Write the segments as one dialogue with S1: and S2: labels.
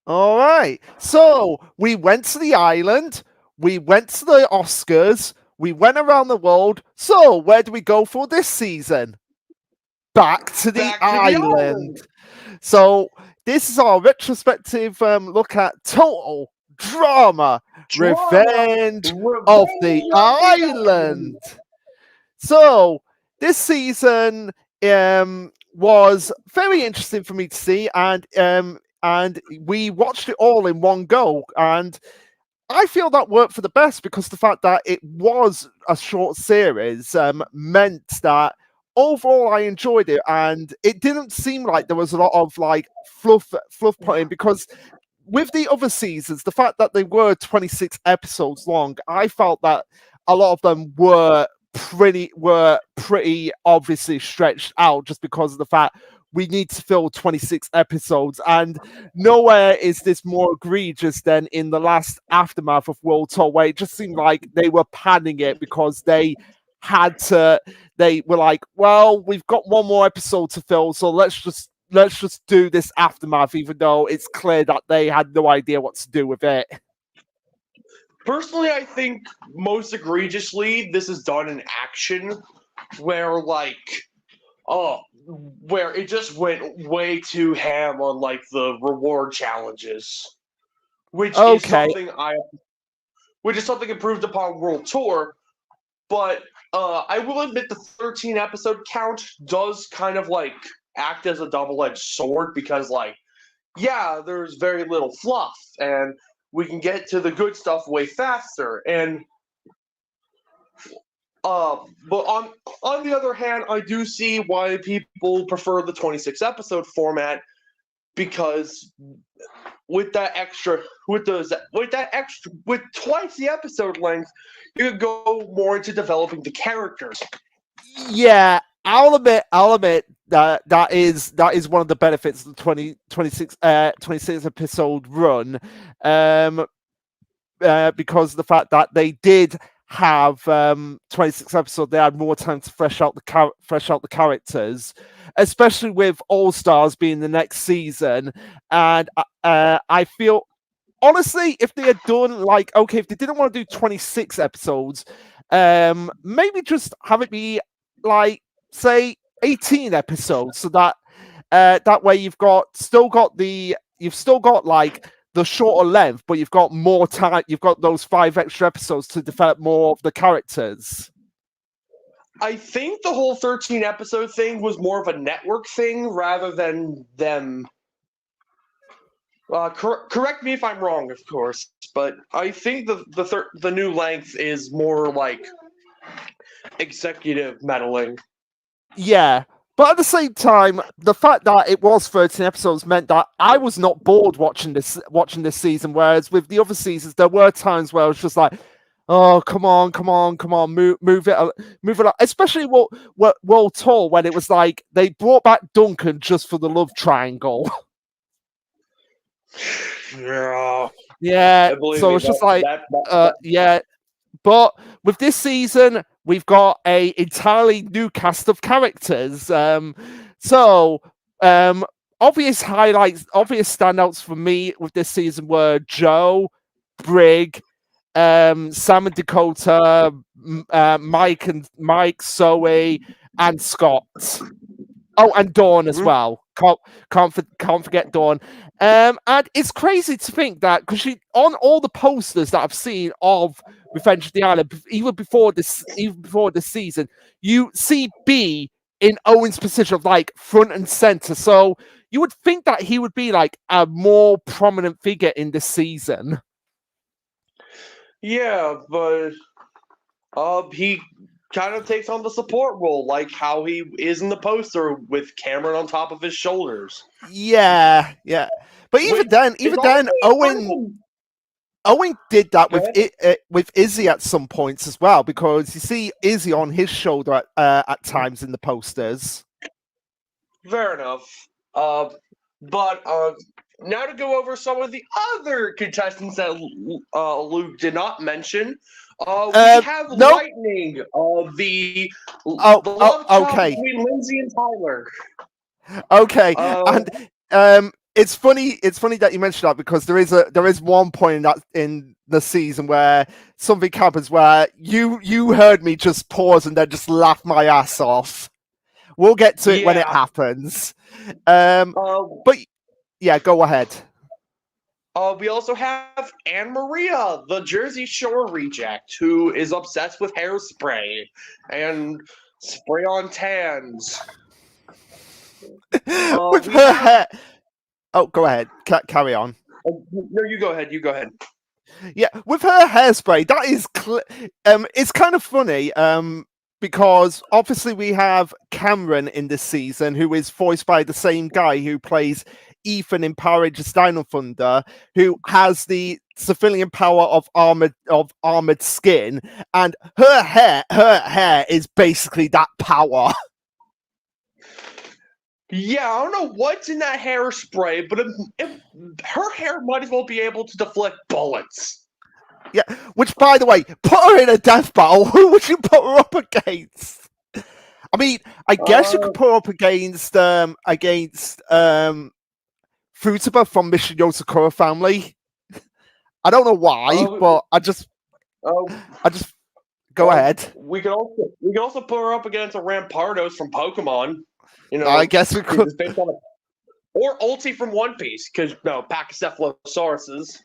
S1: All right. So we went to the island. We went to the Oscars. We went around the world. So where do we go for this season? Back to the
S2: Back to the
S1: island.
S2: island.
S1: So this is our retrospective look at total drama,
S2: Drama.
S1: revenge of the
S2: Revenge of the
S1: island.
S2: Island.
S1: So this season was very interesting for me to see, and we watched it all in one go, and I feel that worked for the best because the fact that it was a short series meant that overall I enjoyed it, and it didn't seem like there was a lot of like fluff put in because with the other seasons, the fact that they were 26 episodes long, I felt that a lot of them were pretty obviously stretched out just because of the fact we need to fill 26 episodes, and nowhere is this more egregious than in the last aftermath of World Tour, where it just seemed like they were padding it because they were like, well, we've got one more episode to fill, so let's just do this aftermath, even though it's clear that they had no idea what to do with it.
S2: Personally, I think most egregiously, this is done in action, where oh, where it just went way too ham on like the reward challenges, which is
S1: Okay.
S2: something improved upon World Tour. But I will admit the 13 episode count does kind of like act as a double edged sword because yeah, there's very little fluff and we can get to the good stuff way faster. And but on the other hand, I do see why people prefer the 26 episode format because with twice the episode length, you could go more into developing the characters.
S1: Yeah, I'll admit that is one of the benefits of the 26 episode run, um, because of the fact that they did have 26 episodes, they had more time to fresh out the characters, especially with All Stars being the next season, and I feel honestly, if they had done like okay, if they didn't want to do 26 episodes, maybe just have it be like say 18 episodes, so that that way you've still got like the shorter length, but you've got more time. You've got those 5 extra episodes to develop more of the characters.
S2: I think the whole 13 episode thing was more of a network thing rather than them. Correct me if I'm wrong, of course, but I think the new length is more like executive meddling.
S1: Yeah. But at the same time, the fact that it was 13 episodes meant that I was not bored watching this season. Whereas with the other seasons, there were times where I was just like, "Oh, come on, move it up." Especially World Tour when it was like they brought back Duncan just for the love triangle.
S2: Yeah,
S1: Yeah,
S2: believe
S1: so
S2: me,
S1: it's just like,
S2: that
S1: yeah. But with this season, we've got a entirely new cast of characters. So obvious highlights, obvious standouts for me with this season were Joe, Brig, Sam and Dakota, Mike, Zoe, and Scott. Oh, and Dawn as well. Can't forget Dawn. And it's crazy to think that because she on all the posters that I've seen of Revenge of the Island, even before this season, you see B in Owen's position of like front and center. So you would think that he would be like a more prominent figure in this season.
S2: Yeah, but he kind of takes on the support role, like how he is in the poster with Cameron on top of his shoulders.
S1: Yeah. But even then, Owen did that with Izzy at some points as well, because you see Izzy on his shoulder at times in the posters.
S2: Fair enough. But now to go over some of the other contestants that Luke did not mention. We have
S1: nope.
S2: Lightning, the love child
S1: okay.
S2: between Lindsay and Tyler.
S1: Okay, and it's funny. It's funny that you mentioned that because there is one point in the season where something happens where you heard me just pause and then just laugh my ass off. We'll get to it when it
S2: Yeah.
S1: happens.
S2: Uh,
S1: But yeah, go ahead.
S2: we also have Anne Maria, the Jersey Shore reject, who is obsessed with hairspray and spray on tans.
S1: With
S2: We
S1: her
S2: have.
S1: hair. Oh, go ahead. Carry on.
S2: No, you go ahead. You go ahead.
S1: Yeah, with her hairspray, that is it's kind of funny because obviously we have Cameron in this season who is voiced by the same guy who plays Ethan in Power Rangers Dino Thunder, who has the civilian power of armored skin, and her hair is basically that power.
S2: Yeah, I don't know what's in that hairspray, but her hair might as well be able to deflect bullets.
S1: Yeah, which by the way, put her in a death battle. Who would you put her up against? I mean, I guess you could put her up against Futaba from Mission Yosakura family. I don't know why, but I just go ahead.
S2: We could also put her up against a Rampardos from Pokemon. You know,
S1: I guess we could.
S2: Or Ulti from One Piece, because Pachycephalosauruses.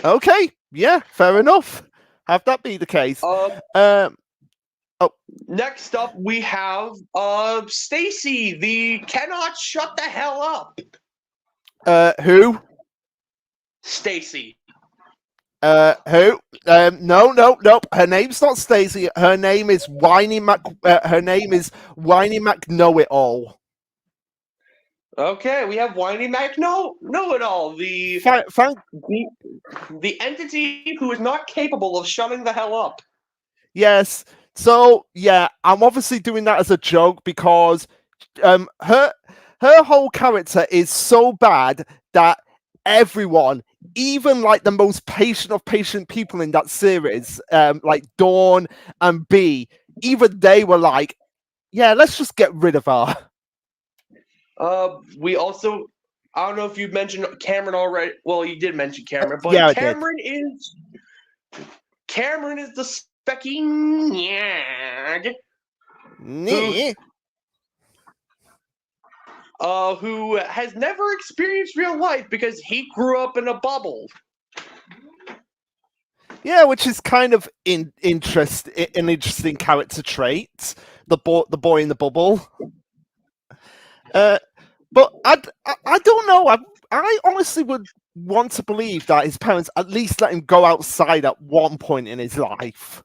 S1: Okay, yeah, fair enough. Have that be the case.
S2: Next up, we have Stacy, the cannot shut the hell up.
S1: Who?
S2: Stacy.
S1: Who? No. Her name's not Stacy. Her name is Whiny Mac. Her name is Whiny Mac Know It All.
S2: Okay, we have Whiny Mac Know It All, the entity who is not capable of shutting the hell up.
S1: Yes. So yeah, I'm obviously doing that as a joke because her whole character is so bad that everyone, even like the most patient of patient people in that series, like Dawn and B, even they were like, yeah, let's just get rid of her.
S2: We also, I don't know if you mentioned Cameron already. Well, you did mention Cameron, but
S1: yeah,
S2: Cameron is the specky nyag who has never experienced real life because he grew up in a bubble.
S1: Yeah, which is kind of an interesting character trait. The boy in the bubble. But I don't know. I honestly would want to believe that his parents at least let him go outside at one point in his life.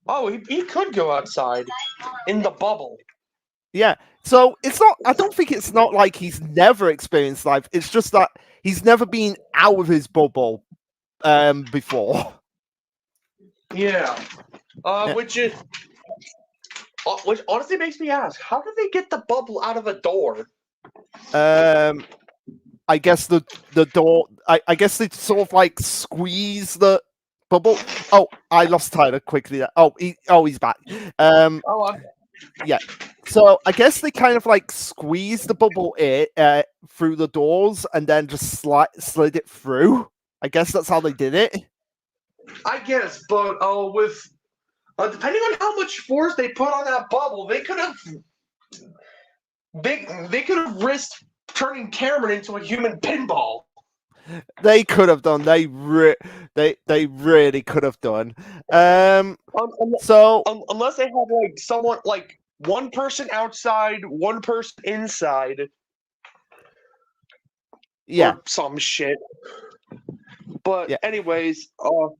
S2: Oh, he could go outside in the bubble.
S1: Yeah. So it's not. I don't think it's not like he's never experienced life. It's just that he's never been out of his bubble before.
S2: Yeah. Which honestly makes me ask, how did they get the bubble out of a door?
S1: I guess the door. I guess they sort of like squeeze the bubble. Oh, I lost Tyler quickly. He's back. Yeah. So I guess they kind of like squeezed the bubble through the doors and then just slid it through. I guess that's how they did it.
S2: I guess, but with depending on how much force they put on that bubble, they could have risked turning Cameron into a human pinball.
S1: They could have done. They really could have done. So
S2: unless they had like someone like one person outside, one person inside,
S1: yeah,
S2: or some shit. But anyways, to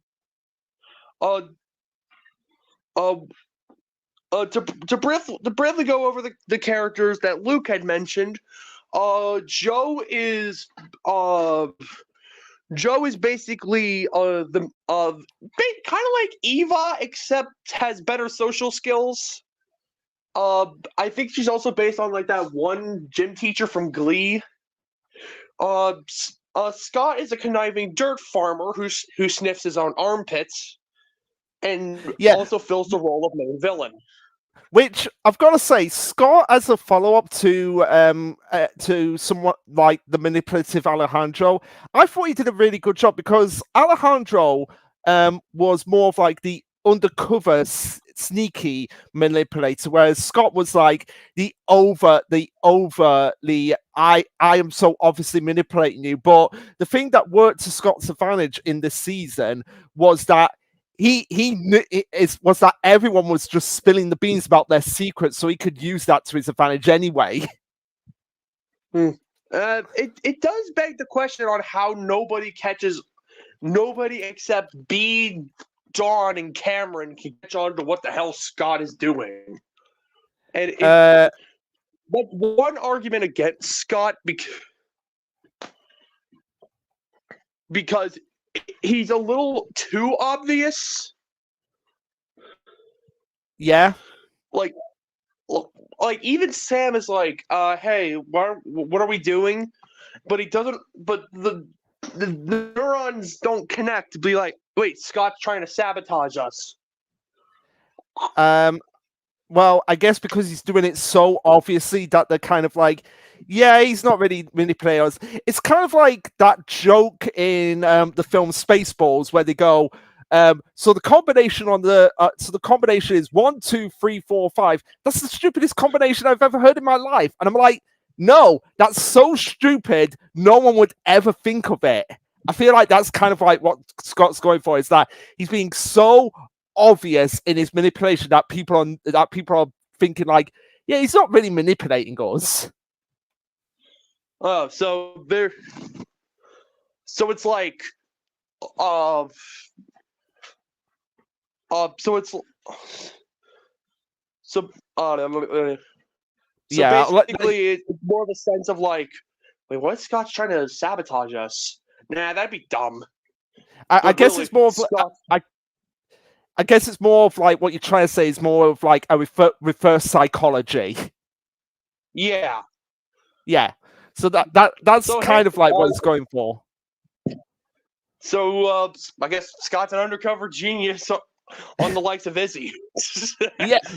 S2: briefly go over the characters that Luke had mentioned, Joe is basically the kind of like Eva, except has better social skills. I think she's also based on like that one gym teacher from Glee. Scott is a conniving dirt farmer who sniffs his own armpits, and also fills the role of main villain.
S1: Which I've got to say, Scott, as a follow-up to somewhat like the manipulative Alejandro, I thought he did a really good job because Alejandro was more of like the undercover, sneaky manipulator, whereas Scott was like the overtly I am so obviously manipulating you. But the thing that worked to Scott's advantage in this season was that he knew was that everyone was just spilling the beans about their secrets, so he could use that to his advantage anyway.
S2: It does beg the question on how nobody except B, Dawn, and Cameron can catch on to what the hell Scott is doing. And but one argument against Scott because he's a little too obvious.
S1: Yeah.
S2: Like even Sam is like, hey, what are we doing? But he doesn't. But the neurons don't connect to be like, wait, Scott's trying to sabotage us.
S1: Well, I guess because he's doing it so obviously that they're kind of like, yeah, he's not really manipulating us. It's kind of like that joke in the film Spaceballs where they go, so the combination is 1, 2, 3, 4, 5. That's the stupidest combination I've ever heard in my life. And I'm like, no, that's so stupid. No one would ever think of it. I feel like that's kind of like what Scott's going for, is that he's being so obvious in his manipulation that people are thinking like, yeah, he's not really manipulating us.
S2: Oh, so it's like,
S1: Yeah,
S2: basically it's more of a sense of like, wait, what? Scott's trying to sabotage us? Nah, that'd be dumb.
S1: I guess
S2: really,
S1: it's more of I guess it's more of like what you're trying to say is more of like a reverse psychology.
S2: Yeah.
S1: Yeah. So that's
S2: So,
S1: kind
S2: hey,
S1: of like what it's going for.
S2: So I guess Scott's an undercover genius on the likes of Izzy.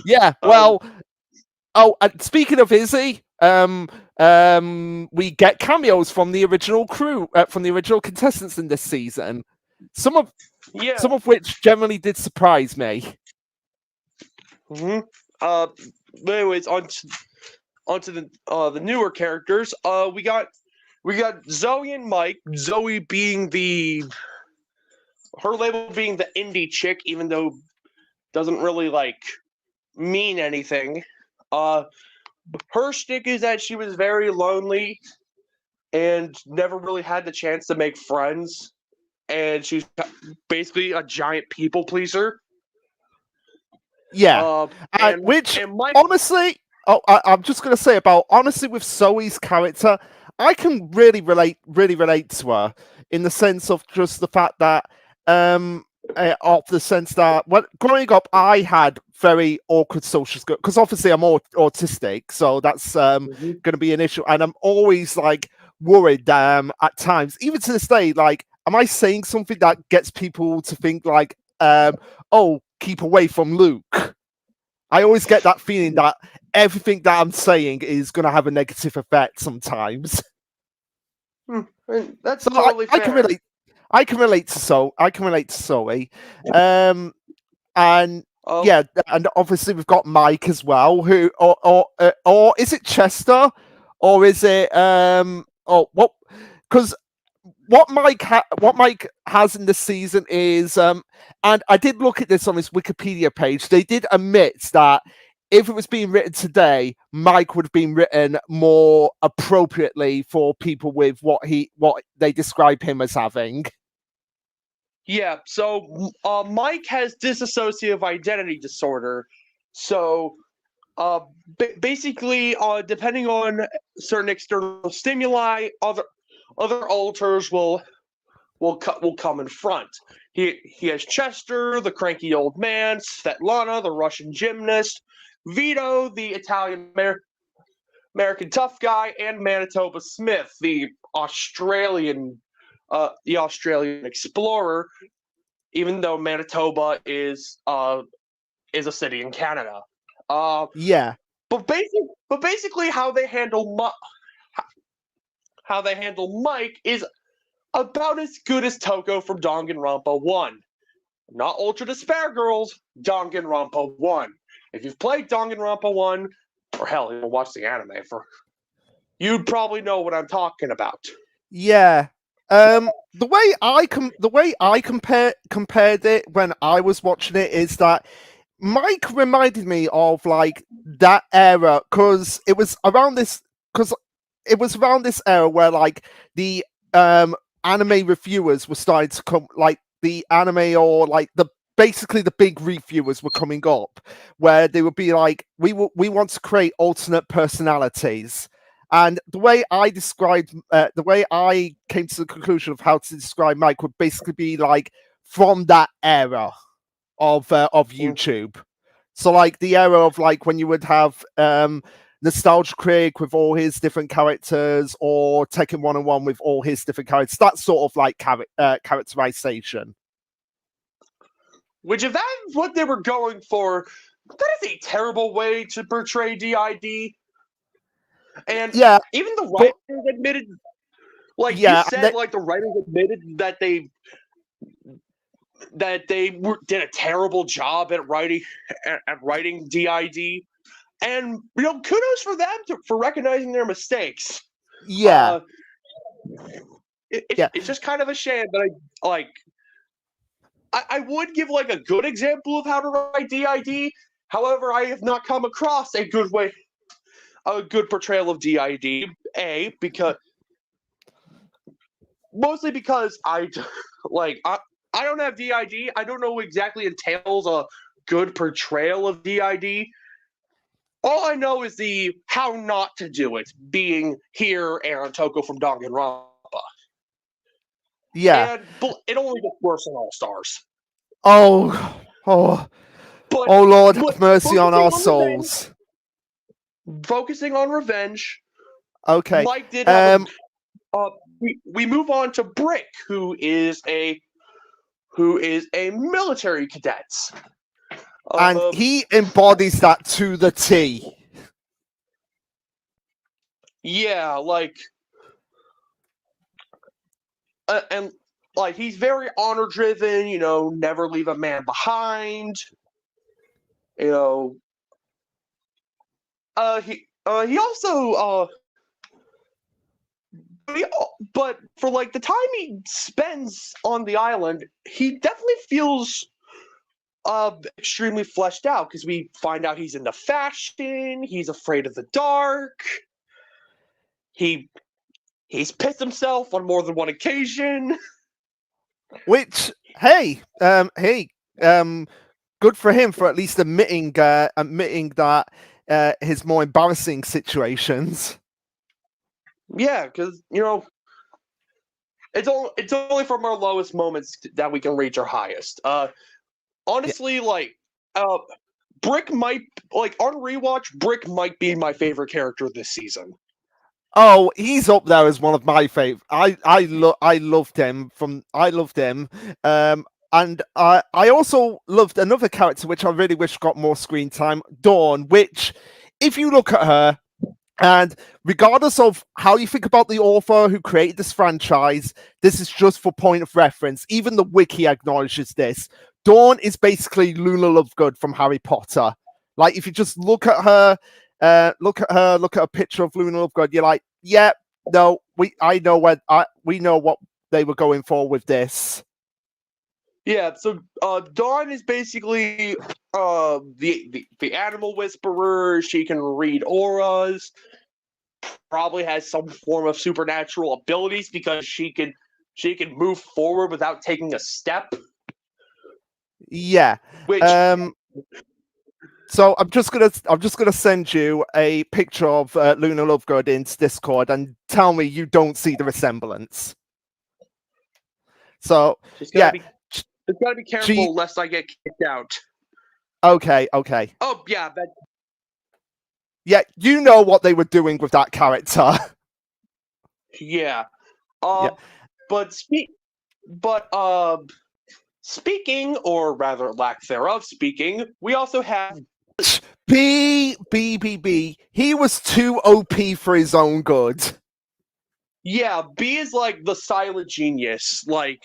S1: Yeah. Well, speaking of Izzy, we get cameos from the original crew, from the original contestants in this season. Some of which generally did surprise me.
S2: Anyways, onto the newer characters. We got Zoe and Mike. Zoe being her label being the indie chick, even though doesn't really like mean anything. Her shtick is that she was very lonely and never really had the chance to make friends, and she's basically a giant people pleaser.
S1: Yeah, which Mike, honestly, I'm just gonna say honestly with Zoe's character, I can really relate to her in the sense of just the fact that of the sense that when growing up I had very awkward social skills because obviously I'm autistic, so that's going to be an issue, and I'm always like worried at times, even to this day, like, am I saying something that gets people to think like, oh, keep away from Luke? I always get that feeling that everything that I'm saying is going to have a negative effect sometimes.
S2: That's totally fair.
S1: I can relate to Zoe. And yeah, and obviously we've got Mike as well, who or is it Chester, or is it because what Mike has in this season is and I did look at this on his Wikipedia page. They did admit that if it was being written today, Mike would have been written more appropriately for people with what they describe him as having.
S2: Yeah, so Mike has dissociative identity disorder. So basically, depending on certain external stimuli, other alters will come in front. He has Chester, the cranky old man, Svetlana, the Russian gymnast, Vito, the Italian American tough guy, and Manitoba Smith, the Australian explorer. Even though Manitoba is a city in Canada.
S1: Yeah.
S2: But basically, how they handle Mike is about as good as Toko from Danganronpa 1. Not Ultra Despair Girls, Danganronpa 1. If you've played Danganronpa 1, or hell, you watch the anime, you'd probably know what I'm talking about.
S1: Yeah. The way I compared it when I was watching it is that Mike reminded me of like that era because it was around this era where like the anime reviewers were starting to come, like the anime or like the basically the big reviewers were coming up, where they would be like, we want to create alternate personalities. And the way I came to the conclusion of how to describe Mike would basically be like from that era of YouTube. So like the era of like when you would have Nostalgia Critic with all his different characters, or Tekken 101 with all his different characters. That sort of like characterization.
S2: Which, if that's what they were going for, that is a terrible way to portray DID. And
S1: yeah,
S2: even the writers admitted, like you said, like the writers admitted that they did a terrible job at writing DID, and kudos for them for recognizing their mistakes.
S1: Yeah,
S2: it's just kind of a shame that I would give like a good example of how to write DID. However, I have not come across a good portrayal of DID. Mostly because I don't have DID. I don't know what exactly entails a good portrayal of DID. All I know is the how not to do it, being here Aaron Toko from Danganronpa.
S1: Yeah.
S2: And it only gets worse in All Stars.
S1: Oh Lord, have mercy on our souls.
S2: Focusing on revenge.
S1: Okay.
S2: Mike did have we move on to Brick, who is a military cadet.
S1: And he embodies that to the T.
S2: Yeah, and like he's very honor driven, never leave a man behind. He also but for like the time he spends on the island, he definitely feels extremely fleshed out, because we find out he's into fashion, he's afraid of the dark, he's pissed himself on more than one occasion.
S1: Which, hey, good for him for at least admitting that his more embarrassing situations.
S2: Yeah, because it's only from our lowest moments that we can reach our highest. Honestly, Brick might, on rewatch, Brick might be my favorite character this season.
S1: Oh, he's up there as one of my favorite. I loved him. And I also loved another character which I really wish got more screen time, Dawn. Which, if you look at her, and regardless of how you think about the author who created this franchise, this is just for point of reference. Even the wiki acknowledges this. Dawn is basically Luna Lovegood from Harry Potter. Like, if you just look at her, look at a picture of Luna Lovegood, you're like, yeah, no, we know what they were going for with this.
S2: Yeah, so Dawn is basically the animal whisperer. She can read auras. Probably has some form of supernatural abilities, because she can move forward without taking a step.
S1: Yeah.
S2: Which,
S1: so I'm just gonna send you a picture of Luna Lovegood into Discord, and tell me you don't see the resemblance. So
S2: just gotta be careful lest I get kicked out.
S1: Okay.
S2: Oh yeah,
S1: yeah, you know what they were doing with that character.
S2: Yeah.
S1: Yeah.
S2: But speaking, or rather lack thereof speaking, we also have
S1: B. He was too OP for his own good.
S2: Yeah, B is like the silent genius. Like,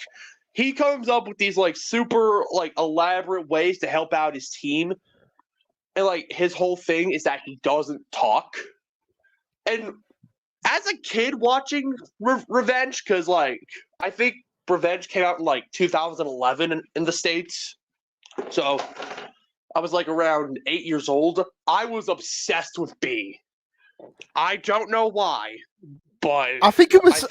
S2: he comes up with these like super like elaborate ways to help out his team, and like his whole thing is that he doesn't talk. And as a kid watching Revenge, because like I think Revenge came out in like 2011 in the States, so I was like around 8 years old. I was obsessed with B. I don't know why, but
S1: I think it was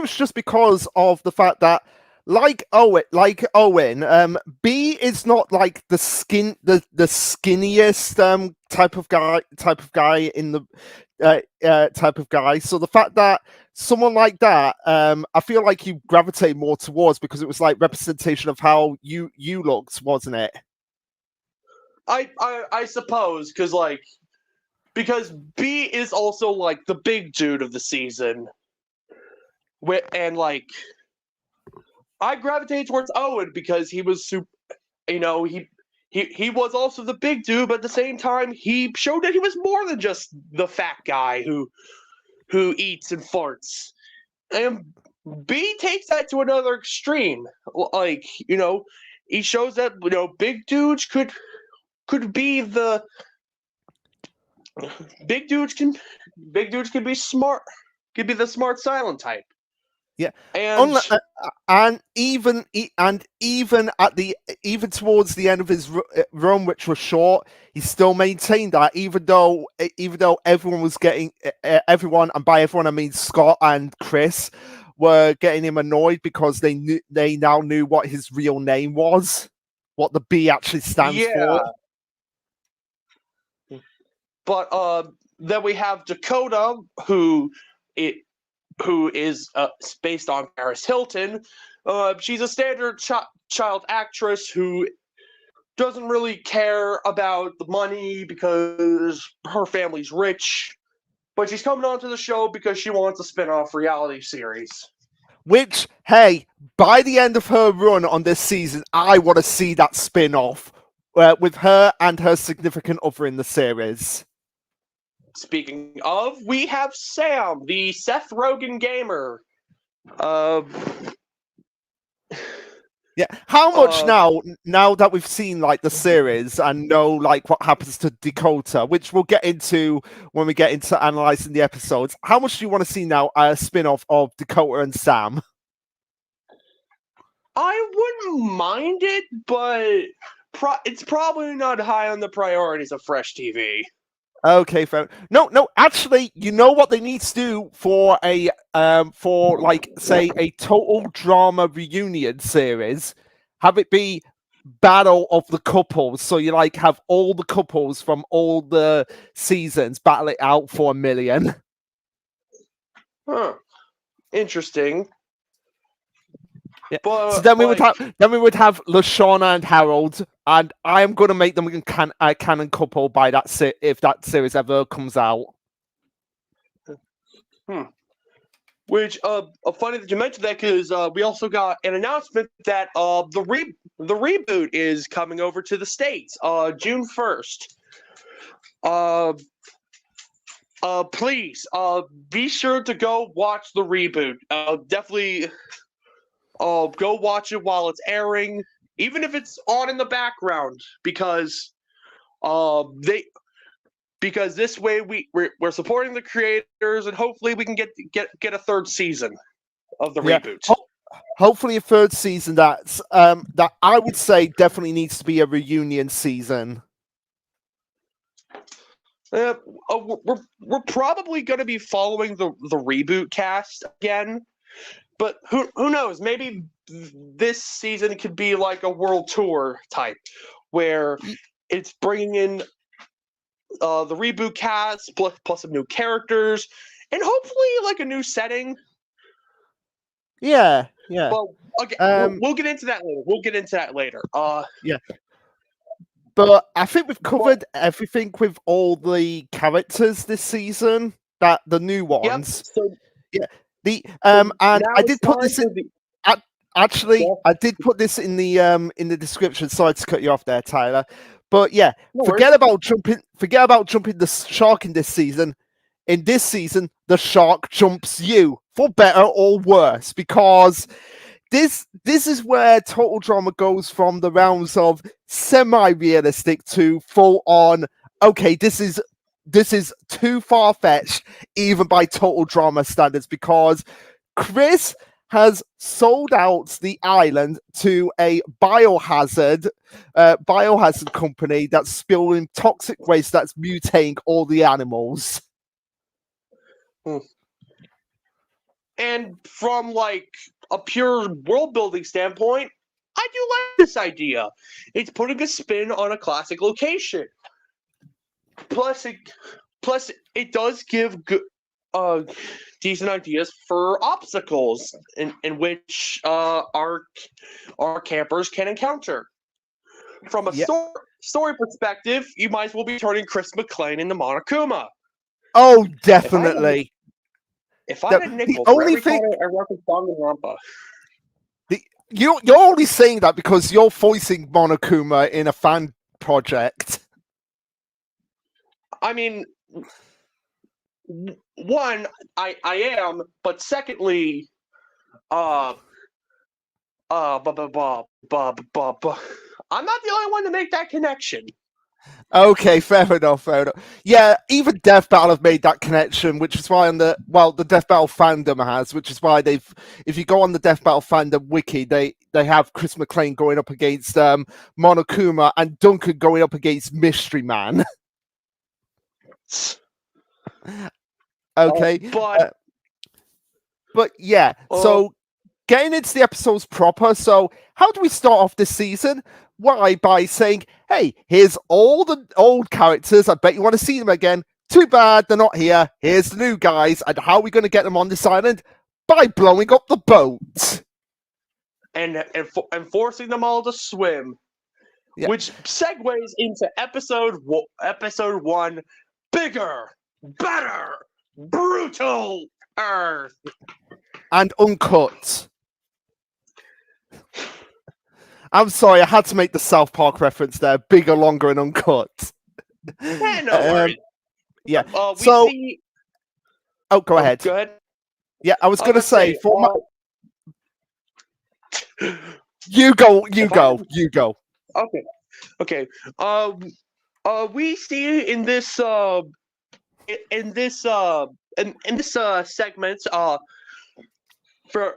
S1: just because of the fact that like Owen, B is not like the skinniest type of guy in the type of guy. So the fact that someone like that, I feel like you gravitate more towards because it was like representation of how you looked, wasn't it?
S2: I suppose because B is also like the big dude of the season, and like I gravitated towards Owen because he was super. He was also the big dude, but at the same time, he showed that he was more than just the fat guy who eats and farts. And B takes that to another extreme. Like, he shows that big dudes could be the big dudes can be smart, could be the smart silent type.
S1: Yeah,
S2: And
S1: and even towards the end of his run, which was short, he still maintained that. Even though everyone was getting everyone, and by everyone I mean Scott and Chris, were getting him annoyed because they now knew what his real name was, what the B actually stands for.
S2: But then we have Dakota, who is based on Paris Hilton. She's a standard child actress who doesn't really care about the money because her family's rich, but she's coming onto the show because she wants a spin-off reality series.
S1: Which, hey, by the end of her run on this season, I want to see that spin-off with her and her significant other in the series.
S2: Speaking of, we have Sam, the Seth Rogen gamer.
S1: Yeah, how much now that we've seen like the series and know like what happens to Dakota, which we'll get into when we get into analyzing the episodes, how much do you want to see now a spin-off of Dakota and Sam?
S2: I wouldn't mind it, but it's probably not high on the priorities of Fresh TV.
S1: Okay, fair. No. Actually, you know what they need to do for a like say a total drama reunion series? Have it be battle of the couples. So you like have all the couples from all the seasons battle it out for $1 million.
S2: Huh. Interesting.
S1: Yeah. But so then we would have LaShawna and Harold, and I am going to make them a canon couple by that if that series ever comes out.
S2: Which funny that you mentioned that because we also got an announcement that the reboot is coming over to the States June 1st. Please be sure to go watch the reboot. Definitely go watch it while it's airing, even if it's on in the background, because this way we're supporting the creators, and hopefully we can get a third season of the reboot.
S1: Hopefully a third season that I would say definitely needs to be a reunion season.
S2: We're probably going to be following the reboot cast again, but who knows? Maybe this season could be like a world tour type, where it's bringing in the reboot cast plus some new characters, and hopefully like a new setting.
S1: Yeah.
S2: Well, okay, we'll get into that later.
S1: Yeah. But I think we've covered everything with all the characters this season. That the new ones.
S2: Yep,
S1: and I did put this in. Actually, I did put this in the description. Sorry to cut you off there, Tyler. But yeah,
S2: No
S1: forget
S2: worries.
S1: about jumping the shark in this season. In this season, the shark jumps you, for better or worse, because this is where total drama goes from the realms of semi-realistic to full on. Okay, this is too far-fetched, even by total drama standards, because Chris has sold out the island to a biohazard company that's spilling toxic waste that's mutating all the animals.
S2: And from like a pure world building standpoint, I do like this idea. It's putting a spin on a classic location. Plus, it does give decent ideas for obstacles in which our campers can encounter. From a
S1: Yeah.
S2: story perspective, you might as well be turning Chris McClane into Monokuma.
S1: Oh, definitely.
S2: If I had a nickel
S1: The
S2: for
S1: only
S2: every
S1: thing
S2: time I reference Danganronpa.
S1: you're only saying that because you're voicing Monokuma in a fan project.
S2: I mean, one, I am, but secondly, I'm not the only one to make that connection.
S1: Okay, fair enough. Yeah, even Death Battle have made that connection, which is why the Death Battle fandom has, which is why if you go on the Death Battle fandom wiki, they have Chris McClane going up against Monokuma and Duncan going up against Mystery Man. Okay, but yeah, so getting into the episodes proper. So how do we start off this season? Why? By saying, hey, here's all the old characters. I bet you want to see them again. Too bad they're not here. Here's the new guys. And how are we going to get them on this island? By blowing up the boat.
S2: And forcing them all to swim. Yeah. Which segues into episode 1, bigger, better, brutal Earth.
S1: And uncut. I'm sorry, I had to make the South Park reference there. Bigger, longer, and uncut.
S2: Yeah, no worries.
S1: Yeah. So. Oh, go ahead.
S2: Go ahead.
S1: Yeah, I was going to say You go.
S2: Okay. We see in this segment for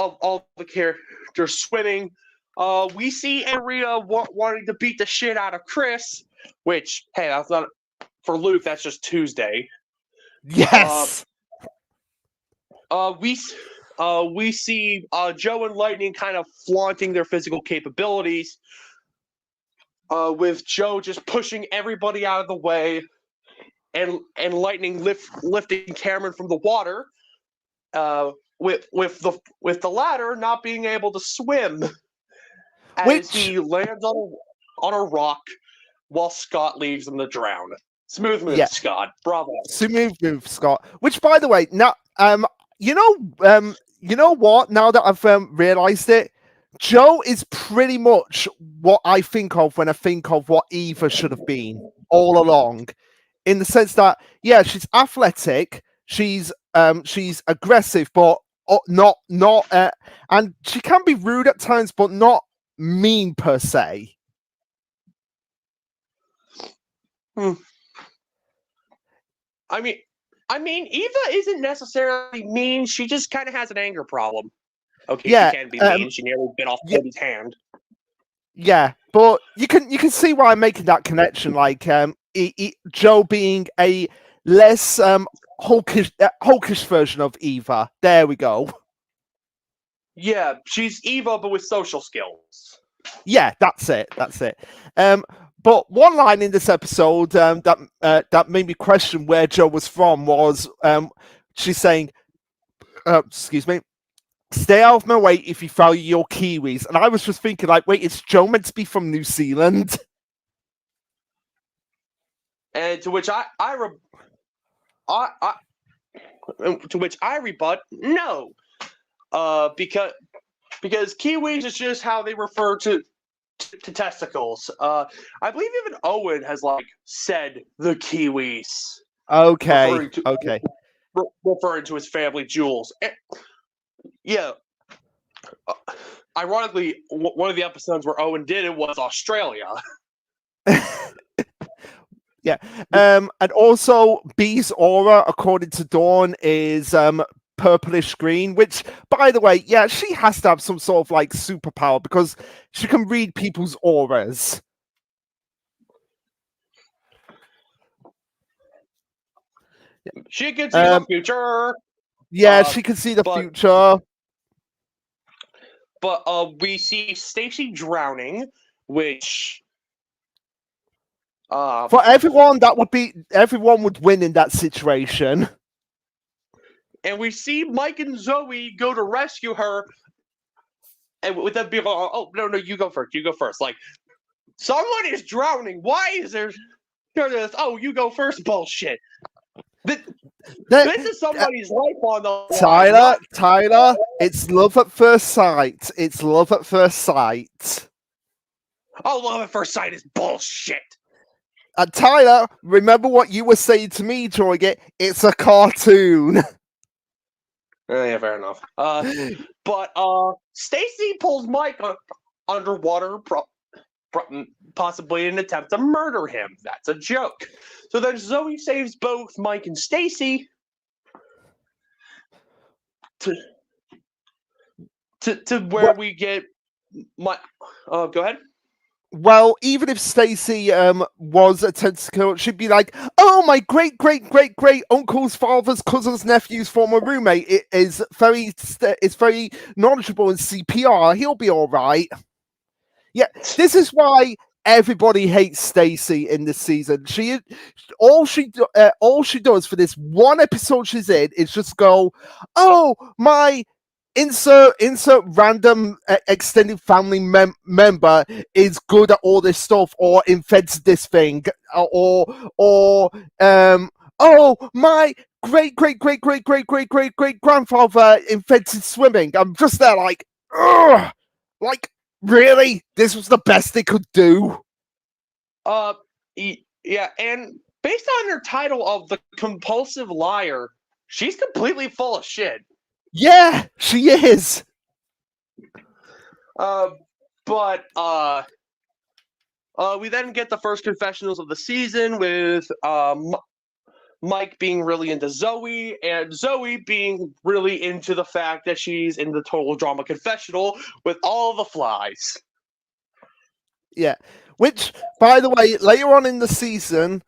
S2: all the characters swimming. We see Enrita wanting to beat the shit out of Chris, which, hey, that's not for Luke. That's just Tuesday.
S1: Yes.
S2: We see Joe and Lightning kind of flaunting their physical capabilities, with Joe just pushing everybody out of the way, and Lightning lifting Cameron from the water, with the latter not being able to swim, as he lands on a rock while Scott leaves him to drown. Smooth move, Scott. Bravo.
S1: Smooth move, Scott. Which, by the way, now you know what? Now that I've realized it, Joe is pretty much what I think of when I think of what Eva should have been all along, in the sense that she's athletic, she's aggressive, but not and she can be rude at times, but not mean per se.
S2: I mean, Eva isn't necessarily mean. She just kind of has an anger problem. Okay, she can be mean. She nearly bit off Cody's hand.
S1: Yeah, but you can see why I'm making that connection. Like Joe being a less hulkish version of Eva. There we go.
S2: Yeah, she's Eva, but with social skills.
S1: Yeah, that's it. But one line in this episode that made me question where Joe was from was she's saying, excuse me, stay out of my way if you value your Kiwis. And I was just thinking, like, wait, is Joe meant to be from New Zealand?
S2: And to which I rebut, no, because Kiwis is just how they refer to to testicles. I believe even Owen has like said the Kiwis,
S1: Okay, okay.
S2: referring to his family jewels. Yeah. Ironically, one of the episodes where Owen did it was Australia.
S1: Yeah. And also Bee's aura, according to Dawn, is purplish green, which, by the way, yeah, she has to have some sort of like superpower because she can read people's auras.
S2: She can see the future.
S1: Yeah, she can see the future.
S2: But we see Stacy drowning, which
S1: for everyone, everyone would win in that situation.
S2: And we see Mike and Zoe go to rescue her, and with them being like, "Oh no, you go first. You go first." Like, someone is drowning. Why is there this? Oh, you go first. Bullshit. This is somebody's life on the line.
S1: Tyler, it's love at first sight. It's love at first sight.
S2: Oh, love at first sight is bullshit.
S1: And Tyler, remember what you were saying to me during it? It's a cartoon.
S2: Yeah, fair enough. But Stacy pulls Mike underwater, possibly in an attempt to murder him. That's a joke. So then Zoe saves both Mike and Stacy to where we get my. Go ahead.
S1: Well, even if Stacy was attempted to kill, she'd be like, "Oh, my great uncle's father's cousin's nephew's former roommate is very knowledgeable in CPR. He'll be all right." Yeah, this is why everybody hates Stacy in this season. All she does for this one episode she's in is just go, "Oh, my." Insert random extended family member is good at all this stuff or invented this thing or oh, my great grandfather invented swimming. I'm just there like, ugh, like, really? This was the best they could do?
S2: Yeah, and based on her title of the compulsive liar, she's completely full of shit.
S1: Yeah, she is.
S2: But we then get the first confessionals of the season with Mike being really into Zoe and Zoe being really into the fact that she's in the total drama confessional with all the flies.
S1: Yeah. Which, by the way, later on in the season,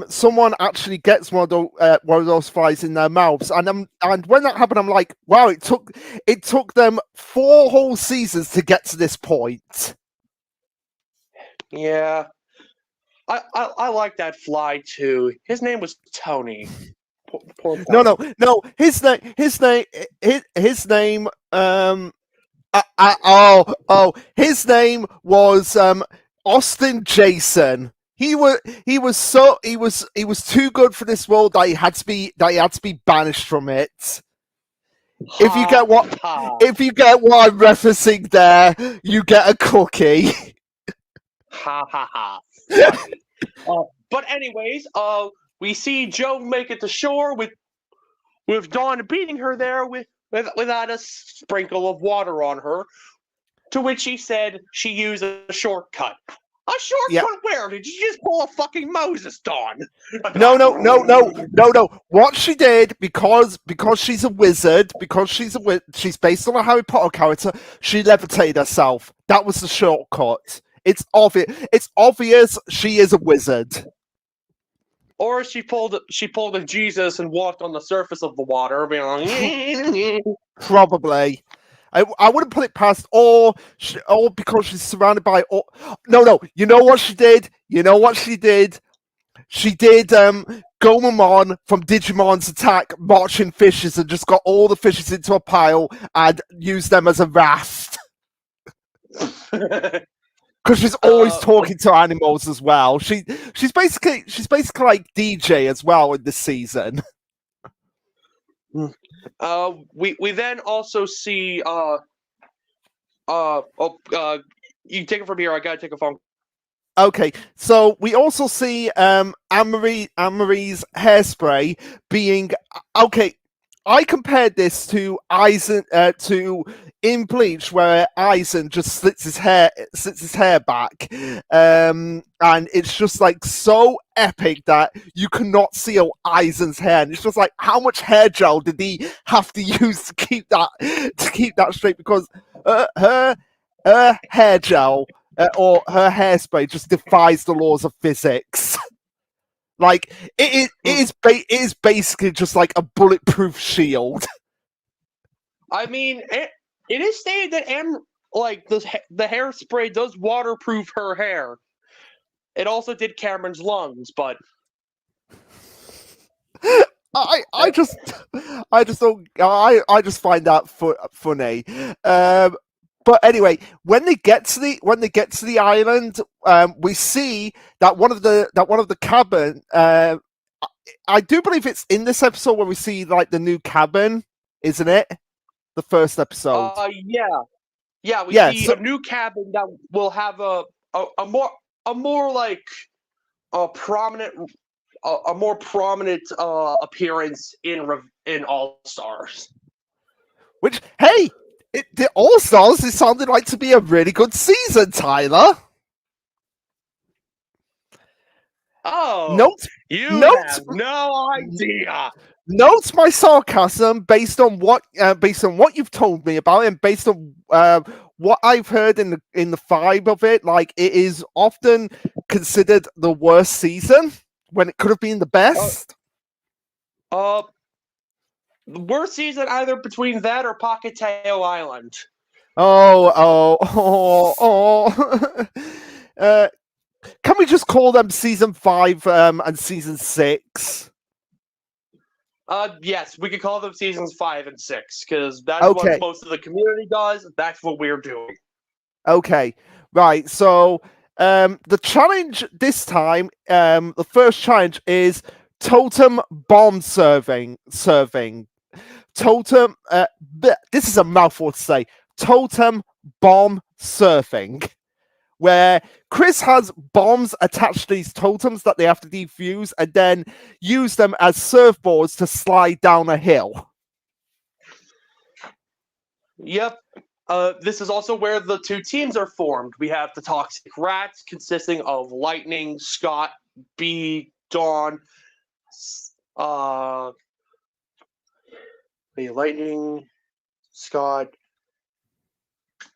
S1: someone actually gets one of those flies in their mouths, and when that happened, I'm like, wow! It took them 4 whole seasons to get to this point.
S2: Yeah, I like that fly too. His name was Tony.
S1: Poor no. His name. His name was Austin Jason. He was too good for this world that he had to be banished from it. If you get what I'm referencing there, you get a cookie.
S2: Ha ha ha. But anyways, we see Joe make it to shore with Dawn beating her there without a sprinkle of water on her. To which she said she used a shortcut. A shortcut where? Did you just pull a fucking Moses, Dawn?
S1: No. What she did, because she's a wizard, she's based on a Harry Potter character, she levitated herself. That was the shortcut. It's obvious she is a wizard.
S2: Or she pulled a Jesus and walked on the surface of the water, being like,
S1: probably. I wouldn't put it past, or because she's surrounded by. No. You know what she did? She did Gomamon from Digimon's Attack, marching fishes, and just got all the fishes into a pile and used them as a raft. Because she's always talking to animals as well. She's basically like DJ as well in this season.
S2: We then also see You take it from here. I gotta take a phone.
S1: Okay, so we also see Anne-Marie's hairspray being okay. I compared this to Eisen to in Bleach, where Eisen just slits his hair back, and it's just like so epic that you cannot see Eisen's hair. And it's just like, how much hair gel did he have to use to keep that straight? Because her hair gel or her hairspray just defies the laws of physics. Like it is basically just like a bulletproof shield.
S2: I mean, it is stated that the hairspray does waterproof her hair. It also did Cameron's lungs, but
S1: I just don't I just find that funny. But anyway, when they get to the island, we see that one of the cabin. I do believe it's in this episode where we see like the new cabin, isn't it? The first episode.
S2: Yeah. We see a new cabin that will have a more like a more prominent appearance in All Stars.
S1: Which, hey, the All Stars, it sounded like to be a really good season, Tyler.
S2: Oh, you have no idea.
S1: Note my sarcasm based on what you've told me about it, and based on what I've heard in the vibe of it. Like, it is often considered the worst season when it could have been the best.
S2: The worst season either between that or Pocateo Island.
S1: Can we just call them season 5 and season 6?
S2: Yes, we could call them seasons 5 and 6 because that's what most of the community does. That's what we're doing. Okay,
S1: right. So the challenge this time, the first challenge is totem bomb serving. Totem. This is a mouthful to say. Totem bomb surfing, where Chris has bombs attached to these totems that they have to defuse and then use them as surfboards to slide down a hill.
S2: Yep. This is also where the two teams are formed. We have the Toxic Rats, consisting of Lightning, Scott, B, Dawn, Lightning, Scott,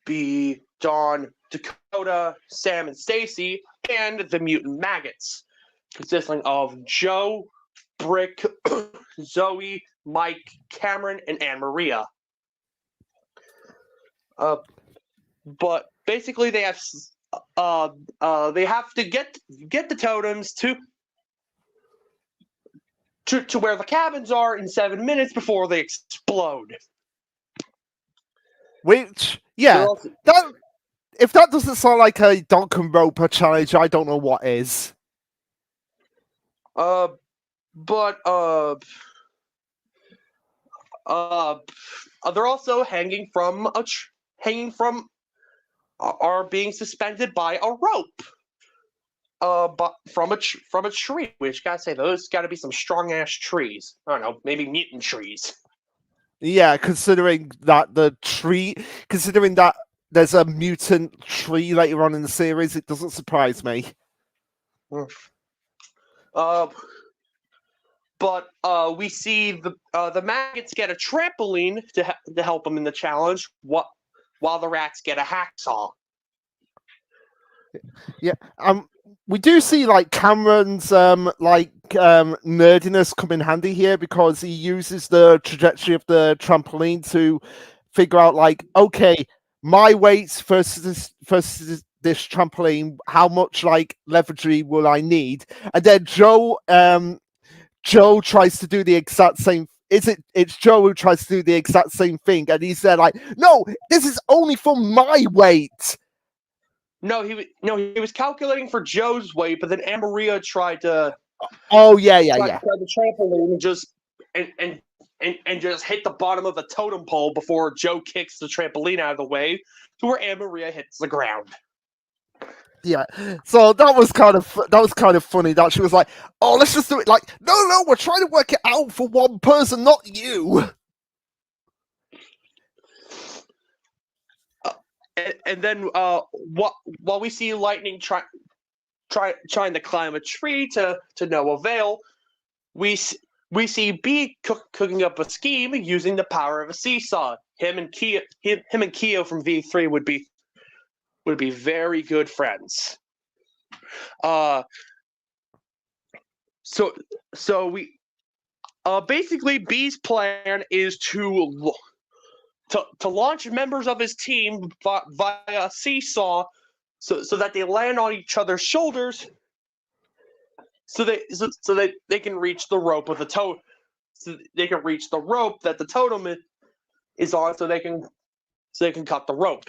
S2: B, Dawn, Dakota, Sam, and Stacy, and the Mutant Maggots, consisting of Joe, Brick, Zoe, Mike, Cameron, and Anne Maria. But basically, they have to get the totems to where the cabins are in 7 minutes before they explode.
S1: Which, yeah, if that doesn't sound like a Duncan Roper challenge, I don't know what is.
S2: But they're also hanging from are being suspended by a rope. But from a tree, which gotta say those gotta be some strong ass trees. I don't know, maybe mutant trees.
S1: Yeah, considering that there's a mutant tree later on in the series, it doesn't surprise me.
S2: But we see the maggots get a trampoline to help them in the challenge, while the rats get a hacksaw.
S1: Yeah, we do see like Cameron's nerdiness come in handy here, because he uses the trajectory of the trampoline to figure out like, okay, my weight versus this trampoline, how much like leverage will I need? And then Joe tries to do the exact same. It's Joe who tries to do the exact same thing, and he's there like, no, this is only for my weight.
S2: No, he was calculating for Joe's weight, but then Anne Maria tried to.
S1: Oh yeah.
S2: Tried the trampoline and just hit the bottom of the totem pole before Joe kicks the trampoline out of the way to where Anne Maria hits the ground.
S1: Yeah, so that was kind of funny that she was like, "Oh, let's just do it." Like, no, we're trying to work it out for one person, not you.
S2: And then while we see Lightning trying to climb a tree to no avail, we see B cooking up a scheme using the power of a seesaw. Him and Keo from V3 would be very good friends. So we basically B's plan is to launch members of his team via seesaw, so that they land on each other's shoulders, so they can reach the rope with the toe. So they can reach the rope that the totem is on, so they can cut the rope.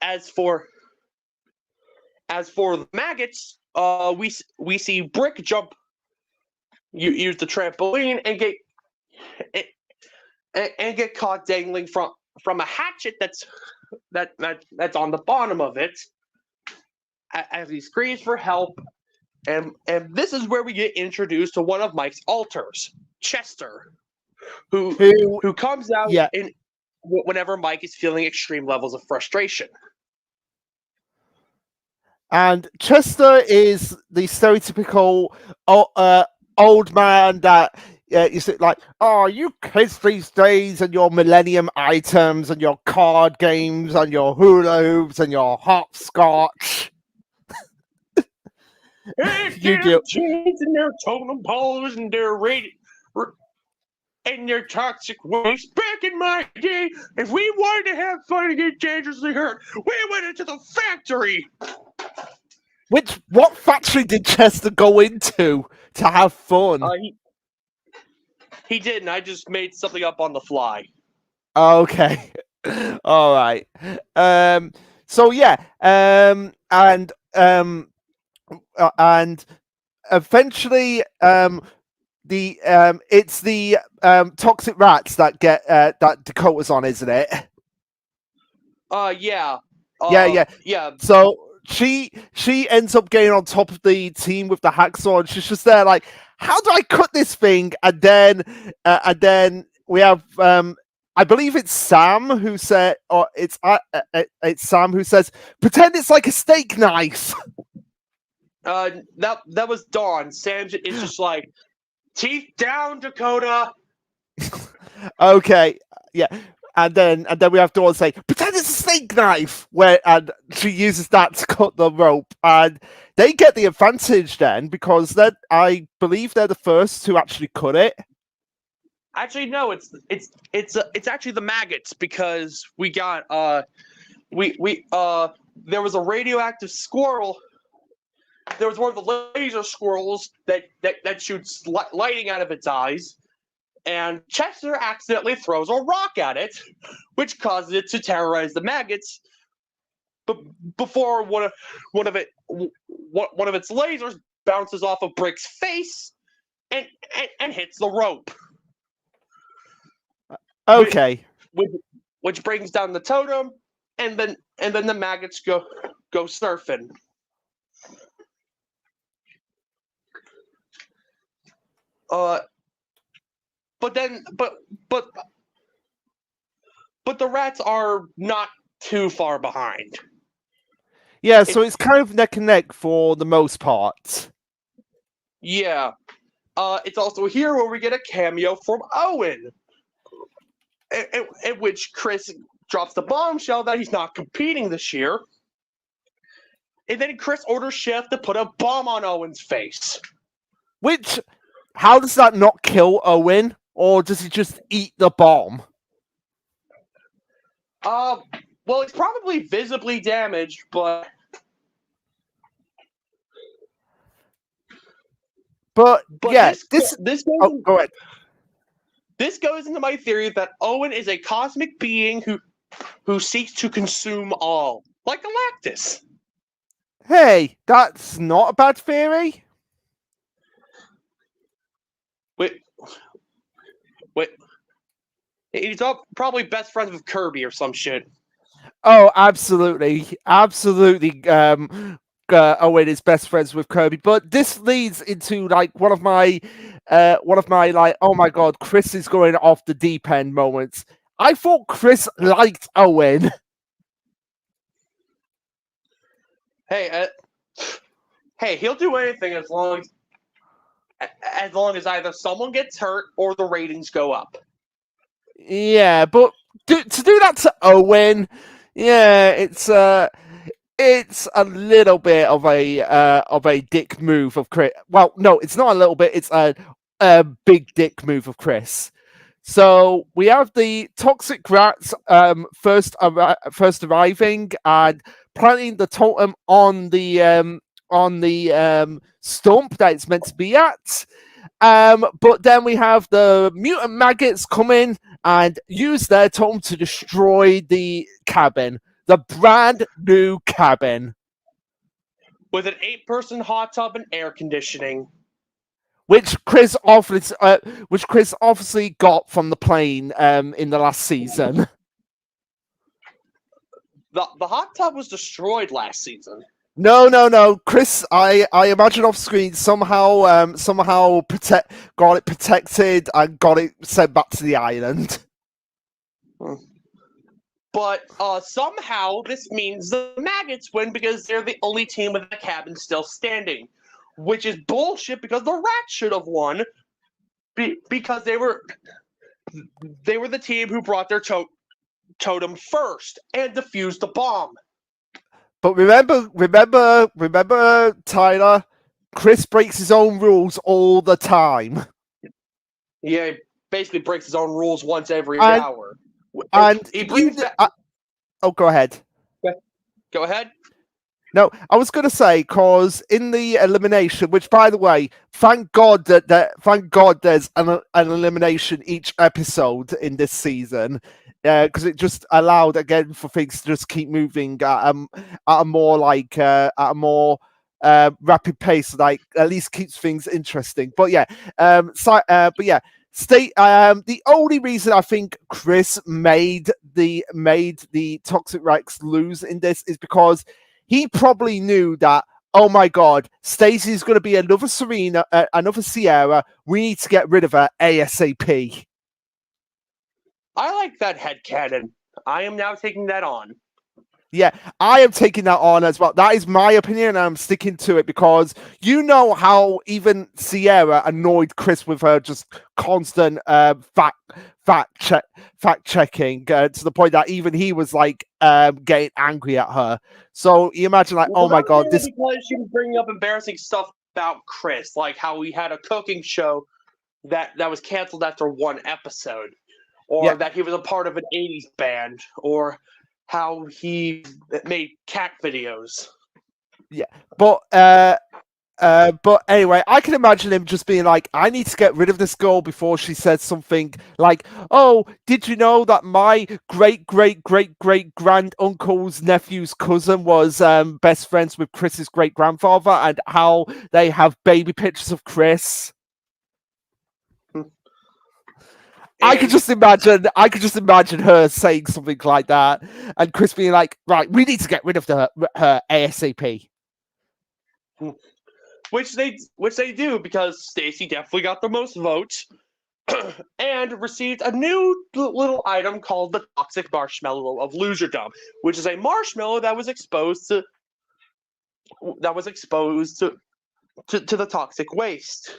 S2: As for the maggots, we see Brick jump, use the trampoline and get caught dangling from a hatchet that's on the bottom of it, as he screams for help. And this is where we get introduced to one of Mike's alters, Chester, who comes out whenever Mike is feeling extreme levels of frustration.
S1: And Chester is the stereotypical old man that you say like, "Oh, you kids these days and your Millennium items and your card games and your hula hoops and your hopscotch."
S2: You do. Kids and their totem poles and their and their toxic waste. Back in my day, if we wanted to have fun and get dangerously hurt, we went into the factory.
S1: What factory did Chester go into to have fun?
S2: He didn't. I just made something up on the fly.
S1: Okay. All right. So yeah. And eventually, it's the toxic rats that get that Dakota's on, isn't it?
S2: Yeah.
S1: Yeah. So she ends up getting on top of the team with the hacksaw, and she's just there like, "How do I cut this thing?" And then we have I believe it's Sam who said, or it's Sam who says, "Pretend it's like a steak knife."
S2: That was Dawn. Sam is just like, "Teeth down, Dakota."
S1: Okay, yeah. And then we have Dawn say, "Pretend it's a steak knife," and she uses that to cut the rope, and they get the advantage then because I believe they're the first to actually cut it.
S2: Actually, no, it's actually the maggots, because we got there was a radioactive squirrel. There was one of the laser squirrels that shoots lighting out of its eyes. And Chester accidentally throws a rock at it, which causes it to terrorize the maggots. But before one of its lasers bounces off of Brick's face and hits the rope.
S1: Okay.
S2: Which brings down the totem, and then the maggots go surfing. But the rats are not too far behind.
S1: Yeah, so it's kind of neck and neck for the most part.
S2: Yeah. It's also here where we get a cameo from Owen, in which Chris drops the bombshell that he's not competing this year. And then Chris orders Chef to put a bomb on Owen's face.
S1: Which, how does that not kill Owen? Or does he just eat the bomb?
S2: Well, it's probably visibly damaged, but
S1: yeah,
S2: this goes
S1: go ahead.
S2: This goes into my theory that Owen is a cosmic being who seeks to consume all, like Galactus.
S1: Hey, that's not a bad theory.
S2: He's up probably best friends with Kirby or some shit.
S1: Oh, absolutely, absolutely. Owen is best friends with Kirby, but this leads into like one of my like, oh my god, Chris is going off the deep end moments. I thought Chris liked Owen.
S2: Hey, hey, he'll do anything as long as either someone gets hurt or the ratings go up.
S1: Yeah, but to do that to Owen, yeah, it's a little bit of a dick move of Chris. Well, no, it's not a little bit. It's a big dick move of Chris. So we have the toxic rats first arriving and planting the totem on the stump that it's meant to be at. But then we have the mutant maggots come in and use their totem to destroy the cabin, the brand new cabin,
S2: With an 8-person hot tub and air conditioning.
S1: which Chris obviously got from the plane in the last season.
S2: The hot tub was destroyed last season.
S1: No. Chris, I imagine off screen somehow got it protected and got it sent back to the island.
S2: But somehow this means the maggots win because they're the only team with the cabin still standing, which is bullshit because the rats should have won because they were the team who brought their totem first and defused the bomb.
S1: But remember, Tyler, Chris breaks his own rules all the time.
S2: Yeah, he basically breaks his own rules once every hour.
S1: And
S2: he brings that.
S1: Oh, go ahead.
S2: Go ahead.
S1: No, I was going to say because in the elimination, which by the way, thank God there's an elimination each episode in this season, because it just allowed again for things to just keep moving at a more rapid pace, like at least keeps things interesting. But yeah, the only reason I think Chris made the Toxic Rex lose in this is because he probably knew that, oh my god, Stacey's going to be another Serena, another Sierra. We need to get rid of her ASAP.
S2: I like that headcanon. I am now taking that on.
S1: Yeah, I am taking that on as well. That is my opinion, and I'm sticking to it because you know how even Sierra annoyed Chris with her just constant fact checking to the point that even he was like getting angry at her. So you imagine like, oh my god, this
S2: because she was bringing up embarrassing stuff about Chris, like how he had a cooking show that was canceled after one episode, or that he was a part of an '80s band, or how he made cat videos.
S1: Yeah, but anyway, I can imagine him just being like, I need to get rid of this girl before she says something like, oh, did you know that my great grand uncle's nephew's cousin was best friends with Chris's great grandfather, and how they have baby pictures of Chris? I could just imagine her saying something like that, and Chris being like, "Right, we need to get rid of her ASAP."
S2: Which they do because Stacy definitely got the most votes and received a new little item called the Toxic Marshmallow of Loserdom, which is a marshmallow that was exposed to the toxic waste.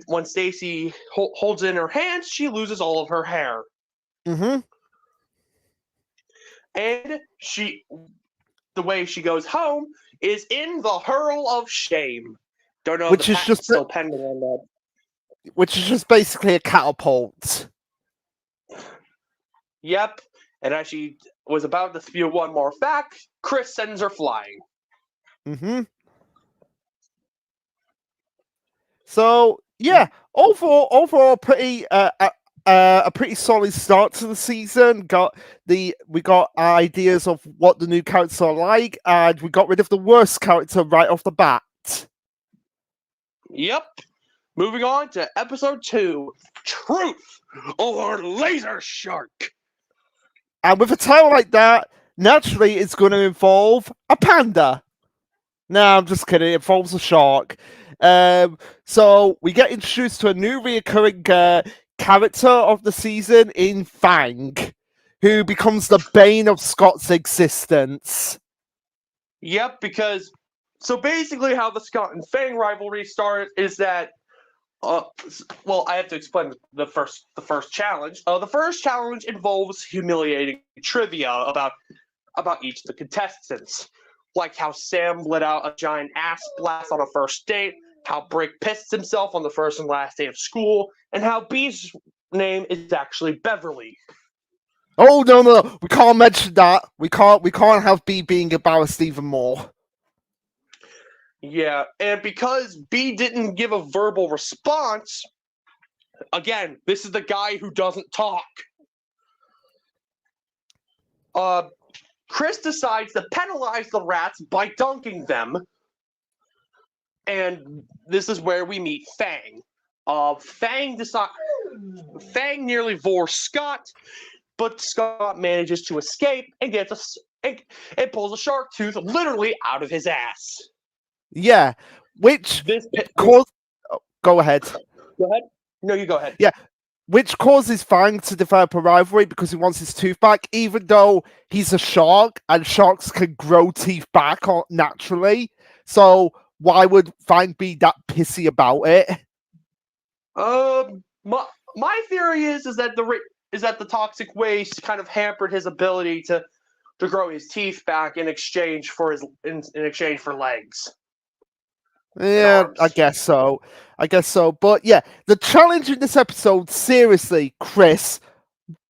S2: When Stacy holds it in her hands, she loses all of her hair.
S1: Mm-hmm.
S2: And the way she goes home is in the hurl of shame. Don't know
S1: which
S2: if
S1: is just
S2: still pending on that.
S1: Which is just basically a catapult.
S2: Yep. And as she was about to spew one more fact, Chris sends her flying.
S1: Mm-hmm. So yeah, overall, pretty a pretty solid start to the season. We got ideas of what the new characters are like, and we got rid of the worst character right off the bat.
S2: Yep. Moving on to episode 2, Truth or Laser Shark.
S1: And with a title like that, naturally it's going to involve a panda. No, I'm just kidding. It involves a shark. So we get introduced to a new reoccurring character of the season in Fang, who becomes the bane of Scott's existence.
S2: Yep, because so basically how the Scott and Fang rivalry started is that well, I have to explain the first challenge. The first challenge involves humiliating trivia about each of the contestants, like how Sam let out a giant ass blast on a first date, how Brick pissed himself on the first and last day of school, and how B's name is actually Beverly.
S1: Oh no, we can't mention that. We can't have B being embarrassed even more.
S2: Yeah, and because B didn't give a verbal response, again, this is the guy who doesn't talk. Chris decides to penalize the rats by dunking them. And this is where we meet Fang. Fang nearly vores Scott, but Scott manages to escape and pulls a shark tooth literally out of his ass.
S1: Yeah, which caused. Oh, go ahead.
S2: Go ahead. No, you go ahead.
S1: Yeah, which causes Fang to develop a rivalry because he wants his tooth back, even though he's a shark and sharks can grow teeth back naturally. So why would Fang be that pissy about it?
S2: My theory is that the toxic waste kind of hampered his ability to grow his teeth back in exchange for legs.
S1: Yeah, I guess so. But yeah, the challenge in this episode, seriously, Chris,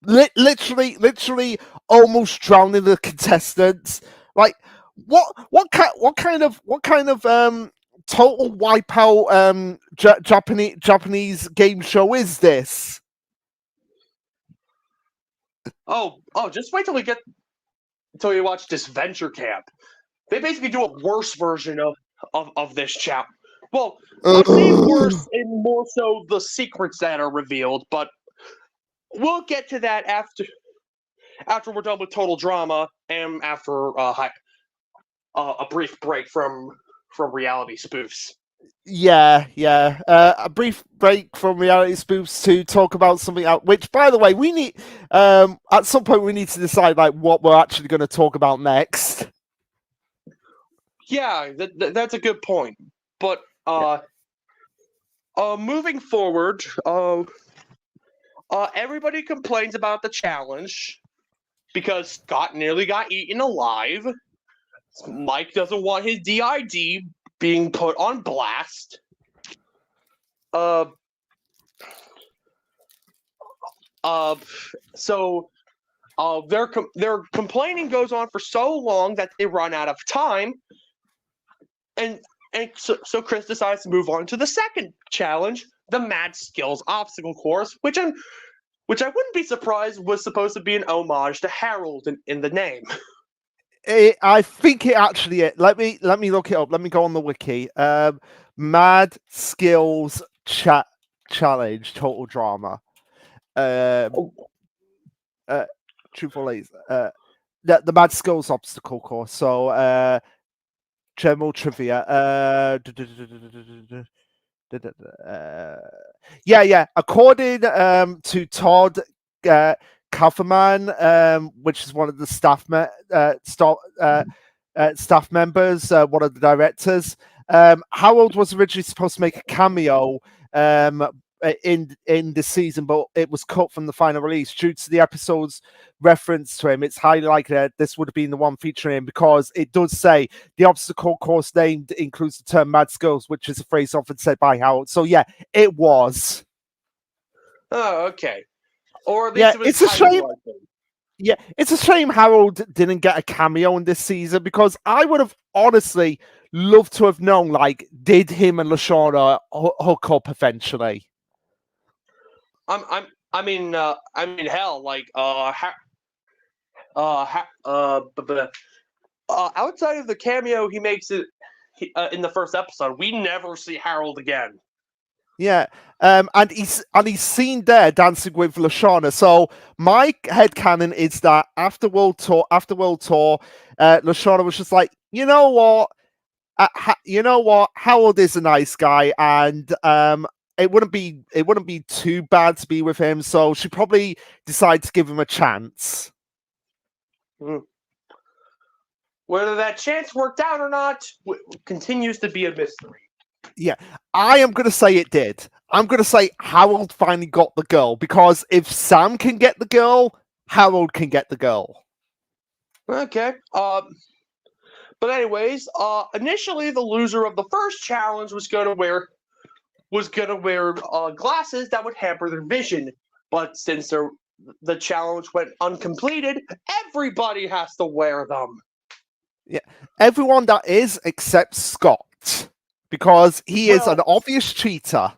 S1: literally almost drowning the contestants. Like, what kind of total wipeout Japanese game show is this?
S2: Oh, just wait till you watch Disventure Camp. They basically do a worse version of this chap. Well, I say worse and more so the secrets that are revealed, but we'll get to that after we're done with Total Drama and after a brief break from reality spoofs.
S1: Yeah. A brief break from reality spoofs to talk about something else. Which, by the way, we need at some point we need to decide like what we're actually going to talk about next.
S2: Yeah, that's a good point. But moving forward, everybody complains about the challenge because Scott nearly got eaten alive. Mike doesn't want his DID being put on blast. So their complaining goes on for so long that they run out of time, and so Chris decides to move on to the second challenge, the Mad Skills Obstacle Course, which I wouldn't be surprised was supposed to be an homage to Harold in the name.
S1: I think it actually is. Let me look it up. Let me go on the wiki. Mad Skills Challenge Total Drama. Truthful Laser. The Mad Skills Obstacle Course. So general trivia. Yeah. According to Todd Kaufman, which is one of the staff members, one of the directors, Harold was originally supposed to make a cameo in this season, but it was cut from the final release due to the episode's reference to him. It's highly likely that this would have been the one featuring him because it does say the obstacle course named includes the term "mad skills," which is a phrase often said by Harold. So yeah, it was.
S2: Oh, okay. Or at least it was
S1: it's a shame. Yeah, it's a shame Harold didn't get a cameo in this season because I would have honestly loved to have known, like, did him and LaShawna hook up eventually?
S2: I mean, hell, like, outside of the cameo he makes it in the first episode, we never see Harold again.
S1: Yeah, and he's seen there dancing with Lashana. So my headcanon is that after World Tour, Lashana was just like, you know what, Harold is a nice guy, and it wouldn't be too bad to be with him. So she probably decided to give him a chance.
S2: Mhm. Whether that chance worked out or not continues to be a mystery.
S1: Yeah, I am going to say it did. I'm going to say Harold finally got the girl, because if Sam can get the girl, Harold can get the girl.
S2: Okay. But anyways, initially the loser of the first challenge was gonna wear glasses that would hamper their vision. But since the challenge went uncompleted, everybody has to wear them.
S1: Yeah, everyone that is except Scott, because he is an
S2: Well,
S1: obvious cheater.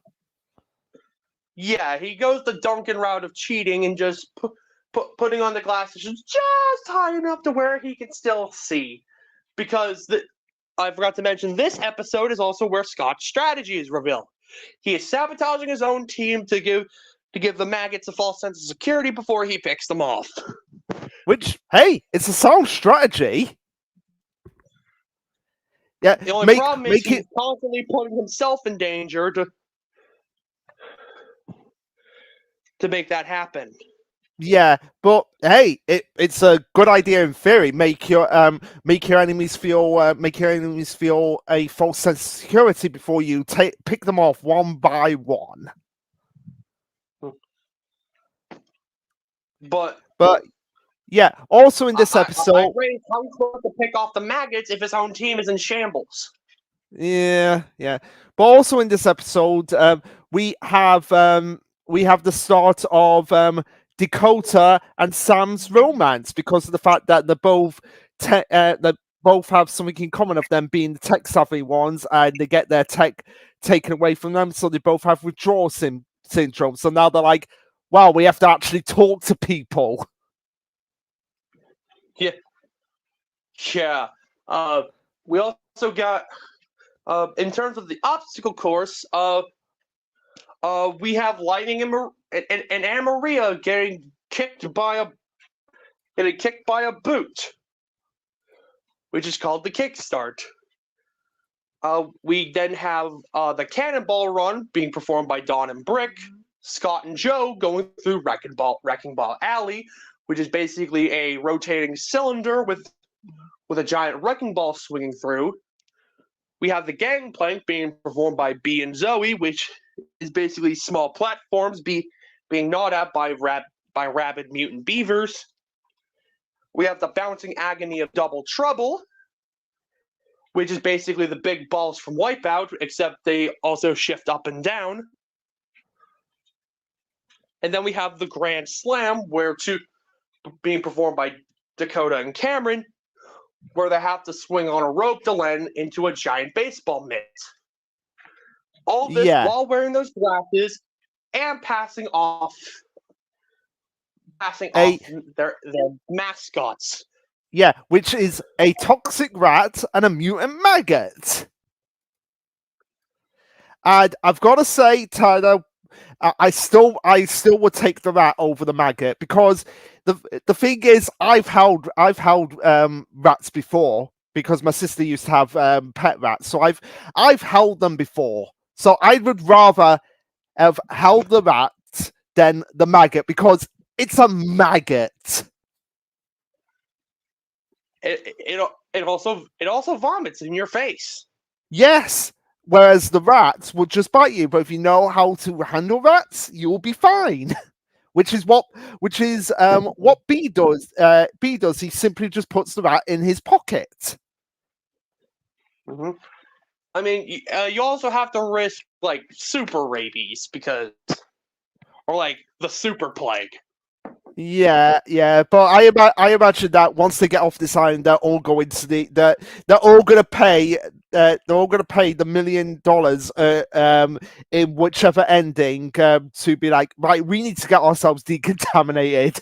S2: yeah, he goes the Duncan route of cheating and just putting on the glasses just high enough to where he can still see. Because I forgot to mention, this episode is also where Scott's strategy is revealed. He is sabotaging his own team to give the maggots a false sense of security before he picks them off.
S1: Which, hey, it's a sound strategy. Yeah,
S2: The only
S1: make
S2: problem is
S1: make
S2: he's
S1: it.
S2: constantly putting himself in danger to make that happen.
S1: Yeah, but hey, it's a good idea in theory. Make your enemies feel a false sense of security before you pick them off one by one.
S2: But
S1: But yeah, also in this
S2: I
S1: episode,
S2: raised how he's supposed to pick off the maggots if his own team is in shambles.
S1: yeah. But also in this episode, we have the start of Dakota and Sam's romance, because of the fact that they both have something in common of them being the tech savvy ones, and they get their tech taken away from them, so they both have withdrawal syndrome. So now they're like, wow, we have to actually talk to people.
S2: Yeah, yeah. We also got in terms of the obstacle course. We have Lightning and Anna Maria getting kicked by a boot, which is called the kickstart. We then have the Cannonball Run being performed by Dawn and Brick, Scott and Joe going through Wrecking Ball Alley, which is basically a rotating cylinder with a giant wrecking ball swinging through. We have the Gangplank being performed by B and Zoe, which is basically small platforms being gnawed at by rabid mutant beavers. We have the Bouncing Agony of Double Trouble, which is basically the big balls from Wipeout, except they also shift up and down. And then we have the Grand Slam, being performed by Dakota and Cameron, where they have to swing on a rope to land into a giant baseball mitt. All this
S1: Yeah,
S2: while wearing those glasses and passing off
S1: a
S2: their mascots.
S1: yeah, which is a toxic rat and a mutant maggot. And I've got to say, Tyler, I still would take the rat over the maggot, because the thing is, I've held rats before, because my sister used to have pet rats, so I've held them before. So I would rather have held the rat than the maggot, because it's a maggot.
S2: It also vomits in your face.
S1: Yes. Whereas the rats would just bite you, but if you know how to handle rats, you'll be fine. Which is what B does. B does. He simply just puts the rat in his pocket.
S2: Mm-hmm. I mean, you also have to risk like super rabies or like the super plague.
S1: Yeah, but I imagine that once they get off this island, they're all going to they're all going to pay the $1 million in whichever ending, to be like, right, we need to get ourselves decontaminated.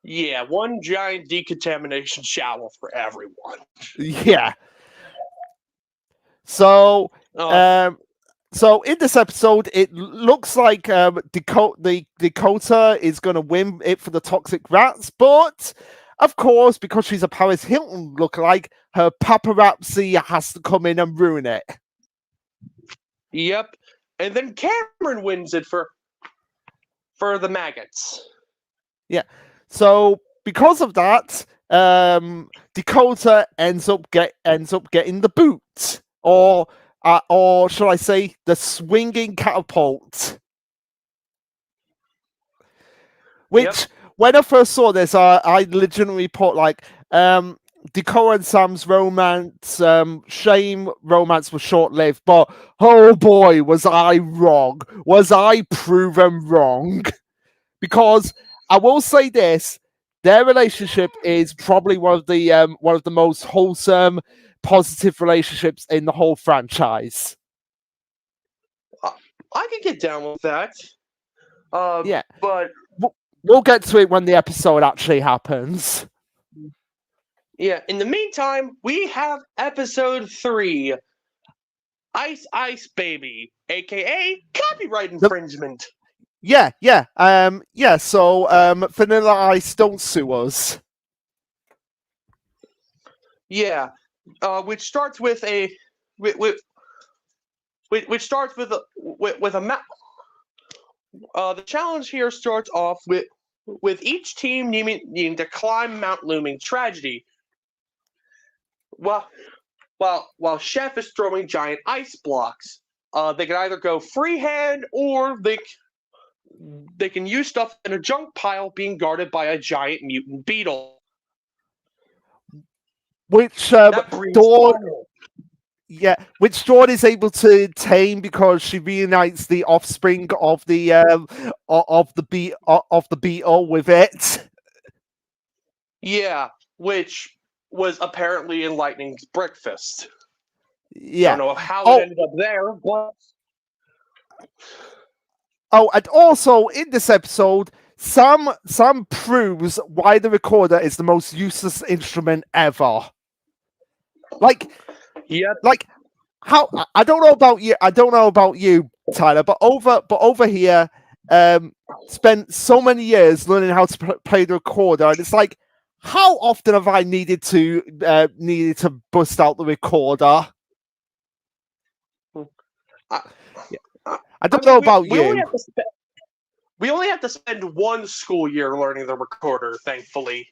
S2: Yeah, one giant decontamination shower for everyone.
S1: Yeah. So
S2: Uh,
S1: Um, so in this episode, it looks like Dakota is going to win it for the toxic rats, but of course, because she's a Paris Hilton lookalike, her paparazzi has to come in and ruin it.
S2: yep. And then Cameron wins it for the maggots.
S1: Yeah. So because of that, Dakota ends up getting the boot, or shall I say, the swinging catapult. Which, when I first saw this, I legitimately put like Dakota and Sam's romance, shame romance was short lived, but oh boy, was I wrong. Was I proven wrong? Because I will say this, their relationship is probably one of the most wholesome, positive relationships in the whole franchise.
S2: I can get down with that.
S1: Yeah.
S2: But
S1: We'll get to it when the episode actually happens.
S2: yeah, in the meantime, we have episode 3, Ice Ice Baby, aka copyright infringement.
S1: Yeah. So, Vanilla Ice, don't sue us.
S2: Yeah, which starts with a which starts with a map. The challenge here starts off with each team needing to climb Mount Looming Tragedy. While Chef is throwing giant ice blocks, they can either go freehand or they can use stuff in a junk pile being guarded by a giant mutant beetle.
S1: Which
S2: That breeds
S1: Dawn,
S2: fire.
S1: which Dawn is able to tame because she reunites the offspring of the beetle with it.
S2: Yeah, which was apparently in Lightning's breakfast.
S1: Yeah.
S2: Don't know how it ended up there, but
S1: Oh, and also in this episode, Sam proves why the recorder is the most useless instrument ever. Like,
S2: yep.
S1: like how I don't know about you, Tyler, but over here, spent so many years learning how to play the recorder, and it's like, how often have I needed to bust out the recorder? I don't know about you.
S2: We only have to spend one school year learning the recorder, thankfully.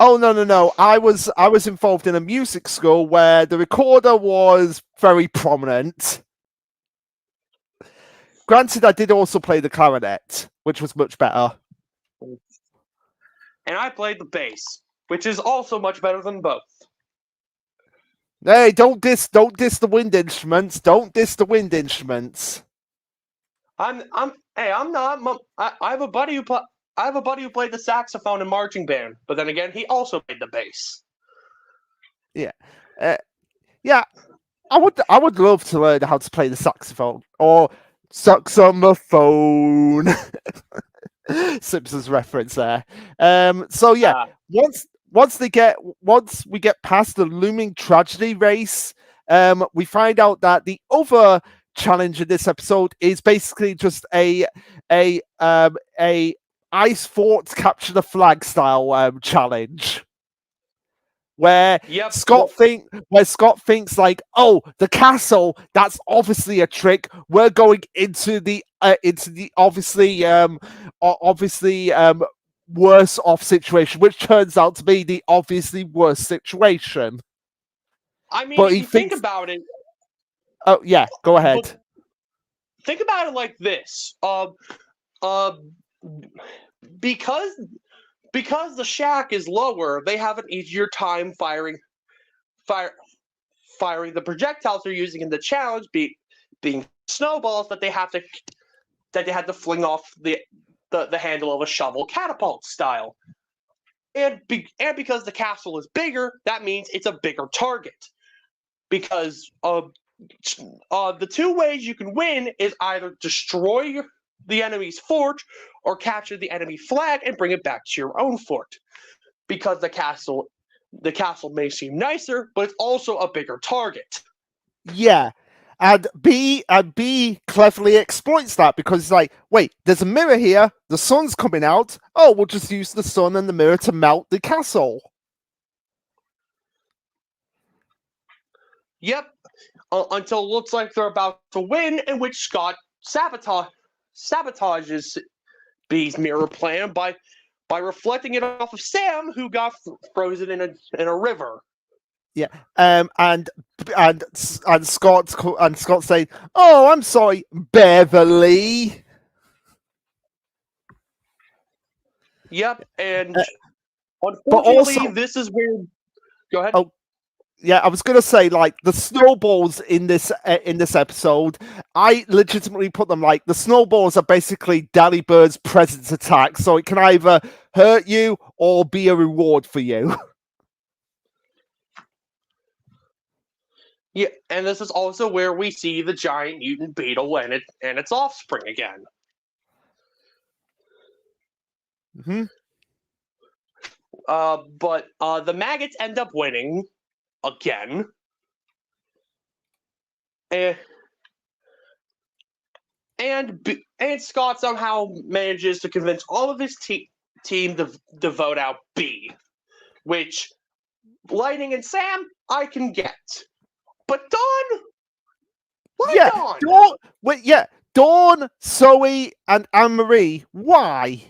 S1: Oh no! I was involved in a music school where the recorder was very prominent. Granted, I did also play the clarinet, which was much better.
S2: And I played the bass, which is also much better than both.
S1: Hey, don't diss the wind instruments. Don't diss the wind instruments.
S2: I have a buddy who played the saxophone in marching band, but then again, he also played the bass.
S1: Yeah, yeah. I would love to learn how to play the saxophone or saxophone. Simpsons reference there. So yeah, once we get past the looming tragedy race, we find out that the other challenge in this episode is basically just a ice fort capture the flag style challenge. Where Scott thinks like, oh, the castle, that's obviously a trick. We're going into the obviously worse off situation, which turns out to be the obviously worst situation.
S2: I mean, if you think about it.
S1: Oh yeah, go ahead.
S2: Think about it like this. Because the shack is lower, they have an easier time firing the projectiles they're using in the challenge, being snowballs that they have to fling off the handle of a shovel catapult style. And because the castle is bigger, that means it's a bigger target. Because the two ways you can win is either destroy the enemy's fort or capture the enemy flag and bring it back to your own fort. Because the castle may seem nicer, but it's also a bigger target.
S1: Yeah. And B cleverly exploits that because it's like, wait, there's a mirror here, the sun's coming out. Oh, we'll just use the sun and the mirror to melt the castle.
S2: Yep. Until it looks like they're about to win, in which Scott sabotages B's mirror plan by reflecting it off of Sam, who got frozen in a river.
S1: Yeah. And Scott saying, "Oh, I'm sorry, Beverly."
S2: Yep. And
S1: but
S2: unfortunately,
S1: also,
S2: this is where. Go ahead.
S1: Oh, yeah, I was gonna say, like, the snowballs in this episode, I legitimately put them like the snowballs are basically Daddy Bird's presence attack, so it can either hurt you or be a reward for you.
S2: Yeah, and this is also where we see the giant mutant beetle and its offspring again.
S1: Mm-hmm.
S2: But the maggots end up winning again. And Scott somehow manages to convince all of his team to vote out B, which Lightning and Sam I can get, but Dawn, why Dawn?
S1: Dawn, Zoe, and Anne-Marie. Why?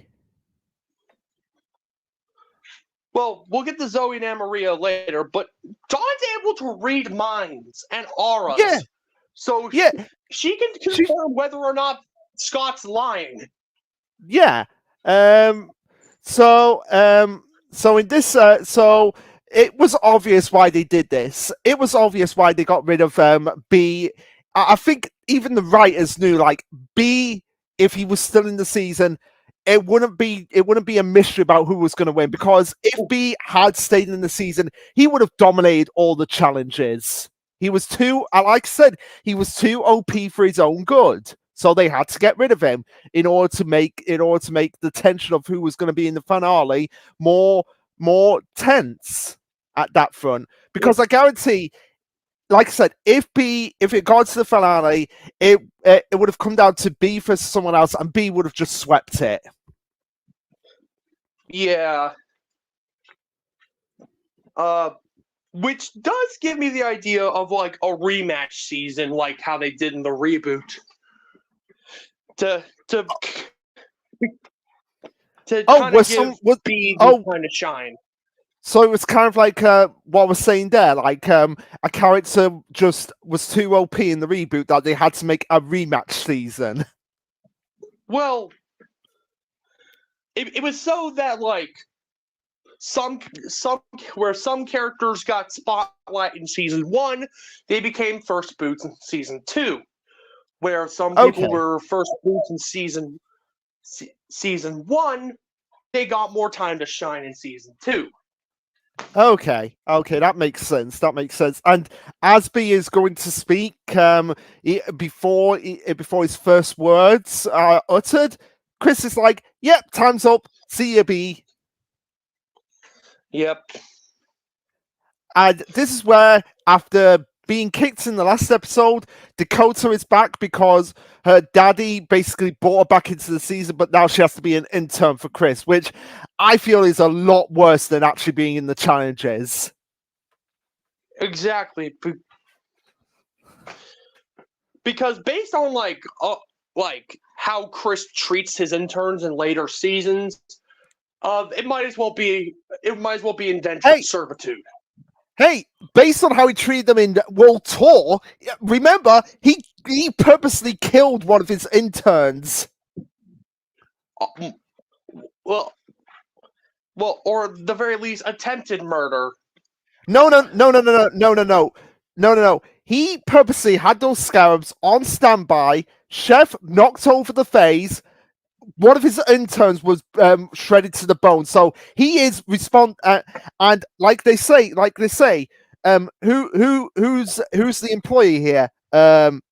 S2: Well, we'll get to Zoe and Anne-Maria later, but Dawn's able to read minds and auras.
S1: Yeah.
S2: So she can confirm whether or not Scott's lying.
S1: Yeah. So in this, so it was obvious why they did this. It was obvious why they got rid of B. I think even the writers knew, like, B, if he was still in the season, it wouldn't be a mystery about who was going to win, because if B had stayed in the season, he would have dominated all the challenges. He was too, like I said, he was too OP for his own good. So they had to get rid of him in order to make the tension of who was going to be in the finale more tense at that front. Because I guarantee, like I said, if it got to the finale, it would have come down to B versus someone else, and B would have just swept it.
S2: Yeah. Which does give me the idea of like a rematch season, like how they did in the reboot. To kind of give B kind of shine.
S1: So it was kind of like what I was saying there, like a character just was too OP in the reboot that they had to make a rematch season.
S2: Well, it was so that like some characters got spotlight in season 1, they became first boots in season 2. Where some people were first boots in season 1, they got more time to shine in season 2.
S1: Okay, that makes sense. And Asby is going to speak before his first words are uttered. Chris is like, "Yep, time's up. See you, B."
S2: Yep.
S1: And this is where, after being kicked in the last episode, Dakota is back because her daddy basically brought her back into the season, but now she has to be an intern for Chris, which I feel is a lot worse than actually being in the challenges.
S2: Exactly. Because based on like how Chris treats his interns in later seasons, it might as well be indentured servitude.
S1: Hey, based on how he treated them in World Tour, remember, he purposely killed one of his interns.
S2: Well, or at the very least, attempted murder.
S1: No. He purposely had those scarabs on standby. Chef knocked over the phase. One of his interns was shredded to the bone, so he is and like they say, who's the employee here?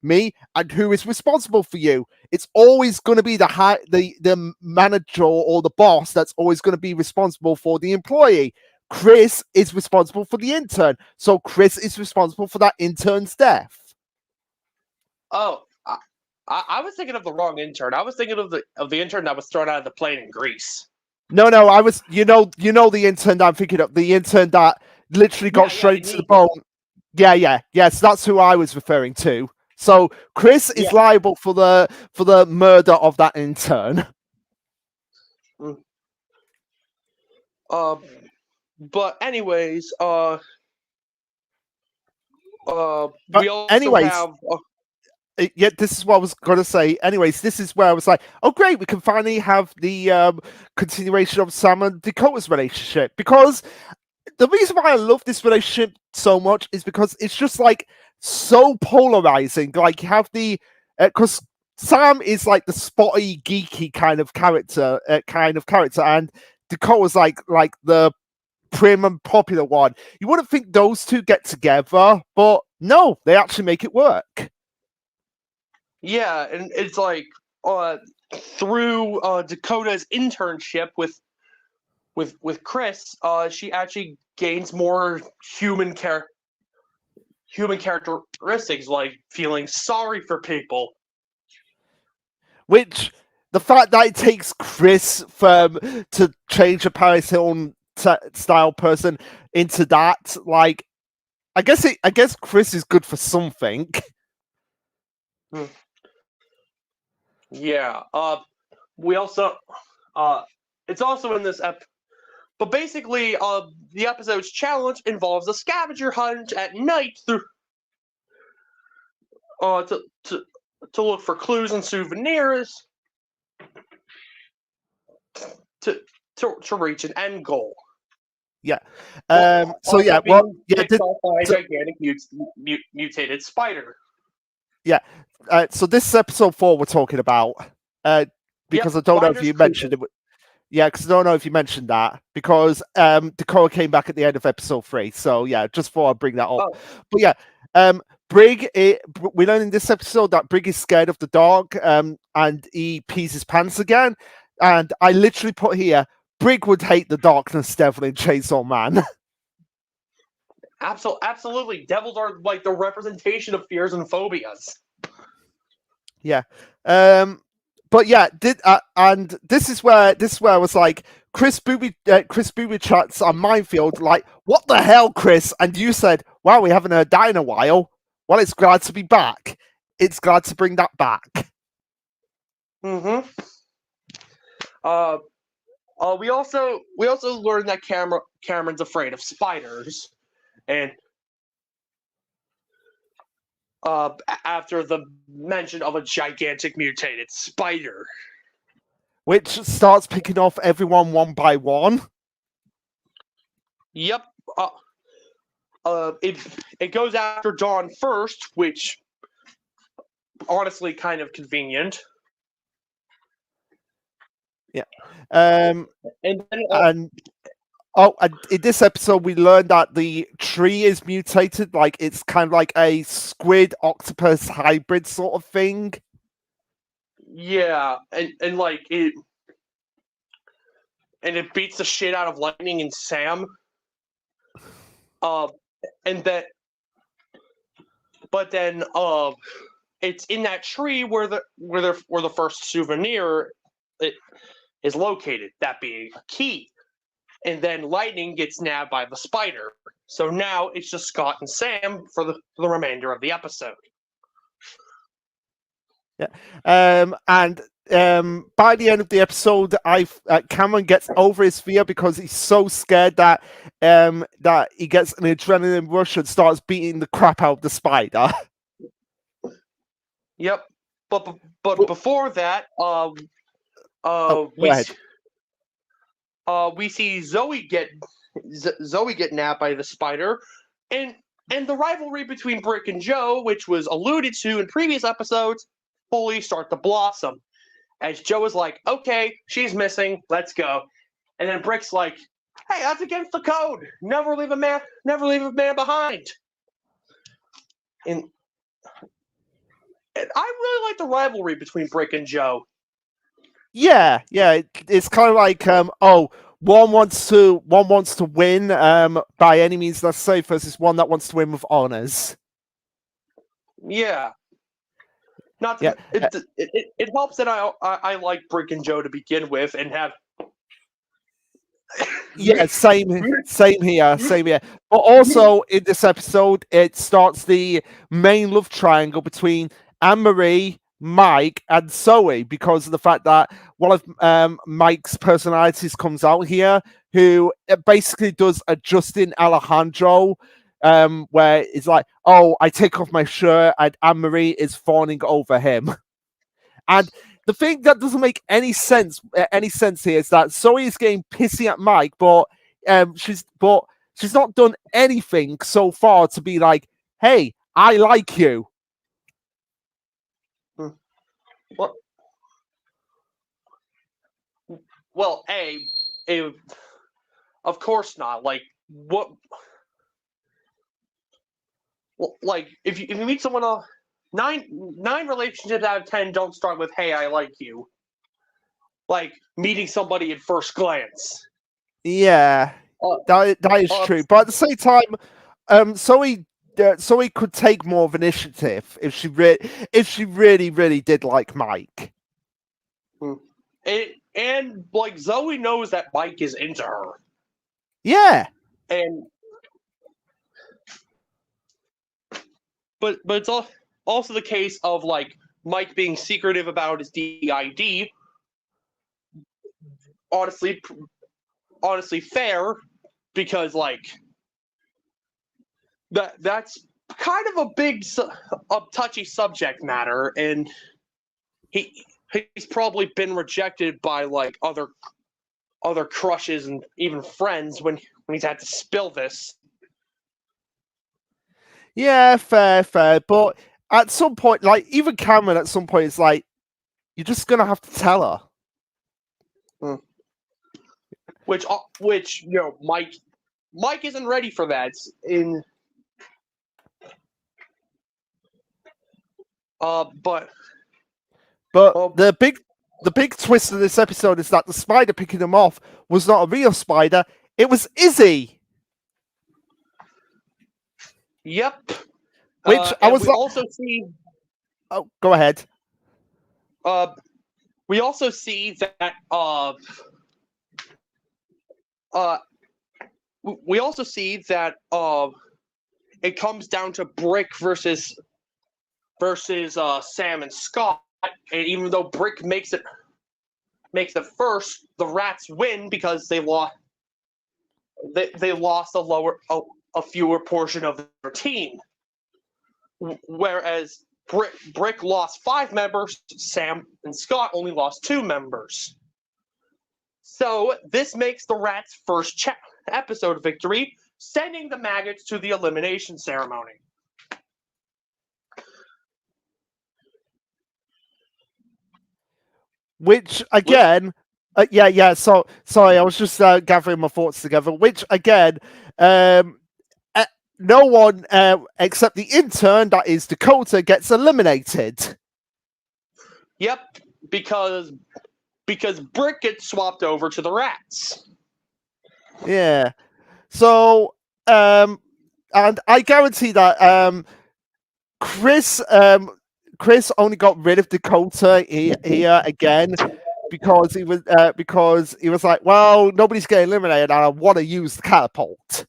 S1: Me. And who is responsible for you? It's always going to be the manager or the boss that's always going to be responsible for the employee. Chris is responsible for the intern, so Chris is responsible for that intern's death.
S2: Oh, I was thinking of the wrong intern. I was thinking of the intern that was thrown out of the plane in Greece.
S1: No, I was, the intern that I'm thinking of, the intern that literally got straight to the bone. Yes, that's who I was referring to. So Chris is liable for the murder of that intern.
S2: But anyways, we also have.
S1: Yeah, this is what I was going to say. Anyways, this is where I was like, oh, great, we can finally have the continuation of Sam and Dakota's relationship. Because the reason why I love this relationship so much is because it's just like so polarizing. Like, you have because Sam is like the spotty, geeky kind of character, and Dakota's like the prim and popular one. You wouldn't think those two get together, but no, they actually make it work.
S2: Yeah, and it's like through Dakota's internship with Chris, she actually gains more human characteristics, like feeling sorry for people.
S1: Which, the fact that it takes Chris to change a Paris Hilton style person into that, like, I guess Chris is good for something.
S2: Yeah. We also it's also in this but basically the episode's challenge involves a scavenger hunt at night through to look for clues and souvenirs to reach an end goal.
S1: Yeah. So yeah, well, yeah,
S2: gigantic mutated spider.
S1: Yeah. So this is episode 4 we're talking about. Because I don't know if you mentioned it. Yeah, because I don't know if you mentioned that, because Dakota came back at the end of episode 3. So yeah, just thought I'd bring that up. Oh. But yeah, Brig, we learn in this episode that Brig is scared of the dog, and he pees his pants again. And I literally put here, Brig would hate the darkness devil in Chainsaw Man.
S2: Absolutely. Devils are like the representation of fears and phobias.
S1: Yeah. But yeah, and this is where I was like, Chris Booby chats on Minefield, like, what the hell, Chris? And you said, wow, we haven't heard that in a while. Well, it's glad to be back. It's glad to bring that back.
S2: Mm-hmm. We also learned that Cameron's afraid of spiders, and after the mention of a gigantic mutated spider,
S1: which starts picking off everyone one by one.
S2: Yep. It goes after Dawn first, which honestly kind of convenient.
S1: Yeah. And in this episode, we learned that the tree is mutated. Like, it's kind of like a squid octopus hybrid sort of thing.
S2: Yeah, and like it beats the shit out of Lightning and Sam. But then it's in that tree where the first souvenir is located, that being a key. And then Lightning gets nabbed by the spider. So now it's just Scott and Sam for the remainder of the episode.
S1: Yeah. And by the end of the episode, Cameron gets over his fear because he's so scared that he gets an adrenaline rush and starts beating the crap out of the spider.
S2: Yep. But before that, we see Zoe get nabbed by the spider, and the rivalry between Brick and Joe, which was alluded to in previous episodes, fully start to blossom. As Joe is like, okay, she's missing, let's go. And then Brick's like, hey, that's against the code. Never leave a man behind. And I really like the rivalry between Brick and Joe.
S1: Yeah, it's kind of like one wants to win by any means necessary versus one that wants to win with honors.
S2: Yeah. Not
S1: Yeah,
S2: to, it helps that I like Brick and Joe to begin with, and have
S1: yeah, same here, same here. But also in this episode, it starts the main love triangle between Anne Marie, Mike, and Zoe because of the fact that one of Mike's personalities comes out here, who basically does a Justin Alejandro, where it's like, oh, I take off my shirt, and Anne Marie is fawning over him. And the thing that doesn't make any sense here is that Zoe is getting pissy at Mike, but she's not done anything so far to be like, hey, I like you.
S2: Well, well, of course not. Like what? Well, like if you meet someone, nine relationships out of 10 don't start with "Hey, I like you." Like meeting somebody at first glance.
S1: Yeah, that is true. But at the same time, Zoe could take more of initiative if she really did like Mike.
S2: And like Zoe knows that Mike is into her.
S1: Yeah.
S2: And but it's also the case of like Mike being secretive about his DID. Honestly fair, because like that's kind of a big a touchy subject matter, and he's probably been rejected by like other crushes and even friends when he's had to spill this.
S1: Yeah, fair. But at some point, like even Cameron, at some point, is like, you're just gonna have to tell her.
S2: Which you know, Mike isn't ready for that. But
S1: the big twist of this episode is that the spider picking him off was not a real spider; it was Izzy.
S2: Yep.
S1: Which I was.
S2: We also see.
S1: Oh, go ahead.
S2: We also see that. We also see that. It comes down to Brick versus Sam and Scott, and even though Brick makes it first, the Rats win because they lost. They lost a fewer portion of their team, whereas Brick lost 5 members, Sam and Scott only lost 2 members. So this makes the Rats' first episode victory, sending the maggots to the elimination ceremony.
S1: Which again, yeah. So sorry, I was just gathering my thoughts together. Which again, no one except the intern, that is Dakota, gets eliminated.
S2: Yep, because Brick gets swapped over to the Rats.
S1: Yeah. So, and I guarantee that Chris only got rid of Dakota here again because he was like, well, nobody's getting eliminated, and I want to use the catapult.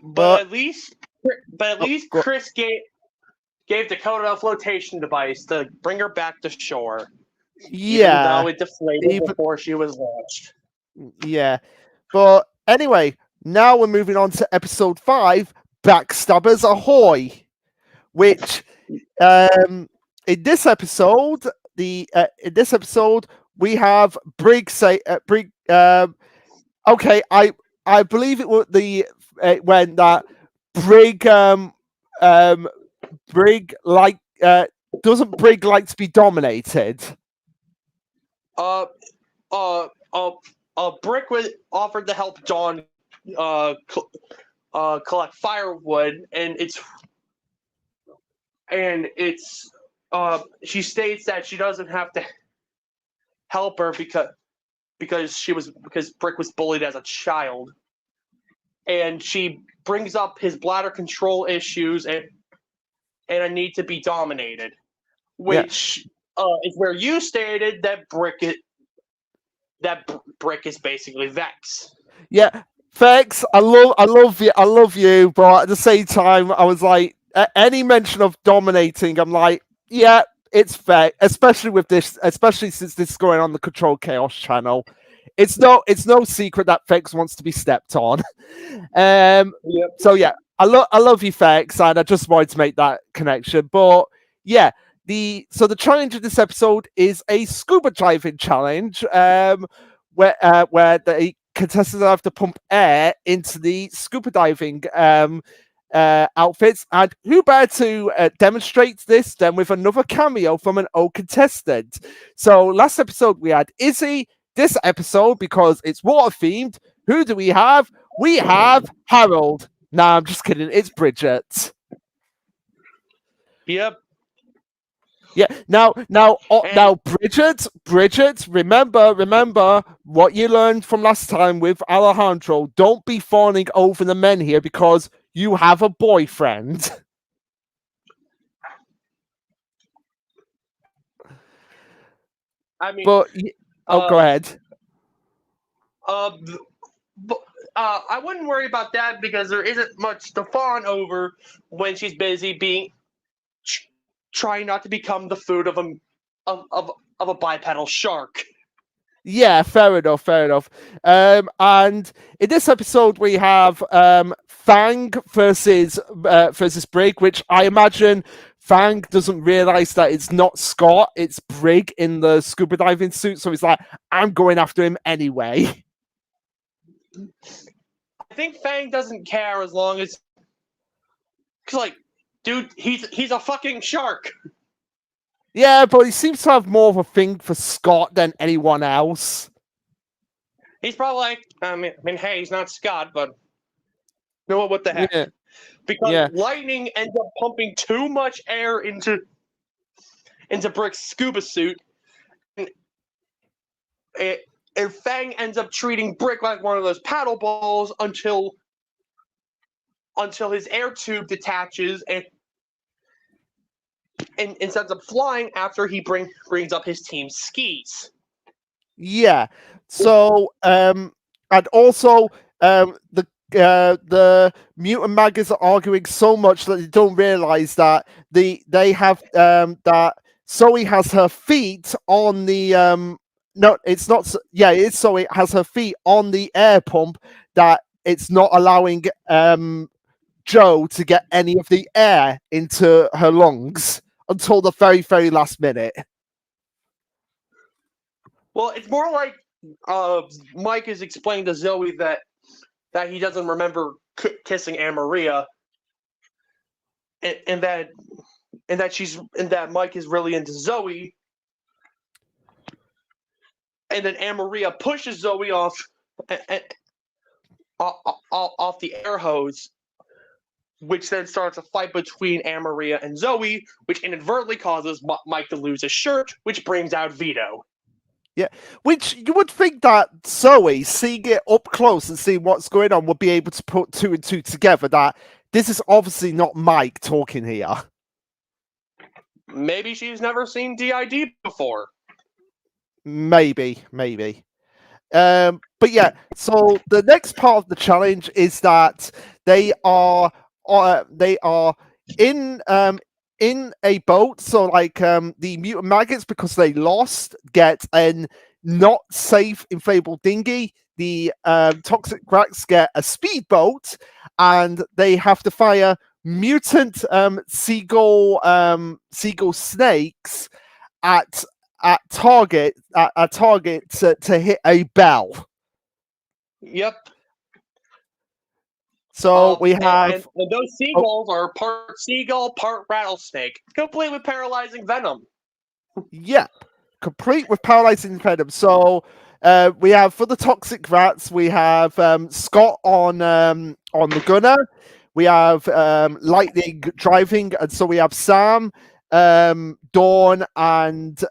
S2: But at least Chris gave Dakota a flotation device to bring her back to shore.
S1: Yeah.
S2: Even though it deflated before she was launched.
S1: Yeah. But anyway, now we're moving on to episode 5, Backstabbers Ahoy, which in this episode, we have Brig say Brig. Okay, I believe it was when that Brig Brig like doesn't Brig like to be dominated?
S2: Brick was offered to help Dawn collect firewood, and she states that she doesn't have to help her because Brick was bullied as a child. and she brings up his bladder control issues and a need to be dominated,
S1: Yeah,
S2: which is where you stated that Brick is basically Vex.
S1: yeah. Thanks. I love you. But at the same time, I was like, any mention of dominating, I'm like, yeah, it's fair. Especially with this, especially since this is going on the Control Chaos channel. It's no secret that Fex wants to be stepped on.
S2: Yep.
S1: So yeah, I love you, Fex, and I just wanted to make that connection. But yeah, the challenge of this episode is a scuba diving challenge. Where the contestants have to pump air into the scuba diving outfits, and who better to demonstrate this than with another cameo from an old contestant? So last episode we had Izzy. This episode, because it's water themed, who do we have? We have Harold. Nah, I'm just kidding. It's Bridget.
S2: Yep.
S1: Yeah. Now, Bridget. Remember what you learned from last time with Alejandro. Don't be fawning over the men here because you have a boyfriend.
S2: I mean,
S1: But go ahead.
S2: I wouldn't worry about that because there isn't much to fawn over when she's busy being trying not to become the food of a bipedal shark.
S1: Yeah, fair enough. And in this episode, we have Fang versus Brig, which I imagine Fang doesn't realize that it's not Scott, it's Brig in the scuba diving suit. So he's like, I'm going after him anyway.
S2: I think Fang doesn't care as long as, cause like, dude, he's a fucking shark.
S1: Yeah, but he seems to have more of a thing for Scott than anyone else.
S2: He's probably like, I mean, hey, he's not Scott, but you know what the heck?
S1: Yeah.
S2: Because Lightning ends up pumping too much air into Brick's scuba suit, and Fang ends up treating Brick like one of those paddle balls until his air tube detaches and ends up flying after he brings up his team's skis.
S1: Yeah. So and also the mutant maggots are arguing so much that they don't realize that they have that Zoe has her feet on the no, it's not. Yeah, it is Zoe has her feet on the air pump that it's not allowing Joe to get any of the air into her lungs until the very, very last minute.
S2: Well, it's more like Mike is explaining to Zoe that he doesn't remember kissing Anne Maria, and that Mike is really into Zoe, and then Anne Maria pushes Zoe off the air hose, which then starts a fight between Anne Maria and Zoe, which inadvertently causes Mike to lose his shirt, which brings out Vito.
S1: Yeah, which you would think that Zoe, seeing it up close and seeing what's going on, would be able to put two and two together, that this is obviously not Mike talking here.
S2: Maybe she's never seen DID before.
S1: Maybe. But yeah, so the next part of the challenge is that they are in a boat. So like the mutant maggots, because they lost, get a not safe inflatable dinghy. The toxic rats get a speedboat, and they have to fire mutant seagull snakes at target to hit a bell.
S2: Yep.
S1: So we have
S2: and those seagulls are part seagull, part rattlesnake, complete with paralyzing venom.
S1: Yeah, complete with paralyzing venom. So we have, for the toxic rats, we have Scott on the gunner. We have Lightning driving, and so we have Sam, Dawn, and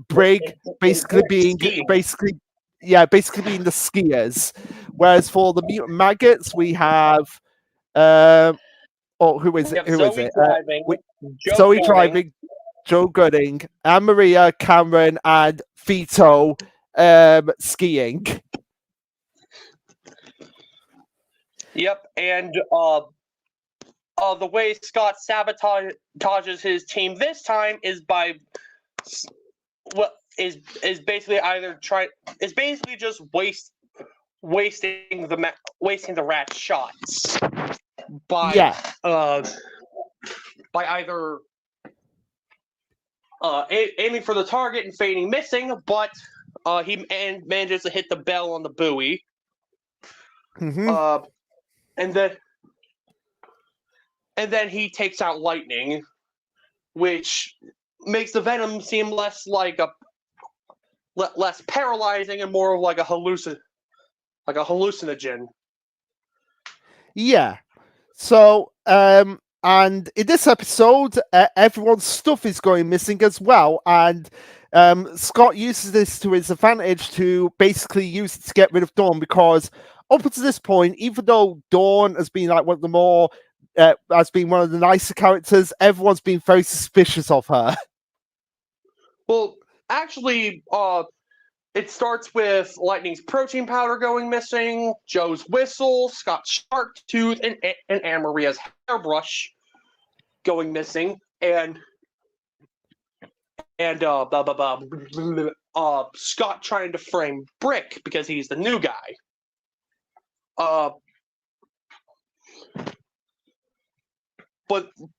S1: Brig basically being basically being the skiers. Whereas for the mutant maggots, we have who is
S2: We
S1: it?
S2: have
S1: Who is
S2: Zoe
S1: it?
S2: driving, Joe
S1: Zoe
S2: Golding.
S1: driving, Joe Gooding, Anne Maria, Cameron, and Vito skiing.
S2: Yep, and the way Scott sabotages his team this time is by is basically just wasting the rat's shots by either aiming for the target and feigning missing, but he manages to hit the bell on the buoy.
S1: Mm-hmm.
S2: And then he takes out lightning, which makes the venom seem less paralyzing and more like a hallucinogen.
S1: Yeah. So, and in this episode, everyone's stuff is going missing as well, and Scott uses this to his advantage to basically use it to get rid of Dawn, because up until this point, even though Dawn has been like one of the more has been one of the nicer characters, everyone's been very suspicious of her.
S2: Well, actually, it starts with Lightning's protein powder going missing, Joe's whistle, Scott's shark tooth, and Anne Maria's hairbrush going missing, and Scott trying to frame Brick because he's the new guy.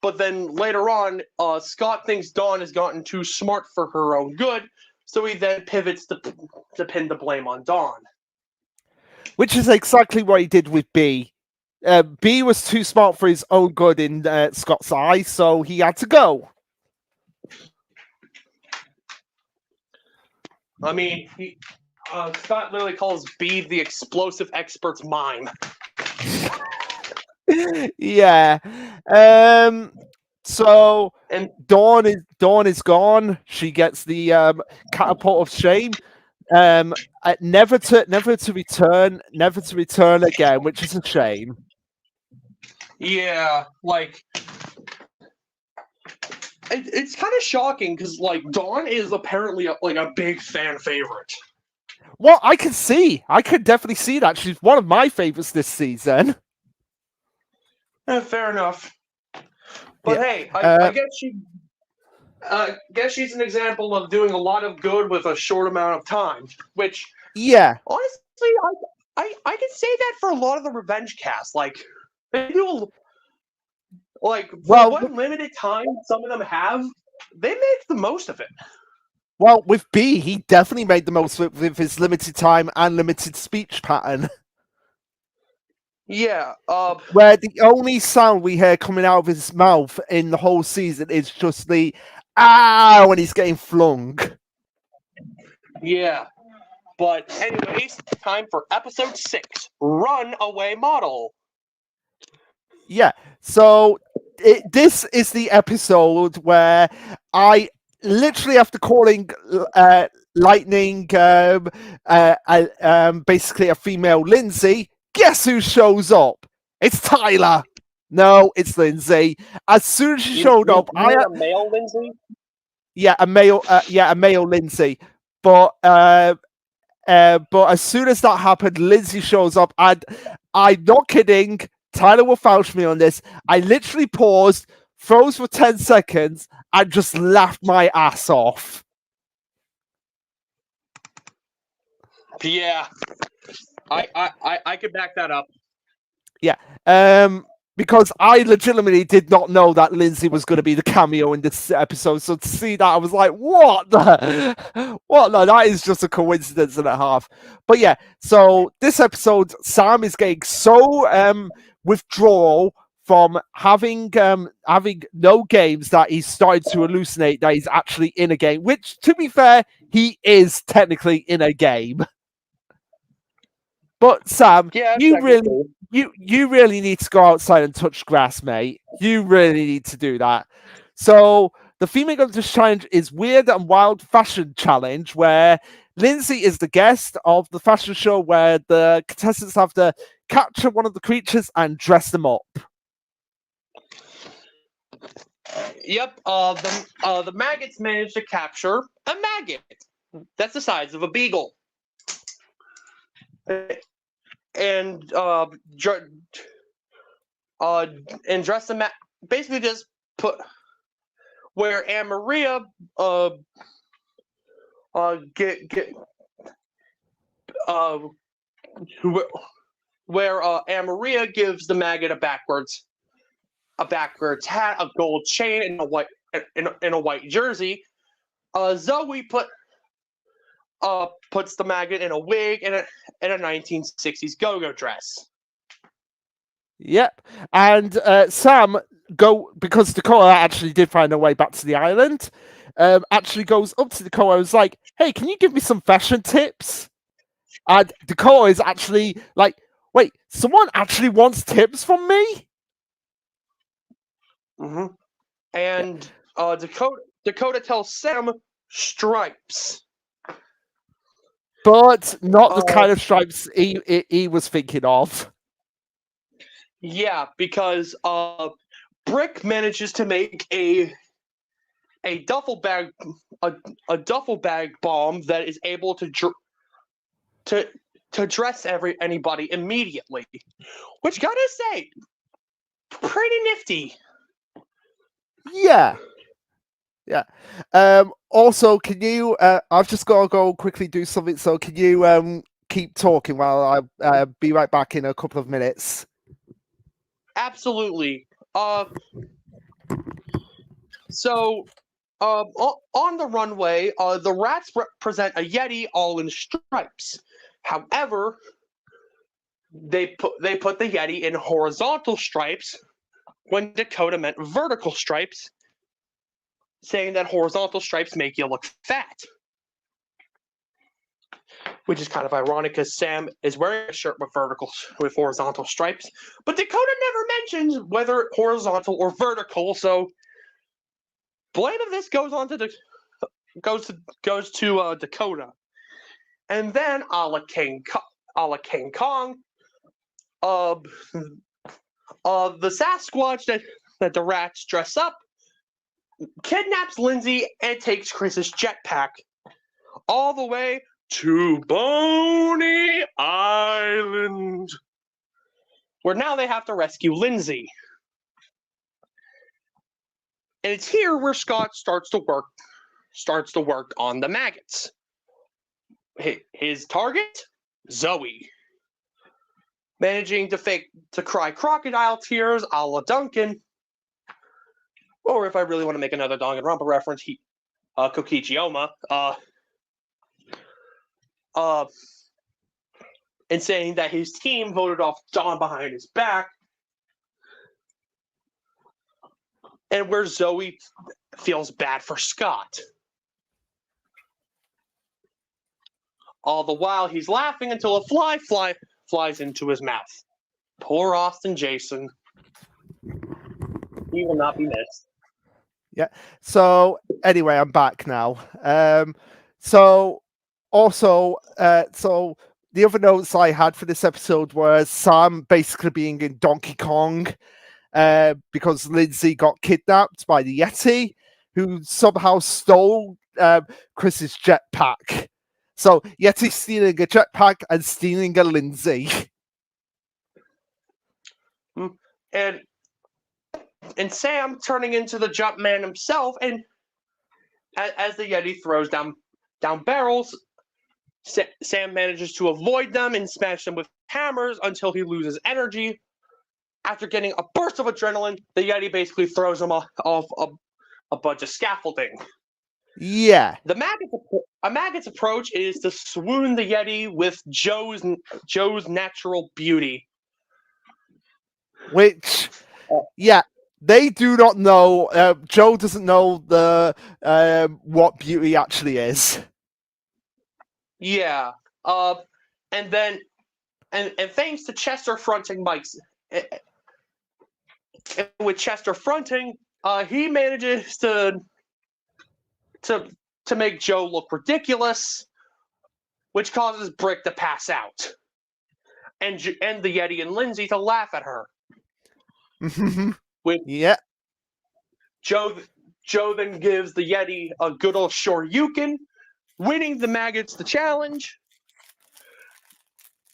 S2: But then later on, Scott thinks Dawn has gotten too smart for her own good, so he then pivots to pin the blame on Dawn.
S1: Which is exactly what he did with B. B was too smart for his own good in Scott's eyes, so he had to go.
S2: I mean, Scott literally calls B the explosive expert's mime.
S1: Yeah. So
S2: and
S1: Dawn is gone. She gets the catapult of shame. Never to return again, which is a shame.
S2: Yeah, like it's kind of shocking because like Dawn is apparently a big fan favorite.
S1: Well, I could definitely see that. She's one of my favorites this season.
S2: Fair enough. But hey, I guess she's an example of doing a lot of good with a short amount of time. Which, honestly, I can say that for a lot of the revenge cast. Like they do, for what limited time some of them have, they make the most of it.
S1: Well, with B, he definitely made the most of it with his limited time and limited speech pattern.
S2: Yeah.
S1: Where the only sound we hear coming out of his mouth in the whole season is just the when he's getting flung.
S2: Yeah. But anyways, time for episode 6, Runaway Model.
S1: Yeah. So this is the episode where I literally, after calling Lightning basically a female Lindsay, guess who shows up? It's Tyler. No, it's Lindsay. As soon as she showed up,
S2: a male Lindsay.
S1: Yeah, a male Lindsay. But as soon as that happened, Lindsay shows up, and I'm not kidding. Tyler will vouch me on this. I literally paused, froze for 10 seconds, and just laughed my ass off.
S2: Yeah. I could back that up.
S1: Yeah. Because I legitimately did not know that Lindsay was going to be the cameo in this episode. So to see that, I was like, what the? What? No, that is just a coincidence and a half. But yeah, so this episode, Sam is getting so withdrawal from having no games that he's started to hallucinate that he's actually in a game, which, to be fair, he is technically in a game. But Sam, you really need to go outside and touch grass, mate. You really need to do that. So the theming of this challenge is Weird and Wild Fashion Challenge, where Lindsay is the guest of the fashion show where the contestants have to capture one of the creatures and dress them up.
S2: Yep. The maggots managed to capture a maggot that's the size of a beagle, and dress them. Basically, just put where Anne Maria where Anne Maria gives the maggot a backwards hat, a gold chain, and a white jersey. Zoe puts the maggot in a wig and a 1960s go-go dress.
S1: Yep. And Sam because Dakota actually did find her way back to the island. Actually goes up to Dakota and was like, "Hey, can you give me some fashion tips?" And Dakota is actually like, "Wait, someone actually wants tips from me?"
S2: Mm-hmm. And Dakota tells Sam stripes,
S1: but not the kind of stripes he was thinking of.
S2: Yeah, because Brick manages to make a duffel bag bomb that is able to dress anybody immediately, which gotta say, pretty nifty.
S1: Yeah. Also, can you? I've just got to go quickly do something. So, can you keep talking while I be right back in a couple of minutes?
S2: Absolutely. So, on the runway, the rats present a Yeti all in stripes. However, they put the Yeti in horizontal stripes when Dakota meant vertical stripes, saying that horizontal stripes make you look fat. Which is kind of ironic because Sam is wearing a shirt with horizontal stripes, but Dakota never mentions whether horizontal or vertical. So blame of this goes to Dakota, and then a la King Kong, the Sasquatch that the rats dress up kidnaps Lindsay and takes Chris's jetpack all the way to Boney Island, where now they have to rescue Lindsay. And it's here where Scott starts to work on the maggots. His target, Zoe, managing to cry crocodile tears a la Duncan. Or if I really want to make another Danganronpa reference, Kokichioma, and saying that his team voted off Dawn behind his back, and where Zoe feels bad for Scott. All the while, he's laughing until a fly flies into his mouth. Poor Austin Jason. He will not be missed.
S1: Yeah. So anyway, I'm back now. So the other notes I had for this episode was Sam basically being in Donkey Kong, because Lindsay got kidnapped by the Yeti, who somehow stole Chris's jetpack. So Yeti stealing a jetpack and stealing a Lindsay.
S2: And Sam turning into the Jumpman himself, and as the Yeti throws down barrels, Sam manages to avoid them and smash them with hammers until he loses energy. After getting a burst of adrenaline, the Yeti basically throws him off a bunch of scaffolding.
S1: Yeah.
S2: A maggot's approach is to swoon the Yeti with Joe's natural beauty.
S1: Which, yeah, they do not know. Joe doesn't know what beauty actually is.
S2: Yeah. And then, and thanks to Chester fronting Mike's, with Chester fronting, he manages to make Joe look ridiculous. which causes Brick to pass out, and the Yeti and Lindsay to laugh at her. With
S1: Yeah.
S2: Joe then gives the Yeti a good old Shoryuken, winning the maggots the challenge,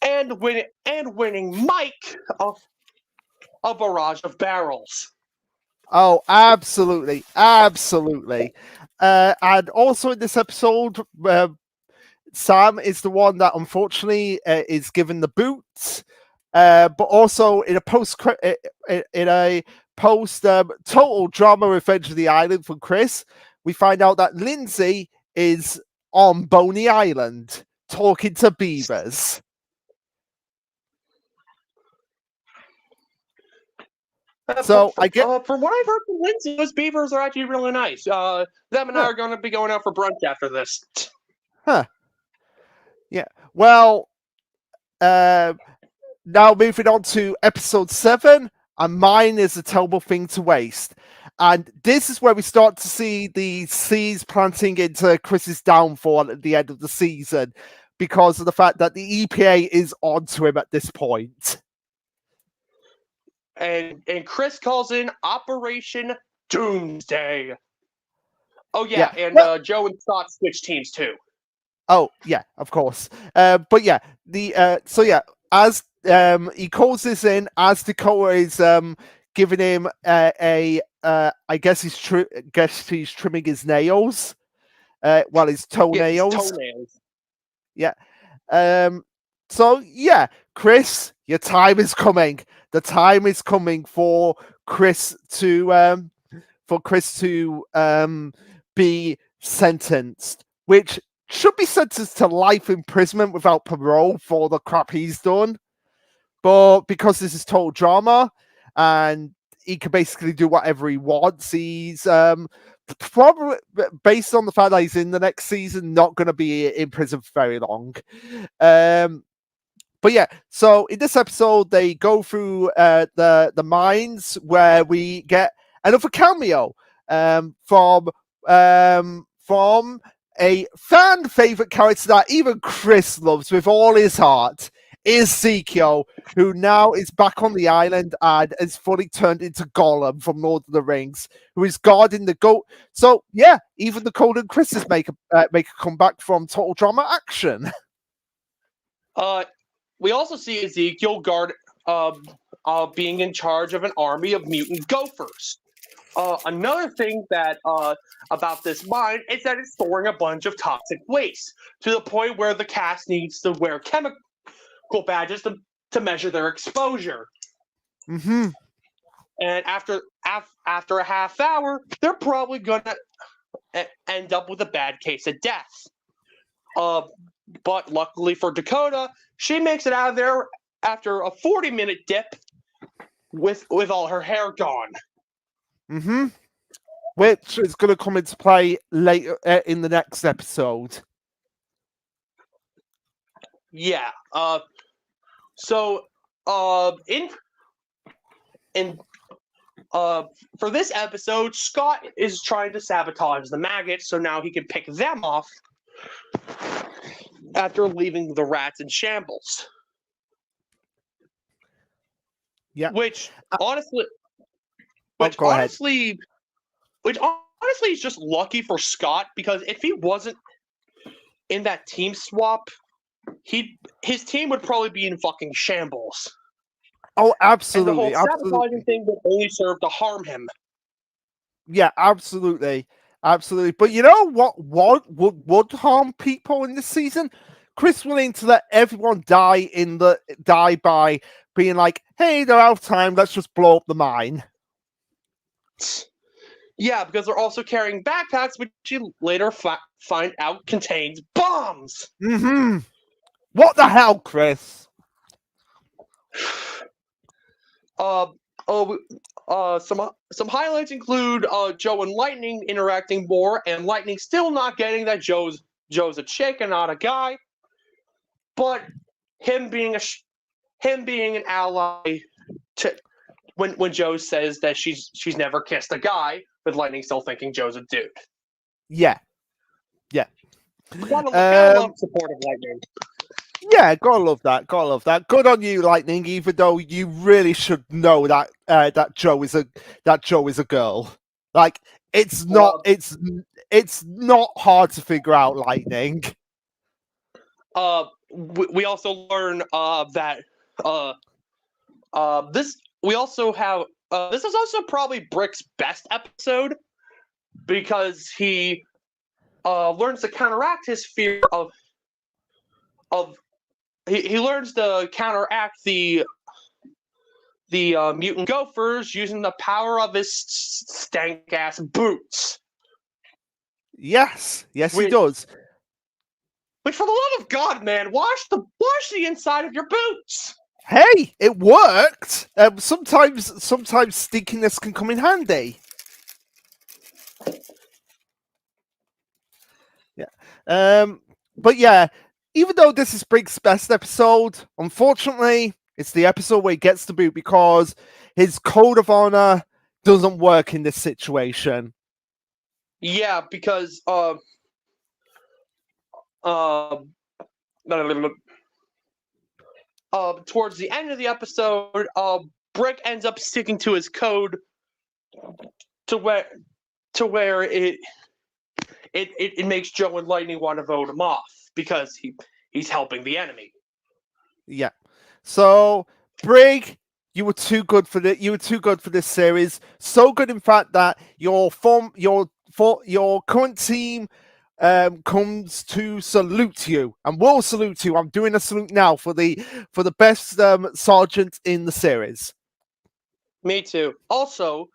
S2: and winning Mike a barrage of barrels.
S1: Oh, absolutely, absolutely. And also in this episode, Sam is the one that unfortunately is given the boots. But also in a post total drama Revenge of the Island from Chris, we find out that Lindsay is on Boney Island talking to beavers. So I get
S2: from what I've heard from Lindsay, those beavers are actually really nice. Them and I are going to be going out for brunch after this.
S1: Huh. Yeah. Well, now moving on to episode 7, and mine is a terrible thing to waste. And this is where we start to see the seeds planting into Chris's downfall at the end of the season because of the fact that the EPA is onto him at this point.
S2: And Chris calls in Operation Doomsday. Oh yeah, and Joe and Scott switch teams too.
S1: Oh yeah, of course. But yeah, as he calls this in, as Dakota is giving him I guess he's trimming his nails, his toenails.
S2: Yeah, his toenails.
S1: Yeah. So yeah, Chris, your time is coming. The time is coming for Chris to be sentenced, which should be sentenced to life imprisonment without parole for the crap he's done. But because this is total drama and he can basically do whatever he wants, he's probably, based on the fact that he's in the next season, not going to be in prison for very long. But yeah, so in this episode, they go through the mines where we get another cameo from a fan favorite character that even Chris loves with all his heart, Ezekiel, who now is back on the island and is fully turned into Gollum from Lord of the Rings, who is guarding the goat. So yeah, even the Cold and Chris's make a comeback from Total Drama Action.
S2: We also see Ezekiel being in charge of an army of mutant gophers. Another thing that about this mine is that it's storing a bunch of toxic waste to the point where the cast needs to wear chemical badges to measure their exposure.
S1: Mm-hmm.
S2: And after a half hour, they're probably gonna end up with a bad case of death. But luckily for Dakota, she makes it out of there after a 40-minute dip with all her hair gone.
S1: Mm-hmm. Which is going to come into play later in the next episode.
S2: Yeah. For this episode, Scott is trying to sabotage the maggots, so now he can pick them off after leaving the rats in shambles.
S1: Yeah.
S2: Which honestly is just lucky for Scott, because if he wasn't in that team swap, his team would probably be in fucking shambles.
S1: Oh, absolutely.
S2: And the whole sabotaging thing would only serve to harm him.
S1: Yeah, absolutely. Absolutely. But you know what would harm people in this season? Chris willing to let everyone die by being like, hey, they're out of time, let's just blow up the mine.
S2: Yeah, because they're also carrying backpacks, which you later find out contains bombs.
S1: Mm-hmm. What the hell, Chris?
S2: Some highlights include Joe and Lightning interacting more, and Lightning still not getting that Joe's a chick and not a guy, but him being an ally to when Joe says that she's never kissed a guy, with Lightning still thinking Joe's a dude.
S1: Yeah.
S2: Gotta love supportive Lightning.
S1: Yeah, gotta love that. Gotta love that. Good on you, Lightning. Even though you really should know that that Joe is a girl. Like it's not not hard to figure out, Lightning.
S2: We also learn that this we also have this is also probably Brick's best episode because he learns to counteract his fear of he learns to counteract the mutant gophers using the power of his stank ass boots.
S1: Yes, he does.
S2: Which, for the love of God, man, wash the inside of your boots.
S1: Hey, it worked. Sometimes stinkiness can come in handy. Yeah. But yeah, even though this is Brick's best episode, unfortunately, it's the episode where he gets the boot because his code of honor doesn't work in this situation.
S2: Yeah, because towards the end of the episode, Brick ends up sticking to his code to where it makes Joe and Lightning want to vote him off because he's helping the enemy.
S1: Yeah. So Brig, you were too good for this series. So good, in fact, that your current team comes to salute you and will salute you. I'm doing a salute now for the best sergeant in the series.
S2: Me too. Also,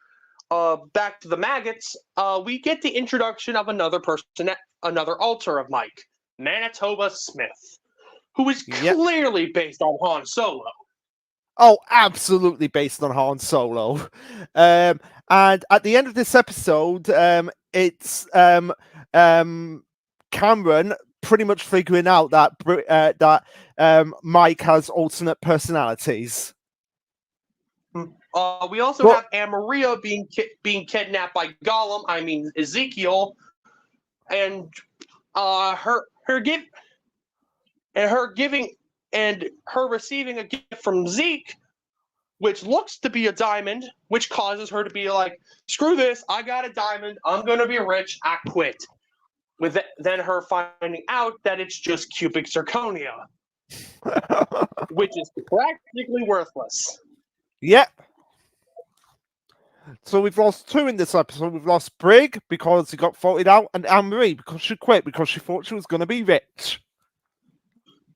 S2: back to the maggots, we get the introduction of another person, another alter of Mike, Manitoba Smith, who is clearly based on Han Solo.
S1: Oh, absolutely based on Han Solo. And at the end of this episode, it's Cameron pretty much figuring out that Mike has alternate personalities.
S2: We also have Anne-Maria being kidnapped by Gollum. I mean Ezekiel, and her receiving a gift from Zeke, which looks to be a diamond, which causes her to be like, "Screw this! I got a diamond. I'm gonna be rich. I quit." Then her finding out that it's just cubic zirconia, which is practically worthless.
S1: Yep. So we've lost two in this episode. We've lost Brig because he got voted out, and Anne-Marie because she quit because she thought she was going to be rich.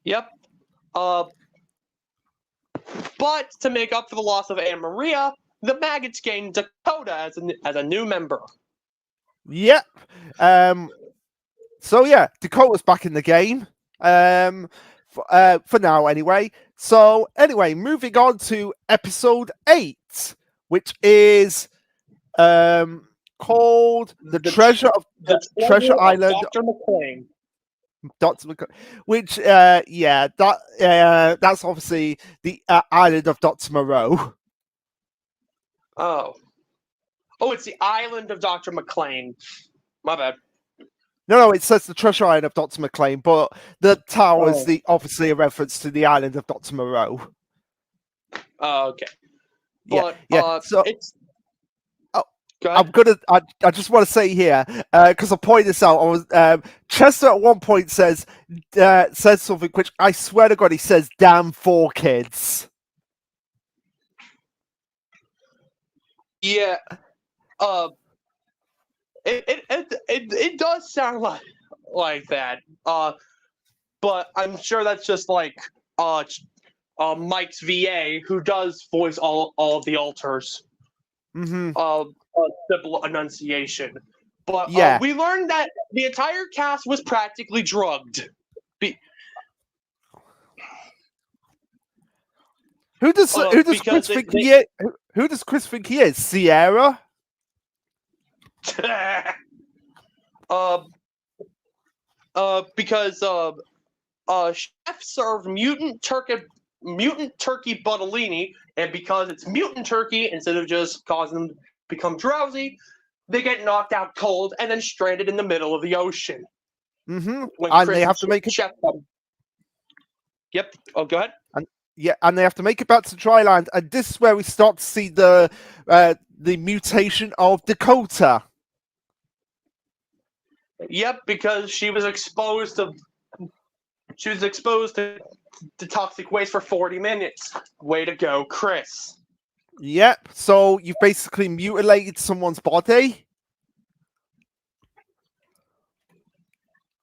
S2: Yep. But to make up for the loss of Anne-Maria, the maggots gained Dakota as a new member.
S1: Yep. So yeah, Dakota's back in the game. For now anyway. So anyway, moving on to episode 8, which is called the Treasure Island.
S2: Dr. McClane.
S1: Dr. McClane, which that's obviously the island of Dr. Moreau.
S2: Oh, it's the island of Dr. McClane. My bad.
S1: No, it says the Treasure Island of Dr. McClane, but the tower is obviously a reference to the island of Dr. Moreau.
S2: Oh, okay.
S1: But,
S2: so
S1: it's. I just want to say here, because I pointed this out. I was Chester at one point says something which I swear to God he says, "Damn 4 kids."
S2: Yeah. It does sound like that. But I'm sure that's just like Mike's VA, who does voice all of the alters.
S1: Mm-hmm.
S2: Simple enunciation. But
S1: yeah,
S2: we learned that the entire cast was practically drugged.
S1: Who does Chris think he is? Who does Chris think he is? Sierra?
S2: Because Chef served mutant turkey buttellini, and because it's mutant turkey, instead of just causing them to become drowsy, they get knocked out cold and then stranded in the middle of the ocean.
S1: Mm-hmm.
S2: when
S1: And
S2: Chris
S1: they
S2: and
S1: have to make it.
S2: Chef. Yep. Oh, go ahead.
S1: Yeah, and they have to make it back to dryland, and this is where we start to see the mutation of Dakota.
S2: Yep, because she was exposed to toxic waste for 40 minutes. Way to go, Chris.
S1: Yep. So you've basically mutilated someone's body.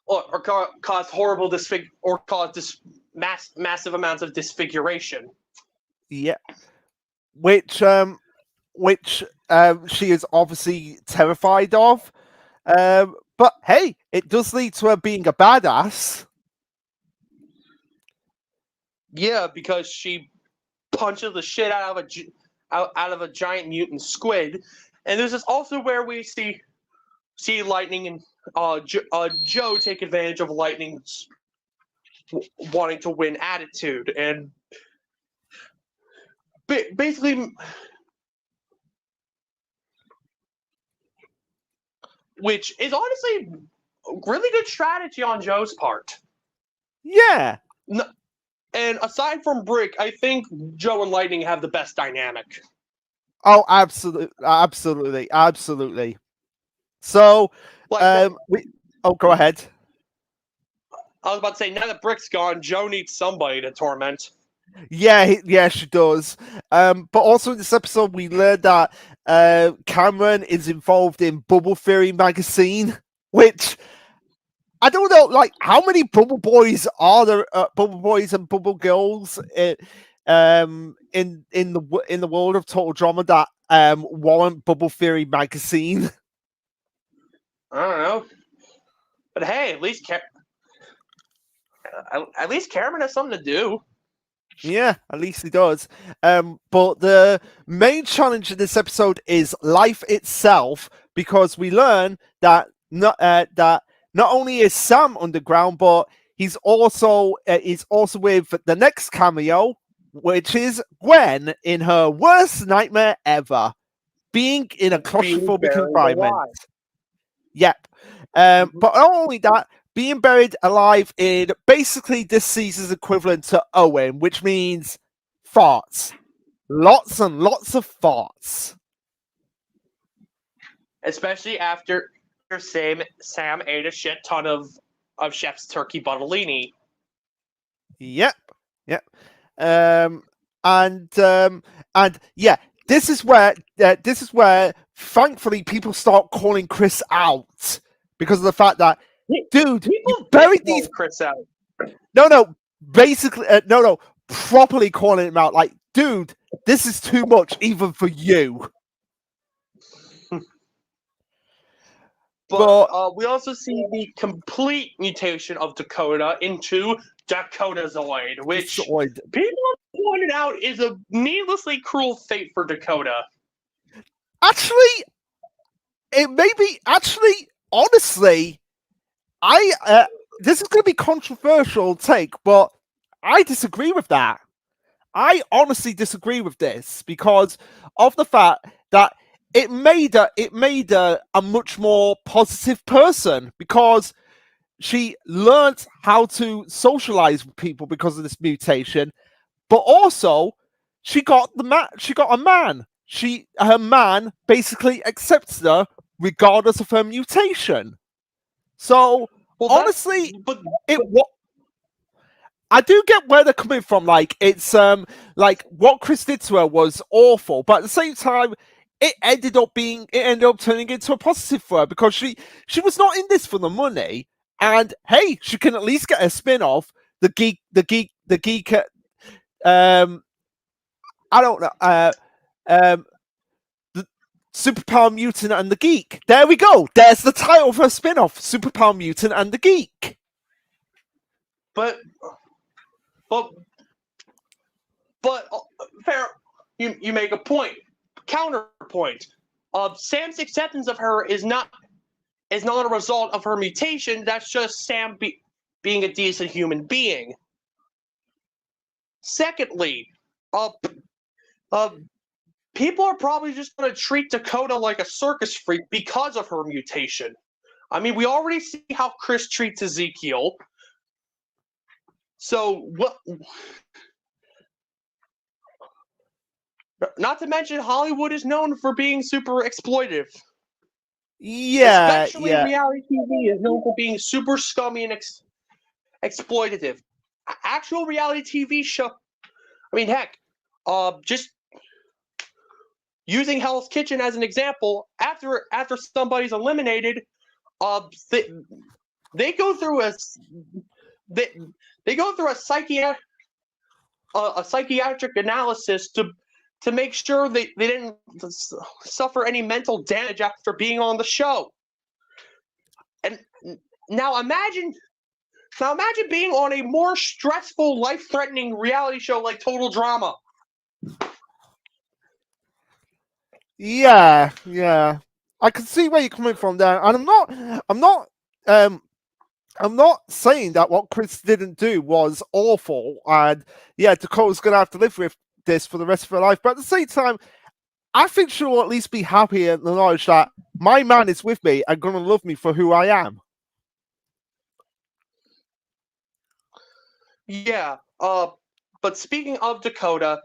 S2: Or cause horrible massive amounts of disfiguration.
S1: Yeah. Which she is obviously terrified of. But hey, it does lead to her being a badass.
S2: Yeah, because she punches the shit out of a giant mutant squid, and this is also where we see Lightning and Joe take advantage of Lightning's wanting to win attitude, and basically, which is honestly a really good strategy on Joe's part.
S1: Yeah.
S2: And aside from Brick, I think Joe and Lightning have the best dynamic.
S1: Oh, absolutely. So,
S2: Like,
S1: go ahead.
S2: I was about to say, now that Brick's gone, Joe needs somebody to torment.
S1: Yeah, she does. But also in this episode, we learned that Cameron is involved in Bubble Theory magazine, which I don't know, like how many Bubble Boys are there? Bubble Boys and Bubble Girls in the world of Total Drama that warrant Bubble Theory magazine.
S2: I don't know, but hey, at least Cameron has something to do.
S1: Yeah, at least he does. But the main challenge in this episode is life itself, because we learn that not only is Sam underground, but he's also with the next cameo, which is Gwen in her worst nightmare ever, being in a claustrophobic environment.
S2: Alive.
S1: Yep. But not only that, being buried alive in basically this season's equivalent to Owen, which means farts. Lots and lots of farts.
S2: Especially after Sam ate a shit ton of Chef's turkey buttolini.
S1: Yep. And yeah, this is where thankfully people start calling Chris out because of the fact that, dude, you buried these.
S2: Chris out.
S1: No, basically, no, properly calling him out. Like, dude, this is too much even for you.
S2: But we also see the complete mutation of Dakota into Dakotazoid, which people have pointed out is a needlessly cruel fate for Dakota.
S1: Actually, it may be. Actually, honestly, this is going to be controversial take, but I disagree with that. I honestly disagree with this because of the fact that it made her a much more positive person, because she learned how to socialize with people because of this mutation, but also she got a man. Her man basically accepts her regardless of her mutation. So honestly, I do get where they're coming from. Like, it's like what Chris did to her was awful, but at the same time, it ended up turning into a positive for her, because she was not in this for the money, and hey, she can at least get a spin-off. The geek. I don't know. The Superpower Mutant and the Geek. There we go. There's the title of her spin-off: Superpower Mutant and the Geek.
S2: But fair. You make a point. Counterpoint. Sam's acceptance of her is not a result of her mutation. That's just Sam being a decent human being. Secondly, people are probably just going to treat Dakota like a circus freak because of her mutation. I mean, we already see how Chris treats Ezekiel. So what? Not to mention, Hollywood is known for being super exploitive.
S1: Yeah,
S2: Especially
S1: yeah.
S2: reality TV is known for being super scummy and exploitative. Actual reality TV show. I mean, heck, just using Hell's Kitchen as an example. After somebody's eliminated, they go through they go through a psychiatric analysis to make sure they didn't suffer any mental damage after being on the show. And now imagine being on a more stressful, life-threatening reality show like Total Drama.
S1: Yeah, yeah. I can see where you're coming from there, and I'm not saying that what Chris didn't do was awful, and yeah, Dakota's gonna have to live with this for the rest of her life. But at the same time, I think she'll at least be happy in the knowledge that my man is with me and gonna love me for who I am.
S2: Yeah. But speaking of Dakota,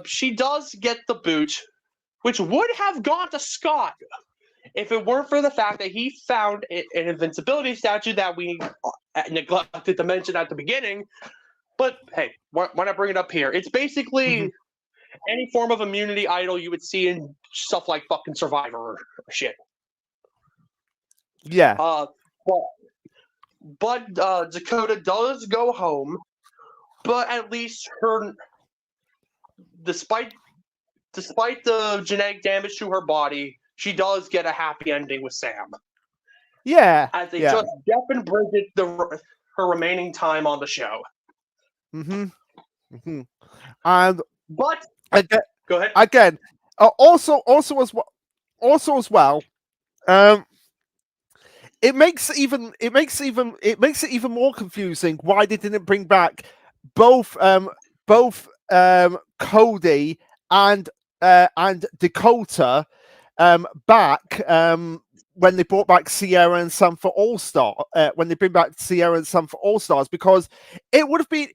S2: she does get the boot, which would have gone to Scott if it weren't for the fact that he found an invincibility statue that we neglected to mention at the beginning. But hey, why not bring it up here? It's basically any form of immunity idol you would see in stuff like fucking Survivor or shit.
S1: Yeah.
S2: But Dakota does go home, but at least despite the genetic damage to her body, she does get a happy ending with Sam.
S1: Yeah.
S2: As they just Jeff and Bridget her remaining time on the show.
S1: And
S2: but
S1: again,
S2: go ahead.
S1: Again, also as well. It makes it even more confusing why they didn't bring back both Cody and Dakota back when they brought back Sierra and Sam for All Star, when they bring back Sierra and Sam for All Stars, because it would have been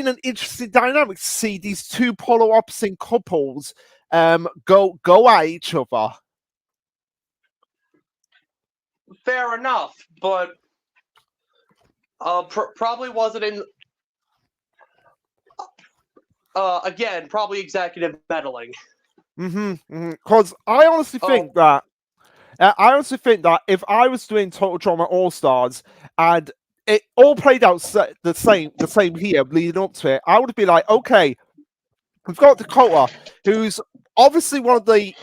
S1: an interesting dynamic to see these two polar opposite couples go at each other.
S2: Fair enough, but probably wasn't in. Again, probably executive meddling.
S1: Because I honestly think that if I was doing Total Drama All Stars and it all played out the same here leading up to it, I would be like, okay, we've got Dakota, who's obviously one of the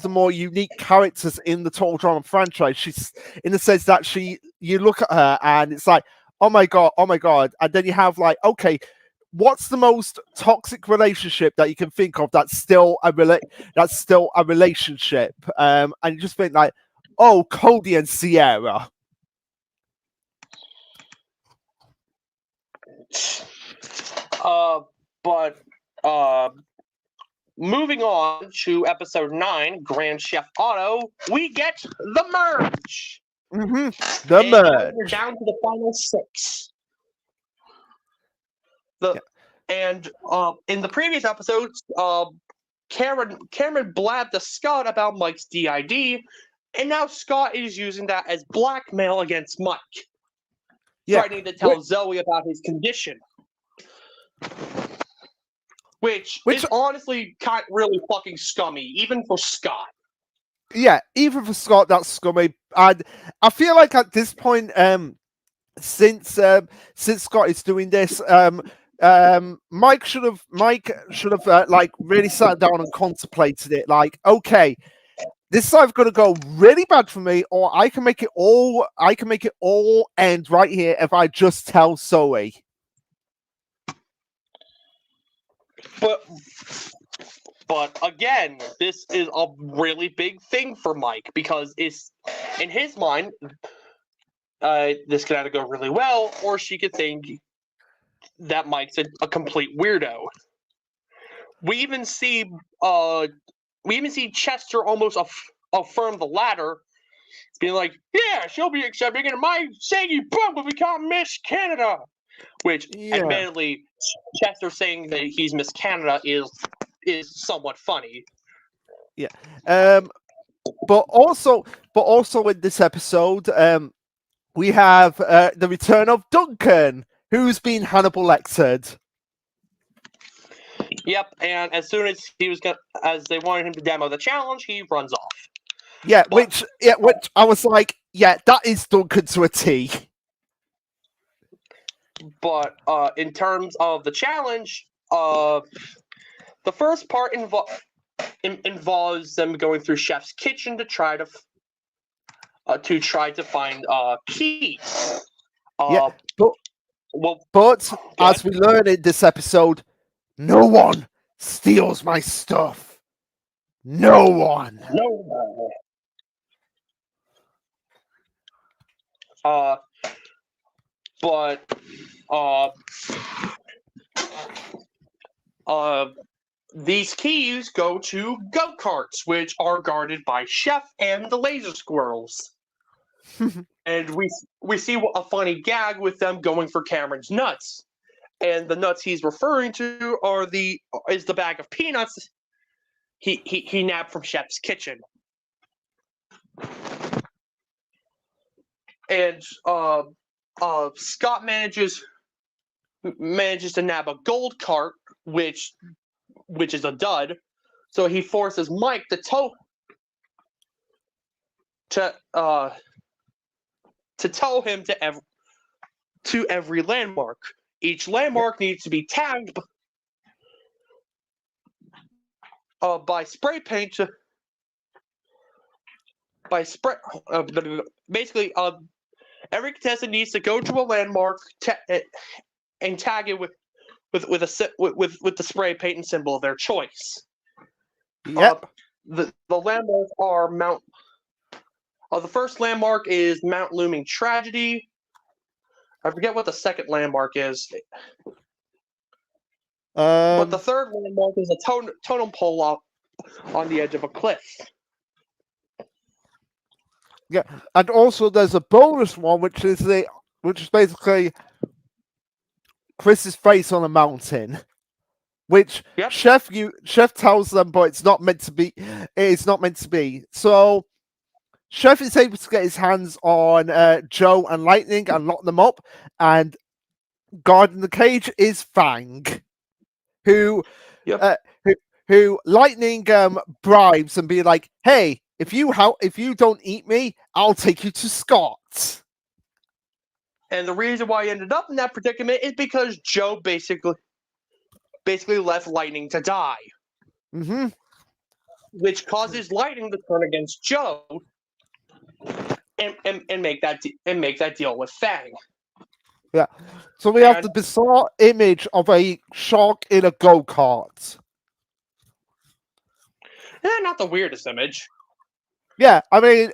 S1: more unique characters in the Total Drama franchise. She's in the sense that you look at her and it's like, oh my god, and then you have like, okay, what's the most toxic relationship that you can think of that's still a relationship? And you just think like, oh, Cody and Sierra.
S2: But moving on to episode 9, Grand Chef Auto, we get the merge.
S1: The merge.
S2: We're down to the final 6. And in the previous episodes, Cameron blabbed to Scott about Mike's DID, and now Scott is using that as blackmail against Mike, threatening to tell Zoe about his condition. Which is honestly really fucking scummy, even for Scott.
S1: Yeah, even for Scott, that's scummy. And I feel like at this point, since Scott is doing this, Mike should have like really sat down and contemplated it. Like, okay, this is either going to go really bad for me, or I can make it all end right here if I just tell Zoe.
S2: But again, this is a really big thing for Mike, because it's in his mind, this could either go really well, or she could think that Mike's a complete weirdo. We even see Chester almost affirm the latter being like, yeah, she'll be accepting, and my saggy bum will become Miss Canada. Which, admittedly, Chester saying that he's Miss Canada is somewhat funny.
S1: Yeah. But also in this episode, we have the return of Duncan, who's been Hannibal lectured.
S2: Yep, and as soon as as they wanted him to demo the challenge, he runs off.
S1: Yeah, which I was like, yeah, that is Duncan to a T.
S2: But in terms of the challenge, the first part involves them going through Chef's kitchen to try to find keys.
S1: But as we learn in this episode, no one steals my stuff. No one.
S2: But these keys go to go-karts, which are guarded by Chef and the laser squirrels. And we see a funny gag with them going for Cameron's nuts. And the nuts he's referring to is the bag of peanuts he nabbed from Chef's kitchen. And Scott manages to nab a gold cart, which is a dud. So he forces Mike to tow him to every landmark. Each landmark needs to be tagged by spray paint. Basically, every contestant needs to go to a landmark and tag it with the spray paint and symbol of their choice.
S1: Yep.
S2: The landmarks are the first landmark is Mount Looming Tragedy. I forget what the second landmark is. But the third landmark is a totem pole on the edge of a cliff.
S1: Yeah, and also there's a bonus one, which is basically Chris's face on a mountain, which Chef tells them, but it's not meant to be. It's not meant to be. So Chef is able to get his hands on Joe and Lightning and lock them up, and guarding the cage is Fang, who Lightning bribes and be like, "Hey, if you don't eat me, I'll take you to Scott."
S2: And the reason why he ended up in that predicament is because Joe basically left Lightning to die.
S1: Mm-hmm.
S2: Which causes Lightning to turn against Joe and make that deal with Fang.
S1: Yeah. So we have the bizarre image of a shark in a go-kart.
S2: Not the weirdest image.
S1: Yeah, I mean,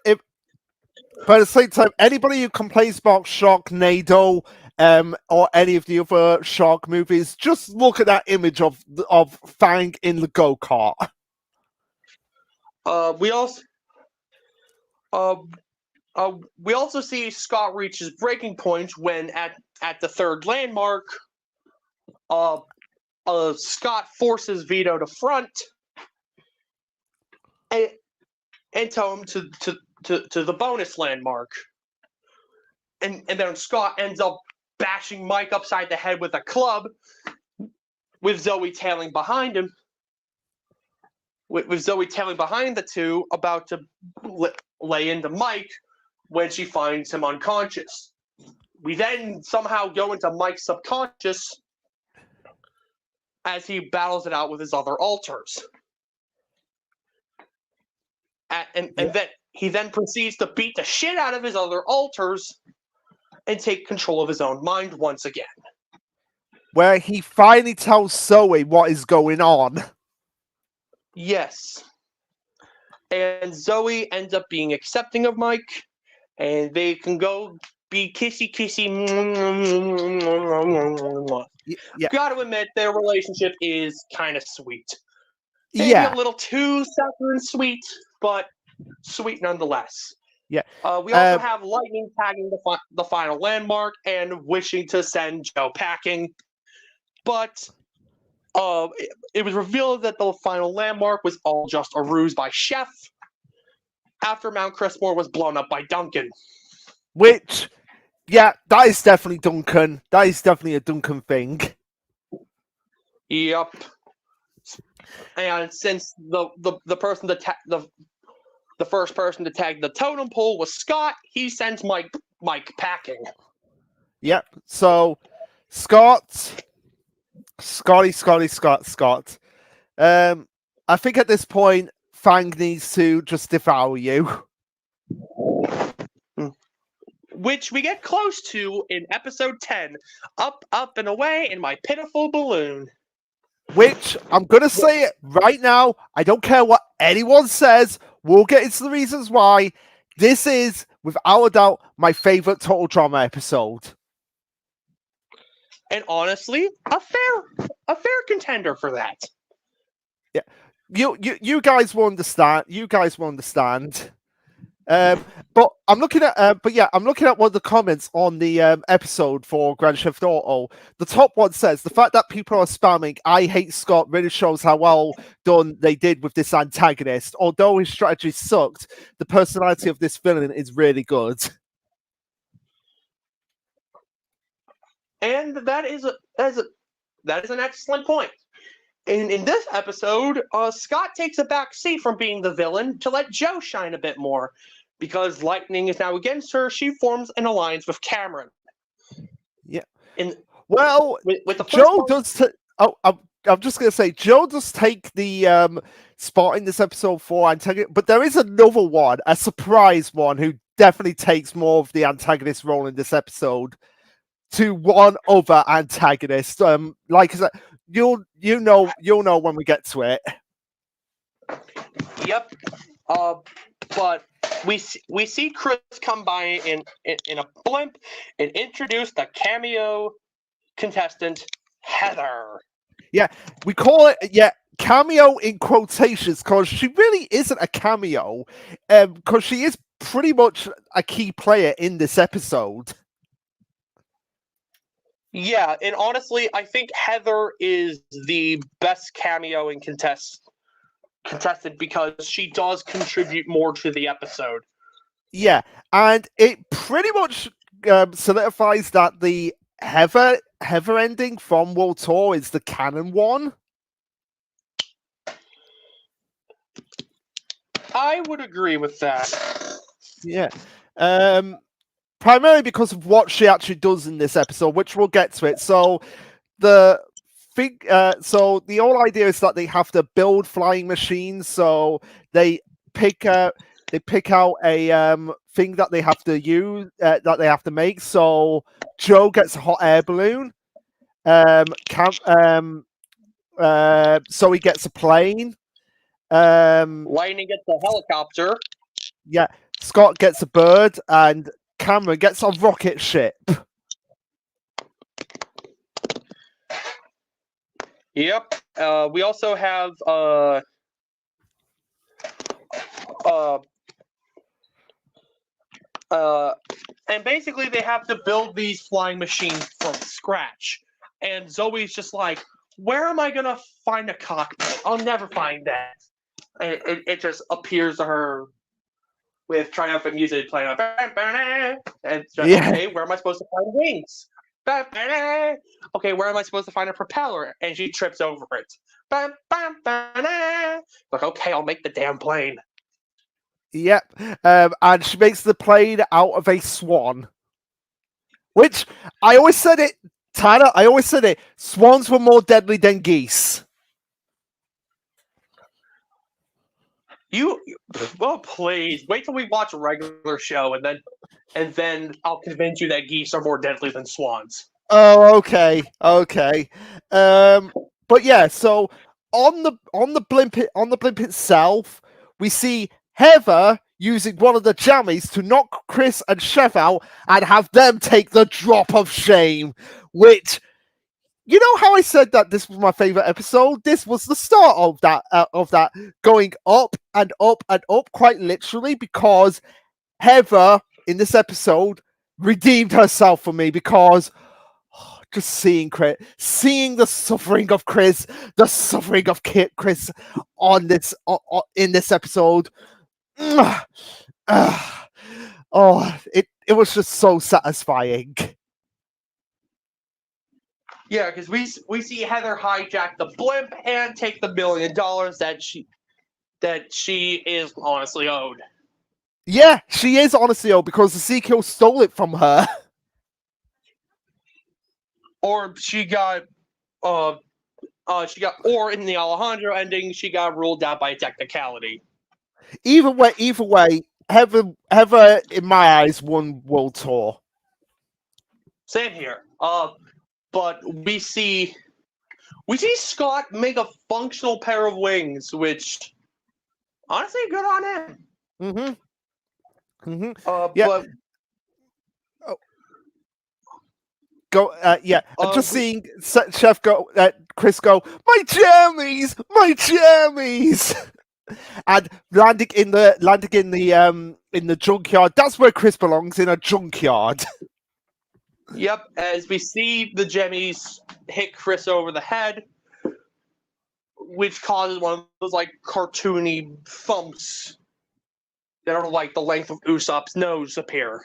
S1: but at the same time, anybody who complains about Sharknado or any of the other shark movies, just look at that image of Fang in the go-kart.
S2: We also see Scott reach his breaking point when at the third landmark, Scott forces Vito to front and tow him to the bonus landmark. And then Scott ends up bashing Mike upside the head with a club, with Zoe tailing behind him. With Zoe tailing behind the two, about to lay into Mike when she finds him unconscious. We then somehow go into Mike's subconscious as he battles it out with his other alters. And then he then proceeds to beat the shit out of his other alters and take control of his own mind once again.
S1: Where he finally tells Zoe what is going on.
S2: Yes. And Zoe ends up being accepting of Mike, and they can go be kissy.
S1: Yeah.
S2: Gotta admit, their relationship is kind of sweet. Maybe a little too saccharine sweet, but sweet nonetheless.
S1: Yeah.
S2: We also have Lightning tagging the final landmark and wishing to send Joe packing, but it was revealed that the final landmark was all just a ruse by Chef after Mount Crestmore was blown up by Duncan.
S1: Which, yeah, that is definitely Duncan. That is definitely a Duncan thing.
S2: Yep. And since the person that the first person to tag the totem pole was Scott, he sends Mike packing.
S1: Yep. So Scott. I think at this point, Fang needs to just devour you.
S2: Which we get close to in episode 10, Up, Up, and Away in My Pitiful Balloon.
S1: Which, I'm going to say it right now, I don't care what anyone says, we'll get into the reasons why. This is, without a doubt, my favourite Total Drama episode.
S2: And honestly, a fair contender for that.
S1: Yeah, you guys will understand. But I'm looking at, I'm looking at one of the comments on the episode for Grand Theft Auto. The top one says the fact that people are spamming "I hate Scott" really shows how well done they did with this antagonist. Although his strategy sucked, the personality of this villain is really good.
S2: And that is an excellent point. In this episode, Scott takes a back seat from being the villain to let Joe shine a bit more. Because Lightning is now against her, she forms an alliance with Cameron.
S1: Yeah.
S2: With
S1: the Joe does. I'm just gonna say Joe does take the spot in this episode for antagonist, but there is another one, a surprise one, who definitely takes more of the antagonist role in this episode to one other antagonist. Like I said, you'll know when we get to it.
S2: Yep. But we see Chris come by in a blimp and introduce the cameo contestant Heather.
S1: Yeah, we call it cameo in quotations because she really isn't a cameo, because she is pretty much a key player in this episode.
S2: Yeah, and honestly, I think Heather is the best cameo in contested because she does contribute more to the episode.
S1: Yeah, and it pretty much solidifies that the Heather ending from World Tour is the canon one.
S2: I would agree with that.
S1: Yeah. Primarily because of what she actually does in this episode, which we'll get to it. So the whole idea is that they have to build flying machines. So they pick out a thing that they have to use, that they have to make. So Joe gets a hot air balloon. So he gets a plane.
S2: Lightning gets a helicopter.
S1: Yeah, Scott gets a bird, and Cameron gets a rocket ship.
S2: Yep. We also have and basically they have to build these flying machines from scratch. And Zoe's just like, where am I gonna find a cockpit? I'll never find that. And it just appears to her with triumphant music playing on, and just, okay, where am I supposed to find wings? Okay, where am I supposed to find a propeller? And she trips over it. Like, okay, I'll make the damn plane.
S1: Yep. And she makes the plane out of a swan. Which, I always said it, Tyler, swans were more deadly than geese.
S2: Well, please wait till we watch a regular show, and then I'll convince you that geese are more deadly than swans.
S1: Oh, okay. But yeah, so on the blimp itself, we see Heather using one of the jammies to knock Chris and Chef out and have them take the drop of shame, which, you know how I said that this was my favorite episode? This was the start of that going up and up and up, quite literally, because Heather in this episode redeemed herself for me because just seeing the suffering of Chris, the suffering of Chris on this in this episode. It was just so satisfying.
S2: Yeah, because we see Heather hijack the blimp and take the $1 million that she is honestly owed.
S1: Yeah, she is honestly owed because Ezekiel stole it from her.
S2: Or she got or in the Alejandro ending, she got ruled out by a technicality.
S1: Either way, Heather in my eyes won World Tour.
S2: Same here. But we see Scott make a functional pair of wings, which honestly good on him.
S1: Yeah.
S2: But
S1: I'm just seeing Chef Chris go, my jammies, and landing in the junkyard. That's where Chris belongs, in a junkyard.
S2: Yep, as we see the jemmies hit Chris over the head, which causes one of those like cartoony thumps that are like the length of Usopp's nose appear.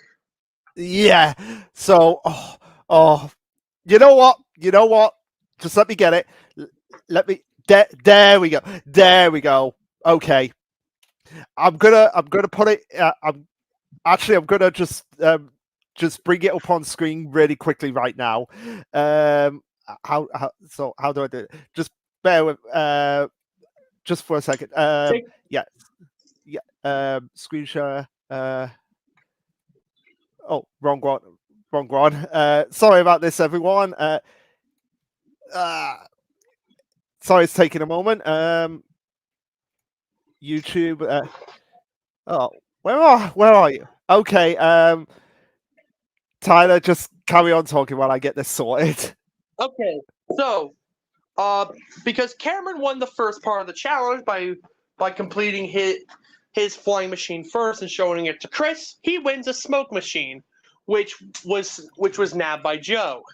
S1: Yeah. So, you know what? Just let me get it. Let me. There we go. Okay. I'm gonna put it. I'm gonna just bring it up on screen really quickly right now. How do I do it? Just bear with. Just for a second. Screen share. Oh, wrong one. Sorry about this, everyone. Sorry, it's taking a moment. YouTube. Where are you? Okay. Tyler, just carry on talking while I get this sorted.
S2: Okay, so because Cameron won the first part of the challenge by completing his flying machine first and showing it to Chris, he wins a smoke machine, which was nabbed by Joe.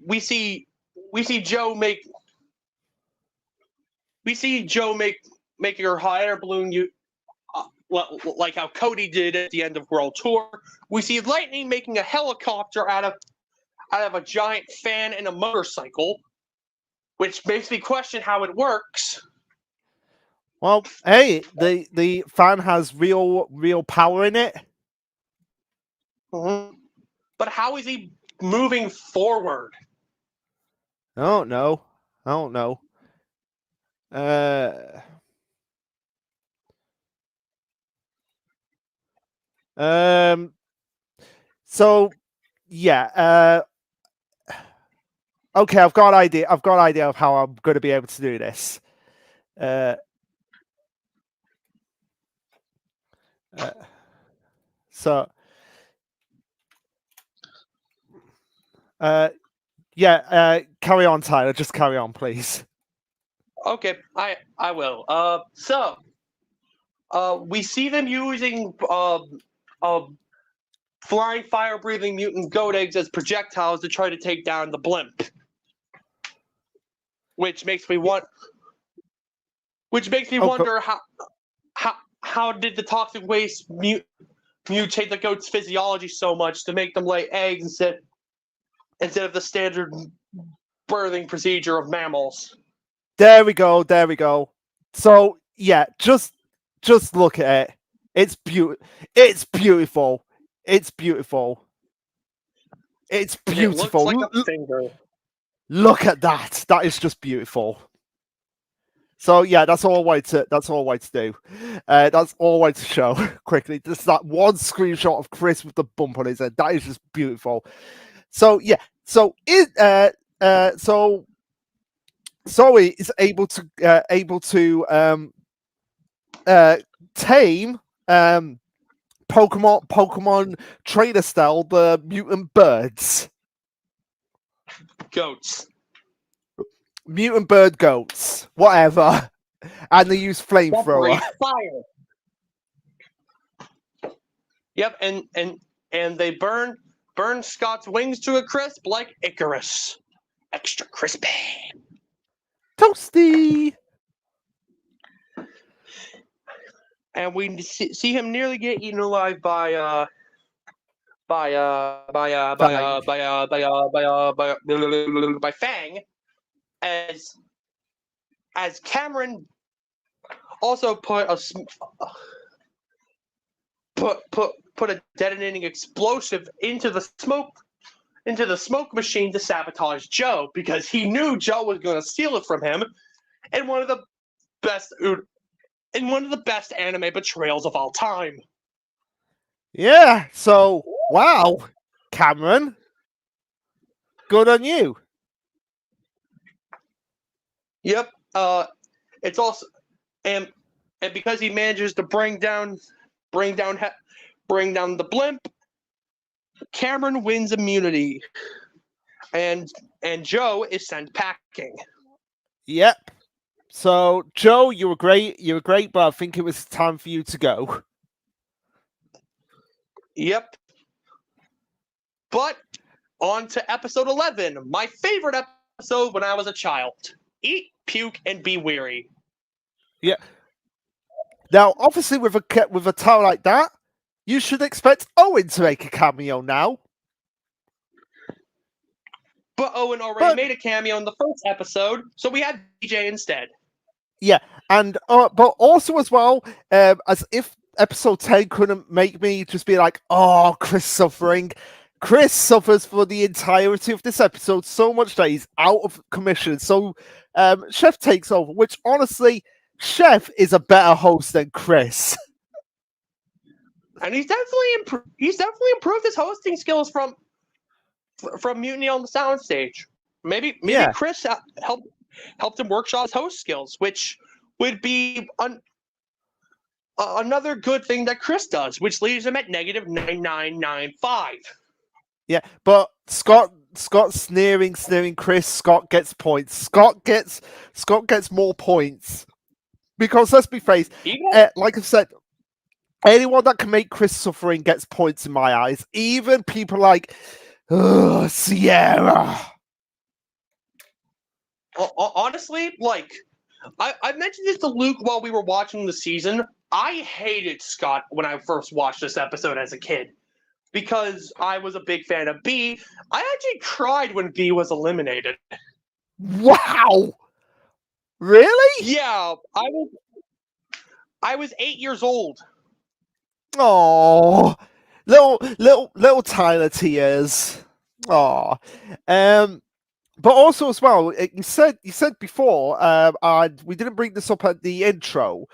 S2: We see Joe making her hot air balloon like how Cody did at the end of World Tour. We see Lightning making a helicopter out of a giant fan and a motorcycle, which makes me question how it works.
S1: Well, hey, the fan has real power in it.
S2: Mm-hmm. But how is he moving forward?
S1: I don't know. So yeah. Okay, I've got an idea of how I'm going to be able to do this. Carry on, Tyler. Just carry on, please.
S2: Okay, I will. We see them using flying, fire-breathing mutant goat eggs as projectiles to try to take down the blimp, which makes me wonder how did the toxic waste mutate the goat's physiology so much to make them lay eggs instead of the standard birthing procedure of mammals.
S1: There we go. So yeah, just look at it. It's beautiful. It looks
S2: like a finger.
S1: Look at that. That is just beautiful. So yeah, that's all I wanted to do. That's all I wanted to show quickly. Just that one screenshot of Chris with the bump on his head. That is just beautiful. So yeah, so Zoe is able to tame Pokemon trainer style the mutant birds.
S2: Goats.
S1: mutant bird goats, whatever, and they use flamethrower.
S2: Separate fire. Yep, and they burn Scott's wings to a crisp like Icarus. Extra crispy.
S1: Toasty.
S2: And we see him nearly get eaten alive by Fang, as Cameron also put a detonating explosive into the smoke machine to sabotage Joe, because he knew Joe was going to steal it from him, and one of the best anime betrayals of all time.
S1: Yeah, so wow, Cameron, good on you.
S2: Yep. It's also and because he manages to bring down the blimp, Cameron wins immunity, and Joe is sent packing.
S1: Yep. So Joe, you were great, but I think it was time for you to go.
S2: Yep. But on to episode 11, my favorite episode when I was a child. Eat, puke, and be weary.
S1: Yeah. Now, obviously, with a title like that, you should expect Owen to make a cameo now.
S2: But Owen already made a cameo in the first episode, so we had DJ instead.
S1: Yeah, and but also as well, as if episode 10 couldn't make me just be like, oh, Chris suffering. Chris suffers for the entirety of this episode so much that he's out of commission. So Chef takes over, which honestly, Chef is a better host than Chris.
S2: And he's definitely improved his hosting skills from Mutiny on the Soundstage. Maybe
S1: Yeah.
S2: Chris helped him workshop his host skills, which would be another good thing that Chris does, which leaves him at negative 9995.
S1: Yeah, but Scott sneering Chris. Scott gets points. Scott gets more points because let's be faced. Like I said, anyone that can make Chris suffering gets points in my eyes. Even people like Sierra.
S2: Honestly, like I mentioned this to Luke while we were watching the season. I hated Scott when I first watched this episode as a kid, because I was a big fan of B. I actually cried when B was eliminated.
S1: Wow! Really?
S2: Yeah, I was 8 years old.
S1: Oh, little Tyler tears. Oh, but also as well, you said before, and we didn't bring this up at the intro.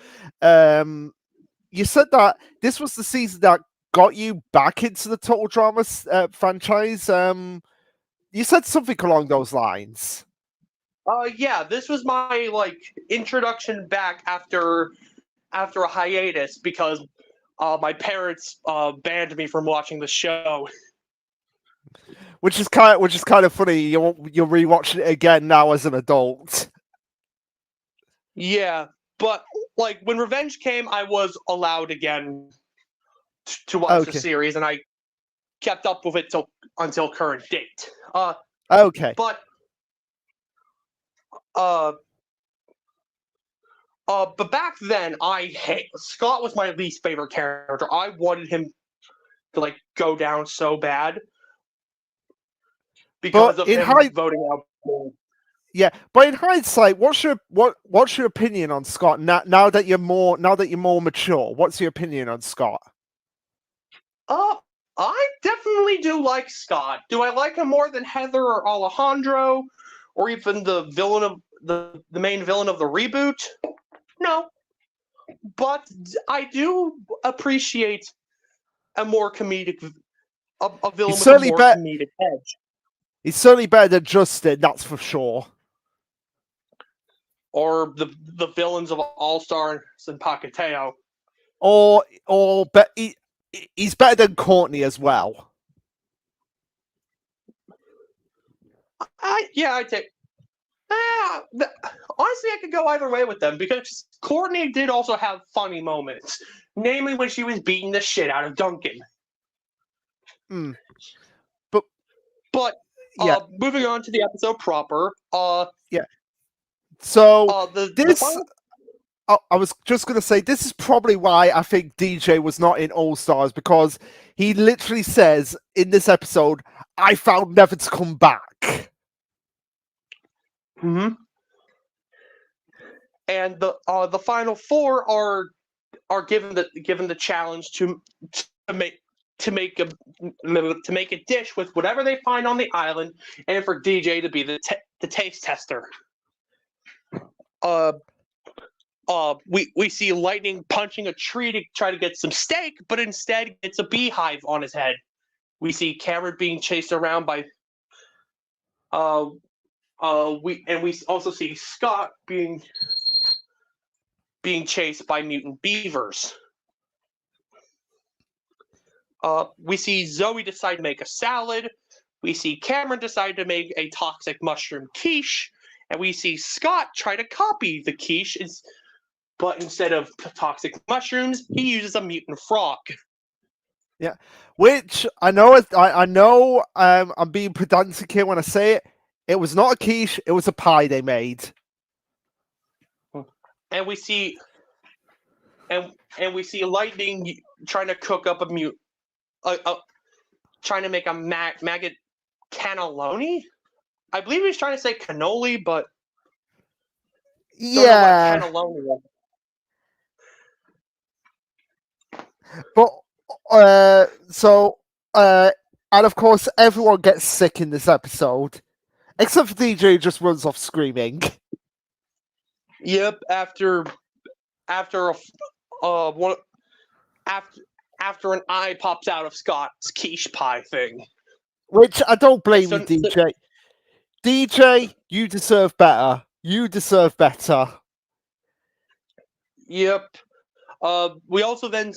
S1: You said that this was the season that got you back into the Total Drama franchise. You said something along those lines.
S2: Yeah, this was my introduction back after a hiatus, because my parents banned me from watching the show.
S1: Which is kind of funny. You're rewatching it again now as an adult.
S2: Yeah, but when Revenge came, I was allowed again to watch the series, and I kept up with it until current date.
S1: Okay.
S2: But back then, Scott was my least favorite character. I wanted him to go down so bad because of him voting out.
S1: Yeah, but in hindsight, what's your opinion on Scott now that you're more mature? What's your opinion on Scott?
S2: I definitely do like Scott. Do I like him more than Heather or Alejandro, or even the villain of the main villain of the reboot? No, but I do appreciate a more comedic a villain with a more comedic edge.
S1: He's certainly better than Justin, that's for sure.
S2: Or the villains of All Stars and Pacateo.
S1: But he's better than Courtney as well.
S2: I Yeah, honestly, I could go either way with them because Courtney did also have funny moments, namely when she was beating the shit out of Duncan.
S1: Mm.
S2: But
S1: Yeah.
S2: moving on to the episode proper.
S1: So
S2: The
S1: this,
S2: final.
S1: I was just going to say, this is probably why I think DJ was not in All Stars, because he literally says in this episode, "I found never to come back."
S2: Mm-hmm. And the final four are given the challenge to make a dish with whatever they find on the island, and for DJ to be the taste tester. We see Lightning punching a tree to try to get some steak, but instead it's a beehive on his head. We see Cameron being chased around by we also see Scott being chased by mutant beavers. We see Zoe decide to make a salad. We see Cameron decide to make a toxic mushroom quiche, and we see Scott try to copy the quiche, but instead of toxic mushrooms, he uses a mutant frog.
S1: Yeah, which I know. I know. I'm being pedantic here when I say it. It was not a quiche. It was a pie they made.
S2: And we see, Lightning trying to cook up trying to make a maggot cannelloni. I believe he was trying to say cannoli, but
S1: Yeah,
S2: don't know what cannelloni was.
S1: but and of course everyone gets sick in this episode, except for DJ, who just runs off screaming.
S2: Yep, after an eye pops out of Scott's quiche pie thing.
S1: Which I don't blame you, DJ. DJ, you deserve better. You deserve better.
S2: Yep. We also then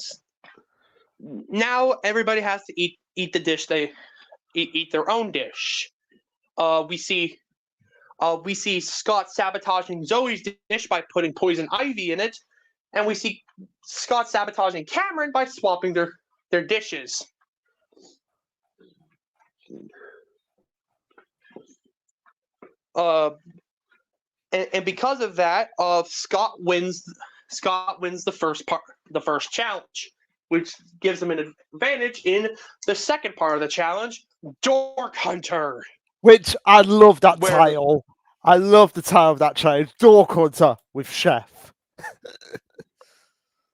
S2: now everybody has to eat the dish. They eat their own dish. We see Scott sabotaging Zoe's dish by putting poison ivy in it, and we see Scott sabotaging Cameron by swapping their dishes. And because of that, Scott wins the first challenge, which gives him an advantage in the second part of the challenge, Dork Hunter.
S1: Which I love that title. I love the title of that challenge, Dork Hunter with Chef.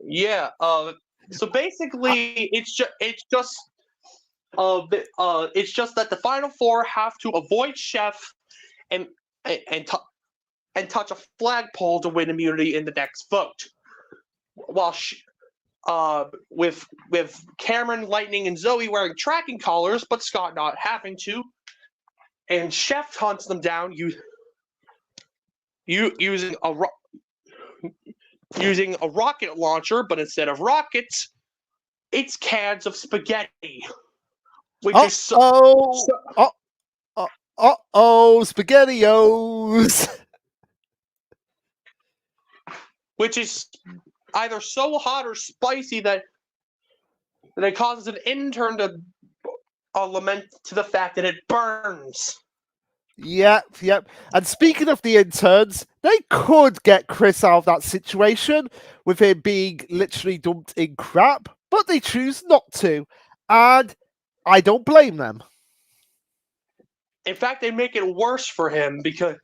S2: Yeah. So basically, it's just that the final four have to avoid Chef and touch a flagpole to win immunity in the next vote. While with Cameron, Lightning, and Zoe wearing tracking collars, but Scott not having to, and Chef hunts them down using a rocket launcher, but instead of rockets, it's cans of spaghetti, which is
S1: SpaghettiOs.
S2: Which is either so hot or spicy that it causes an intern to lament to the fact that it burns.
S1: Yep. And speaking of the interns, they could get Chris out of that situation with him being literally dumped in crap, but they choose not to. And I don't blame them.
S2: In fact, they make it worse for him because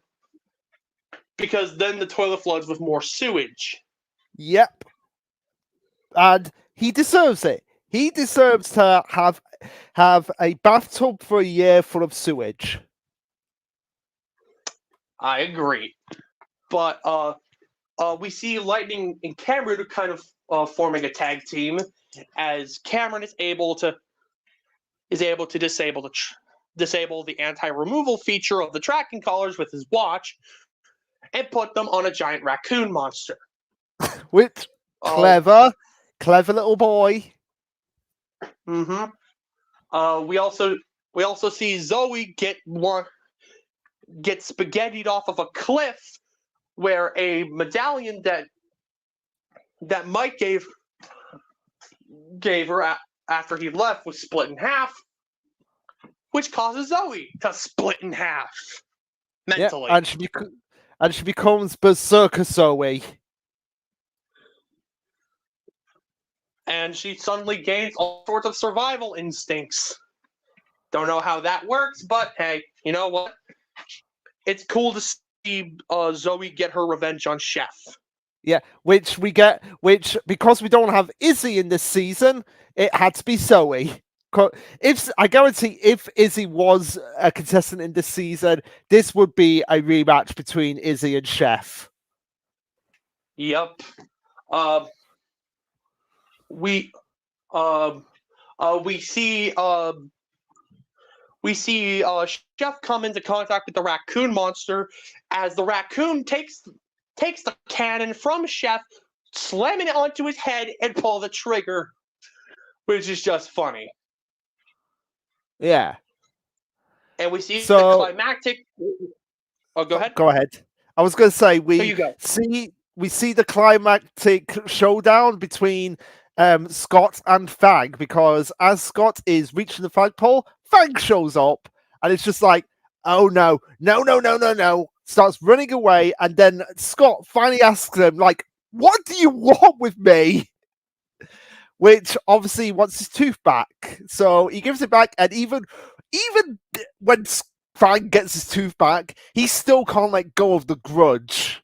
S2: then the toilet floods with more sewage.
S1: Yep. And he deserves it. He deserves to have a bathtub for a year full of sewage.
S2: I agree. But we see Lightning and Cameron kind of forming a tag team, as Cameron is able to disable the anti-removal feature of the tracking collars with his watch and put them on a giant raccoon monster.
S1: Which clever little boy.
S2: Mm-hmm. We also see Zoe get one gets spaghettied off of a cliff where a medallion that Mike gave her after he left was split in half, which causes Zoe to split in half mentally.
S1: Yeah, and she becomes Berserker Zoe.
S2: And she suddenly gains all sorts of survival instincts. Don't know how that works, but hey, you know what? It's cool to see Zoe get her revenge on Chef.
S1: Yeah, which because we don't have Izzy in this season, it had to be Zoe. If I guarantee, if Izzy was a contestant in this season, this would be a rematch between Izzy and Chef.
S2: Yep. We see Chef come into contact with the raccoon monster as the raccoon takes the cannon from Chef, slamming it onto his head and pull the trigger, which is just funny.
S1: Yeah.
S2: And we see the climactic. Oh, go ahead.
S1: Go ahead. I was going to say we see the climactic showdown between Scott and Fang, because as Scott is reaching the flagpole, Fang shows up and it's just like, oh no, starts running away, and then Scott finally asks him, like, what do you want with me? Which obviously wants his tooth back. So he gives it back, and even when Fang gets his tooth back, he still can't let go of the grudge.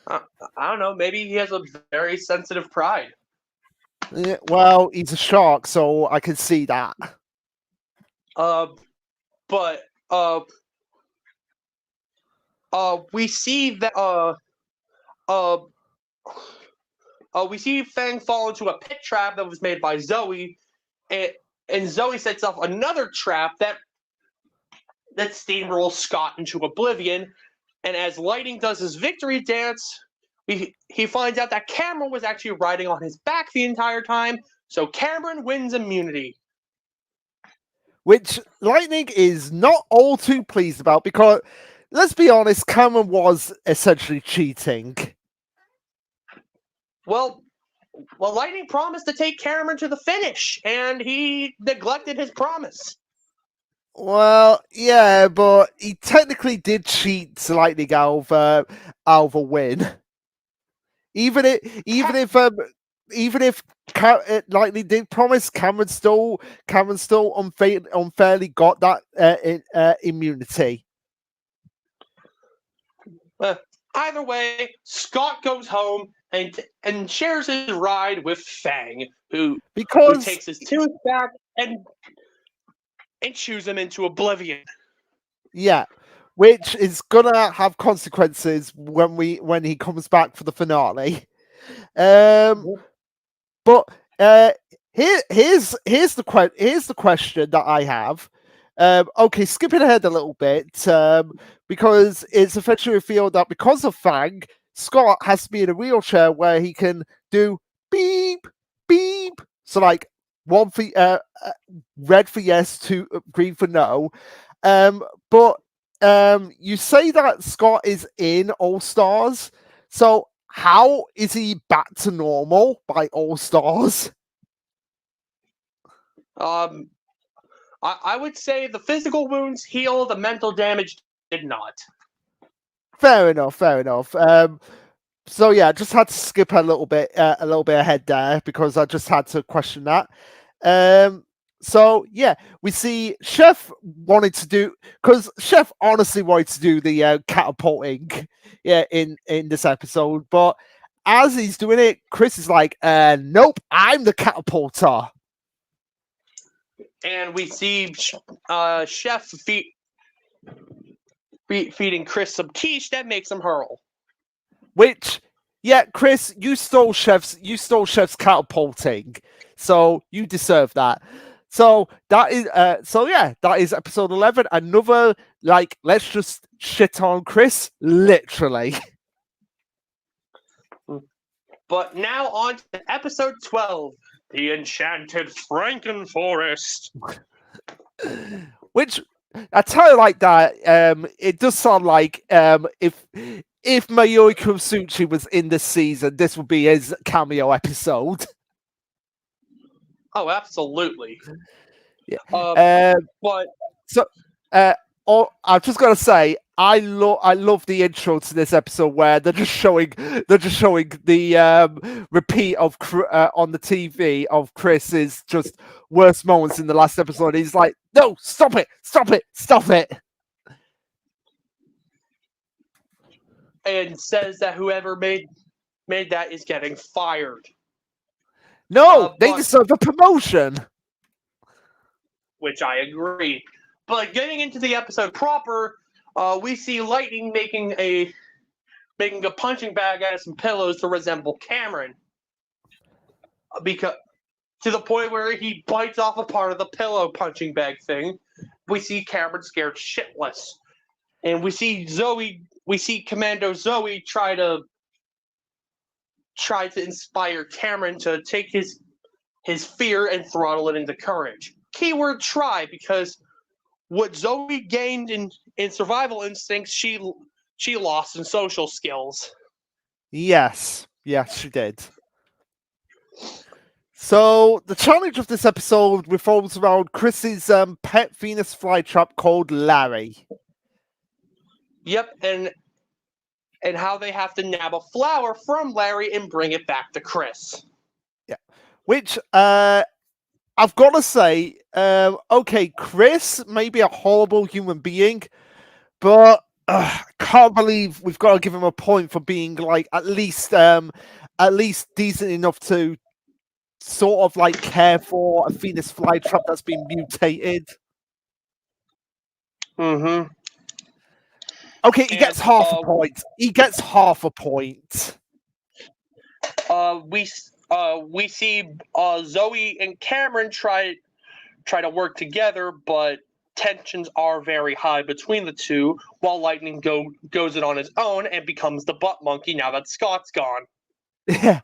S2: I don't know. Maybe he has a very sensitive pride.
S1: Yeah, well, he's a shark, so I can see that.
S2: But we see that we see Fang fall into a pit trap that was made by Zoe, and Zoe sets off another trap that steamrolls Scott into oblivion. And as Lightning does his victory dance, he finds out that Cameron was actually riding on his back the entire time, so Cameron wins immunity.
S1: Which Lightning is not all too pleased about, because, let's be honest, Cameron was essentially cheating.
S2: Well, Lightning promised to take Cameron to the finish, and he neglected his promise.
S1: Well, yeah, but he technically did cheat Lightning out of a win. Even if Lightning did promise, Cameron still unfairly got that immunity.
S2: Either way, Scott goes home and shares his ride with Fang, who takes his tooth back and chews him into oblivion.
S1: Yeah, which is gonna have consequences when he comes back for the finale. But here's the question that I have. Okay, skipping ahead a little bit, because it's eventually revealed that because of Fang, Scott has to be in a wheelchair where he can do beep beep. So like one for red for yes, two green for no. But you say that Scott is in All Stars, so how is he back to normal by All Stars?
S2: I would say the physical wounds heal, the mental damage did not.
S1: Fair enough. So yeah, just had to skip a little bit ahead there because I just had to question that. So yeah, we see Chef wanted to do, because Chef honestly wanted to do the catapulting, in this episode, but as he's doing it, Chris is like, "Nope, I'm the catapulter."
S2: And we see Chef feeding Chris some quiche that makes him hurl.
S1: Which, yeah, Chris, you stole Chef's catapulting, so you deserve that. So that is that is episode 11. Another, like, let's just shit on Chris, literally.
S2: But now on to episode 12, The Enchanted Frankenforest.
S1: Which I tell you like that. It does sound like if Mayuri Kusuchi was in this season, this would be his cameo episode.
S2: Oh, absolutely.
S1: Yeah.
S2: But
S1: So, I've just got to say, I love the intro to this episode where they're just showing the repeat of on the TV of Chris's just worst moments in the last episode. He's like, "No, stop it, stop it, stop it,"
S2: and says that whoever made that is getting fired.
S1: No, they deserve a promotion.
S2: Which I agree. But getting into the episode proper, we see Lightning making a punching bag out of some pillows to resemble Cameron, because to the point where he bites off a part of the pillow punching bag thing. We see Cameron scared shitless, and we see Commando Zoe try to inspire Cameron to take his fear and throttle it into courage. Keyword try, because what Zoe gained in survival instincts, she lost in social skills.
S1: Yes, she did. So the challenge of this episode revolves around Chris's pet Venus flytrap called Larry.
S2: Yep, and how they have to nab a flower from Larry and bring it back to Chris.
S1: Yeah, which I've got to say, okay, Chris may be a horrible human being, but I can't believe we've got to give him a point for being like at least decent enough to sort of like care for a Venus flytrap that's been mutated.
S2: Mm-hmm.
S1: Okay, he gets half a point. He gets half a point.
S2: We see Zoe and Cameron try to work together, but tensions are very high between the two, while Lightning goes it on his own and becomes the butt monkey now that Scott's gone.
S1: Yeah.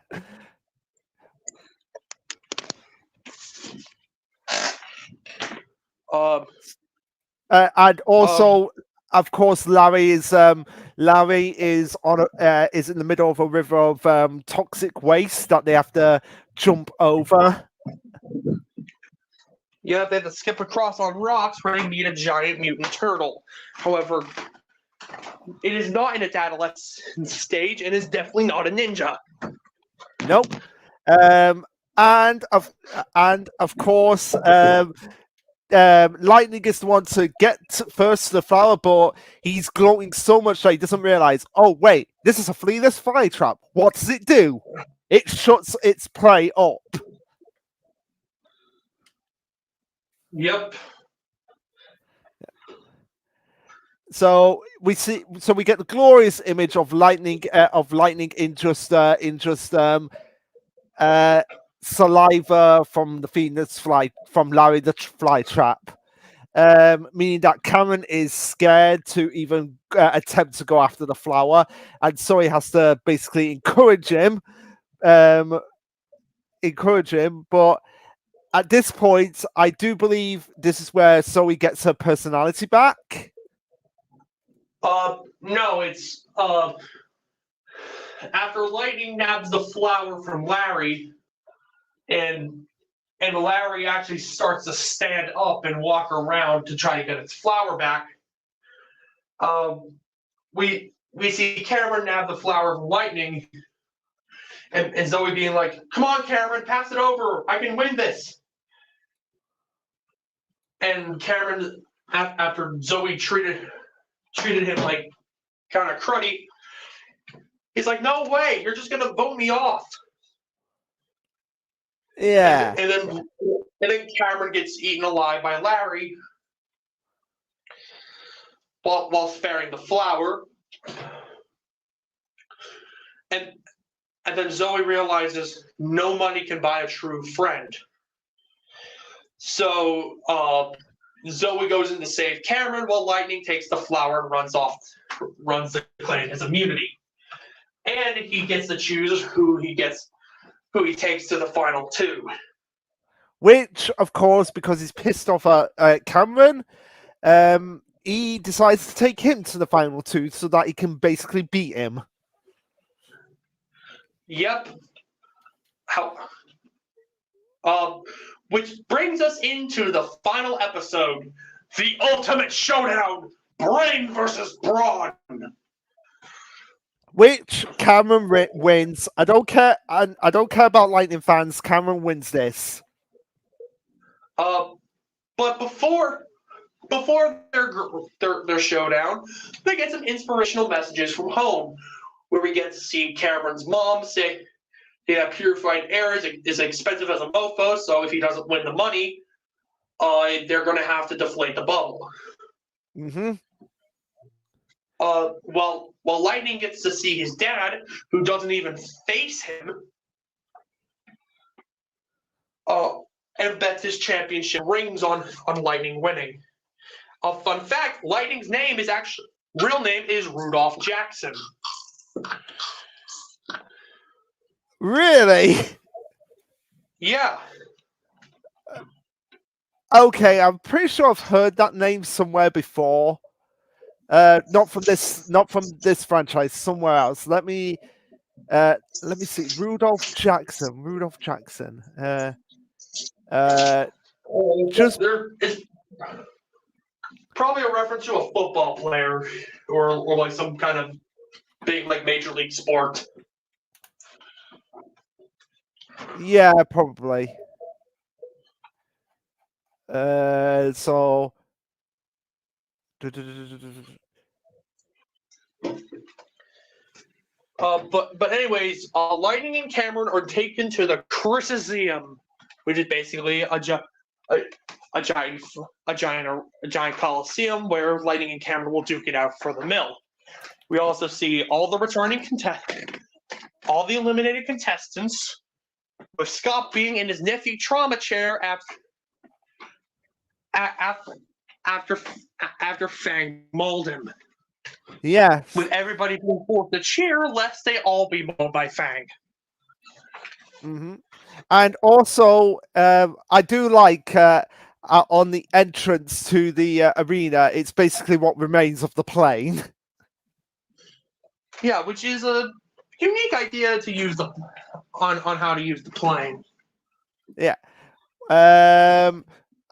S1: And also, of course, Larry is in the middle of a river of toxic waste that they have to jump over.
S2: Yeah, they have to skip across on rocks where they meet a giant mutant turtle. However, it is not in its adolescent stage and is definitely not a ninja.
S1: Nope. And of course, Lightning is the one to get first to the flower, but he's gloating so much that he doesn't realize, oh wait, this is a flealess fly trap. What does it do? It shuts its prey up.
S2: Yep.
S1: So we get the glorious image of lightning in just saliva from the Venus from Larry the fly trap, meaning that Cameron is scared to even attempt to go after the flower, and so he has to basically encourage him. But at this point, I do believe this is where Zoe gets her personality back.
S2: No, it's after Lightning nabs the flower from Larry, and Larry actually starts to stand up and walk around to try to get its flower back. We see Cameron nab the flower from Lightning, and Zoe being like, "Come on, Cameron, pass it over. I can win this." And Cameron, after Zoe treated him like kind of cruddy, he's like, "No way, you're just gonna vote me off."
S1: Yeah.
S2: And then Cameron gets eaten alive by Larry while sparing the flower. And then Zoe realizes no money can buy a true friend. So Zoe goes in to save Cameron while Lightning takes the flower and runs the clan as immunity. And he gets to choose who he takes to the final two.
S1: Which, of course, because he's pissed off at Cameron, he decides to take him to the final two so that he can basically beat him.
S2: Yep. How? Which brings us into the final episode, the ultimate showdown: Brain versus Brawn.
S1: Which Cameron wins. I don't care. I don't care about Lightning fans. Cameron wins this.
S2: But before their showdown, they get some inspirational messages from home, where we get to see Cameron's mom say, "Yeah, purified air is expensive as a mofo, so if he doesn't win the money, they're going to have to deflate the bubble."
S1: Mm-hmm.
S2: While Lightning gets to see his dad, who doesn't even face him, and bets his championship rings on Lightning winning. A fun fact: Lightning's real name is Rudolph Jackson.
S1: Really?
S2: Yeah.
S1: Okay, I'm pretty sure I've heard that name somewhere before. Not from this franchise, somewhere else. Let me see. Rudolph Jackson. Just
S2: It's probably a reference to a football player or like some kind of big like major league sport.
S1: yeah, probably. So.
S2: But anyways, Lightning and Cameron are taken to the Chrysosseum, which is basically a giant coliseum where Lightning and Cameron will duke it out for the mill. We also see all the eliminated contestants, with Scott being in his nephew trauma chair after Fang mauled him.
S1: Yeah.
S2: With everybody being forced to cheer lest they all be mauled by Fang.
S1: Mm-hmm. And also, I do like on the entrance to the arena, it's basically what remains of the plane.
S2: Yeah, which is a unique idea to use on how to use the plane.
S1: Yeah.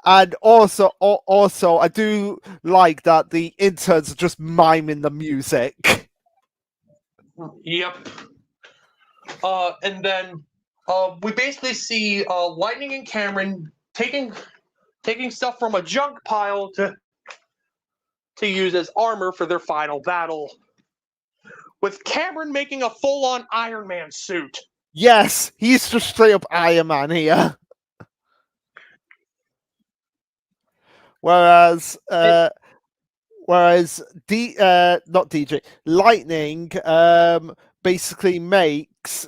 S1: And also, I do like that the interns are just miming the music.
S2: Yep. And then we basically see Lightning and Cameron taking stuff from a junk pile to use as armor for their final battle, with Cameron making a full-on Iron Man suit.
S1: Yes, he's just straight up Iron Man here. Whereas not DJ Lightning basically makes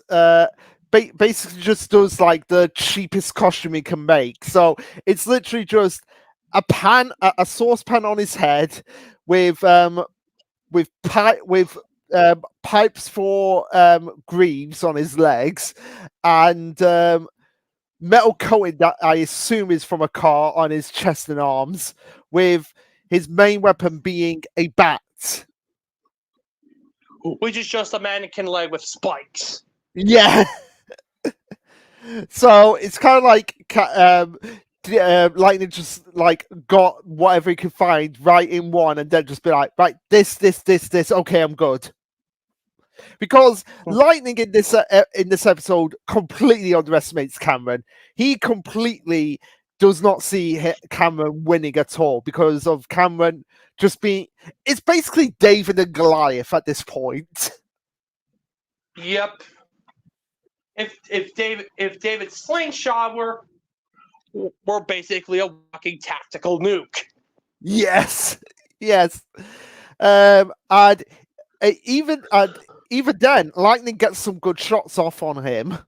S1: basically just does like the cheapest costume he can make. So it's literally just a saucepan on his head with pipes for greaves on his legs and metal coating that I assume is from a car on his chest and arms, with his main weapon being a bat.
S2: Which is just a mannequin leg with spikes.
S1: Yeah. So it's kind of like Lightning just like got whatever he could find right in one and then just be like, right, this, okay, I'm good. Because Lightning in this episode completely underestimates Cameron. He completely does not see Cameron winning at all because of Cameron just being. It's basically David and Goliath at this point.
S2: Yep. If David's slingshot were basically a walking tactical nuke.
S1: Yes. And even then, Lightning gets some good shots off on him.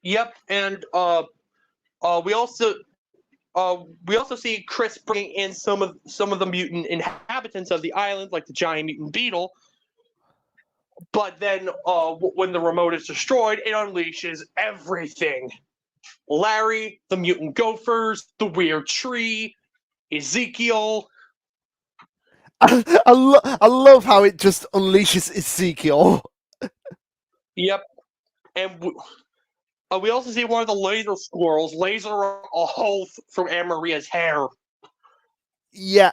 S2: Yep, and we also see Chris bringing in some of the mutant inhabitants of the island, like the giant mutant beetle. But then, when the remote is destroyed, it unleashes everything: Larry, the mutant gophers, the weird tree, Ezekiel.
S1: I love how it just unleashes Ezekiel.
S2: Yep. And we also see one of the laser squirrels laser a hole through Anne Maria's hair.
S1: Yeah,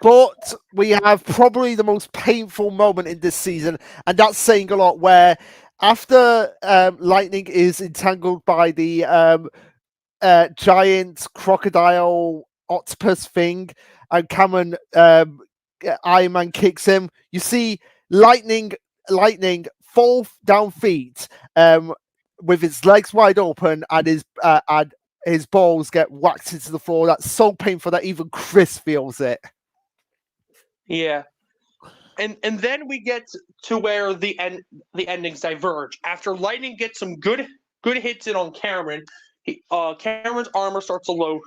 S1: but we have probably the most painful moment in this season, and that's saying a lot. Where after Lightning is entangled by the giant crocodile octopus thing, and Cameron Iron Man kicks him. You see Lightning fall down feet with his legs wide open, and his balls get whacked into the floor. That's so painful that even Chris feels it.
S2: Yeah. And then we get to where the endings diverge. After Lightning gets some good hits in on Cameron, Cameron's armor starts to low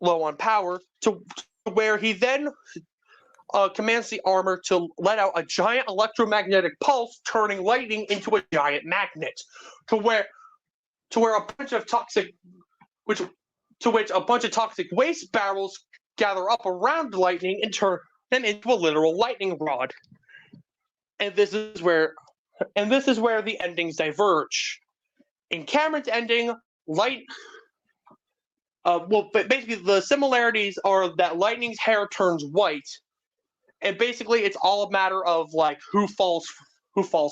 S2: on power to where he then commands the armor to let out a giant electromagnetic pulse, turning Lightning into a giant magnet, to where a bunch of toxic which a bunch of toxic waste barrels gather up around Lightning and turn them into a literal lightning rod. And this is where the endings diverge. In Cameron's ending, basically the similarities are that Lightning's hair turns white, and basically it's all a matter of like who falls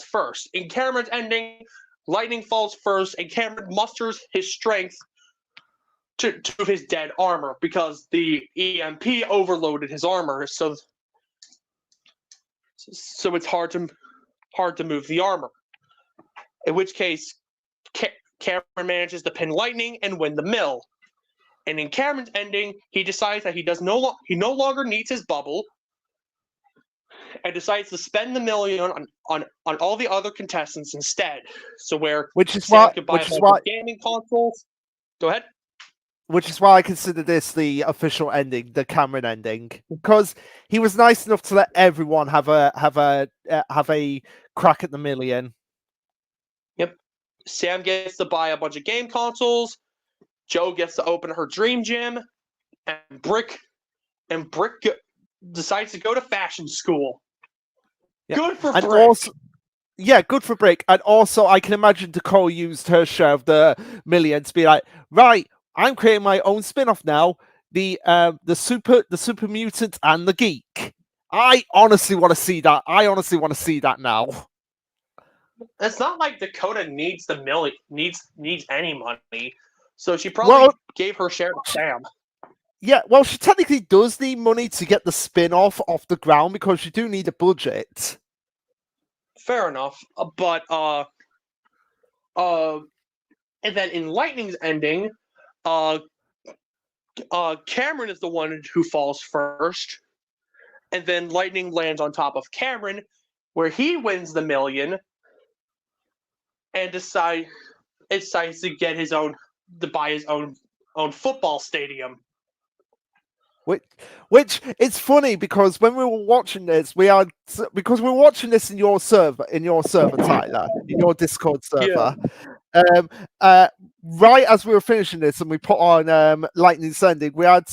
S2: first. In Cameron's ending, Lightning falls first, and Cameron musters his strength to his dead armor because the EMP overloaded his armor, so it's hard to move the armor. In which case, Cameron manages to pin Lightning and win the mill. And in Cameron's ending, he decides that he no longer needs his bubble, and decides to spend the million on all the other contestants instead. So where Sam could buy gaming consoles. Go ahead.
S1: Which is why I consider this the official ending, the Cameron ending, because he was nice enough to let everyone have a crack at the million.
S2: Yep. Sam gets to buy a bunch of game consoles. Joe gets to open her dream gym, and Brick decides to go to fashion school. Yeah. Good for Brick.
S1: Yeah, good for Brick. And also, I can imagine Nicole used her share of the million to be like, right, I'm creating my own spin-off now. The super mutant and the geek. I honestly want to see that. Now.
S2: It's not like Dakota needs the million needs any money, so she probably gave her share to Sam.
S1: Yeah, well, she technically does need money to get the spin-off off the ground because you do need a budget.
S2: Fair enough, but and then in Lightning's ending, Cameron is the one who falls first, and then Lightning lands on top of Cameron, where he wins the million, and decides to buy his own football stadium.
S1: Which it's funny because when we were watching this, because we're watching this in your server, Tyler, in your Discord server. Yeah. Right as we were finishing this, and we put on Lightning's ending, we had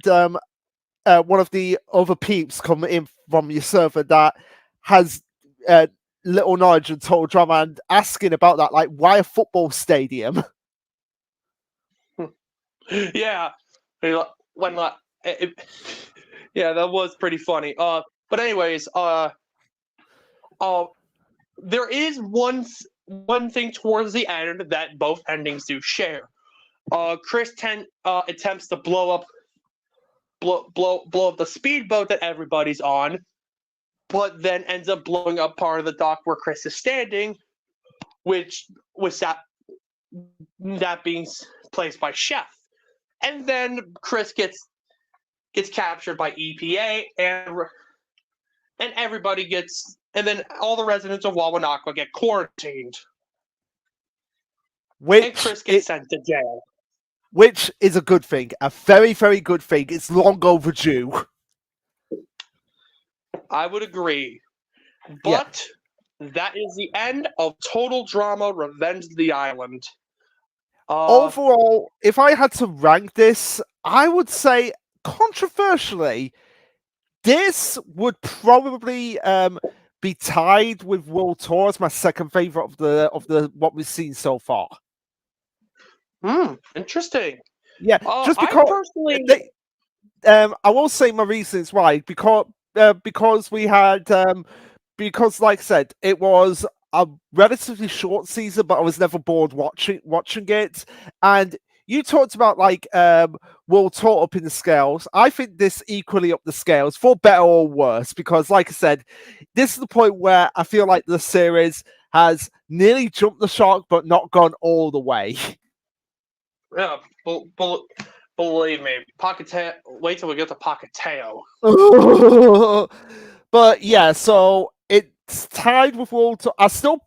S1: one of the other peeps come in from your server that has little knowledge and total drama, and asking about that, like, why a football stadium?
S2: Yeah. Yeah, that was pretty funny. But anyways, there is one thing towards the end that both endings do share. Chris attempts to blow up the speedboat that everybody's on, but then ends up blowing up part of the dock where Chris is standing, which was that being placed by Chef. And then Chris gets captured by EPA, and everybody and then all the residents of Wawanakwa get quarantined. And Chris gets sent to jail.
S1: Which is a good thing. A very, very good thing. It's long overdue.
S2: I would agree. But that is the end of Total Drama Revenge of the Island.
S1: Overall, if I had to rank this, I would say controversially, this would probably be tied with World Tour as my second favorite of the what we've seen so far.
S2: Interesting.
S1: Yeah, just
S2: I
S1: because
S2: personally,
S1: I will say my reasons why because we had because like I said, it was a relatively short season, but I was never bored watching it. And you talked about like World Tour up in the scales. I think this equally up the scales for better or worse, because like I said, this is the point where I feel like the series has nearly jumped the shark, but not gone all the way.
S2: yeah, believe me, wait till we get to Pocketeo.
S1: But yeah, so it's tied with World Tour. I still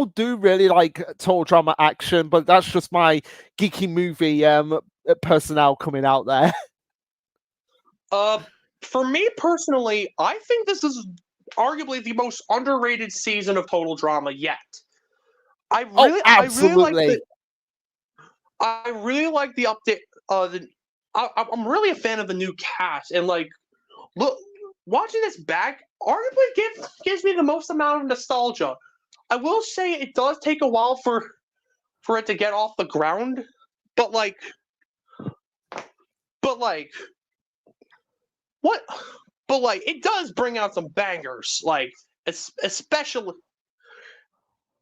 S1: do really like total drama action, but that's just my geeky movie personnel coming out there.
S2: For me personally, I think this is arguably the most underrated season of total drama yet.
S1: Absolutely.
S2: I really like the update. I'm really a fan of the new cast, and like, look, watching this back arguably gives me the most amount of nostalgia. I will say it does take a while for it to get off the ground, but like what? But like it does bring out some bangers, like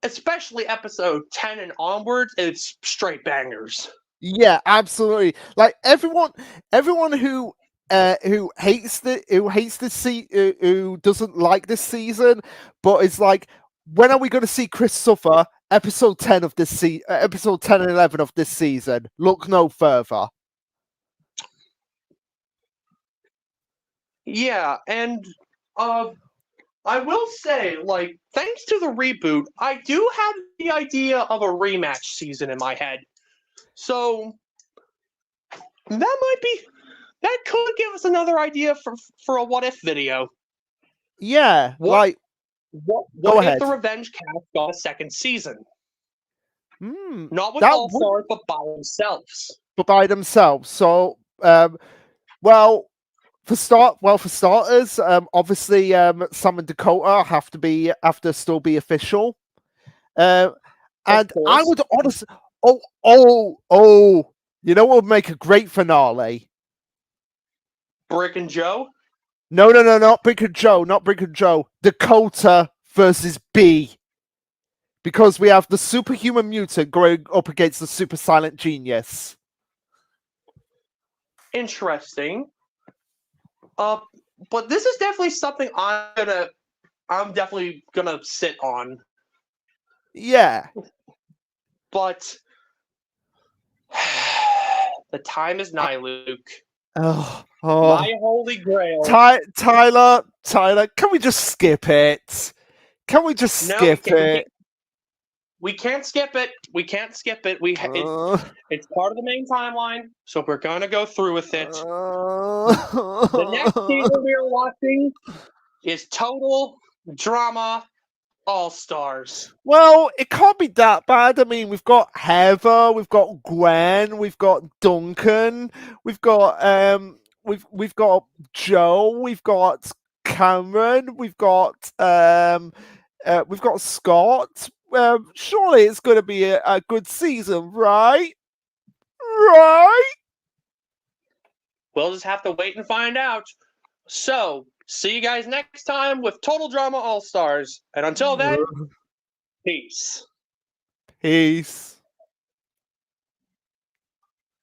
S2: especially episode 10 and onwards. It's straight bangers.
S1: Yeah, absolutely. Like everyone who hates who doesn't like this season, but it's like, when are we going to see Chris suffer? Episode 10 of this episode 10 and 11 of this season. Look no further.
S2: Yeah, and I will say, like, thanks to the reboot, I do have the idea of a rematch season in my head. So that could give us another idea for a what if video.
S1: Yeah,
S2: what
S1: go
S2: if
S1: ahead.
S2: the Revenge cast got a second season? Not with
S1: that
S2: All Stars, but by themselves.
S1: So, well, for starters, obviously, Sam and Dakota have to still be official. And I would honestly, you know what would make a great finale?
S2: Brick and Joe?
S1: No, not Brick and Joe. Dakota versus B. Because we have the superhuman mutant going up against the super silent genius.
S2: Interesting. But this is definitely something I'm definitely gonna sit on.
S1: Yeah.
S2: But the time is nigh, Luke.
S1: Oh.
S2: My holy grail.
S1: Tyler, can we just skip it? Can we just skip it?
S2: We can't skip it. It's part of the main timeline, so we're gonna go through with it. The next season we are watching is Total Drama All-Stars.
S1: Well, it can't be that bad. I mean, we've got Heather, we've got Gwen, we've got Duncan, we've got we've got Joe, we've got Cameron, we've got Scott. Surely it's going to be a good season, right? Right?
S2: We'll just have to wait and find out. So, see you guys next time with Total Drama All-Stars. And until then, peace.
S1: Peace.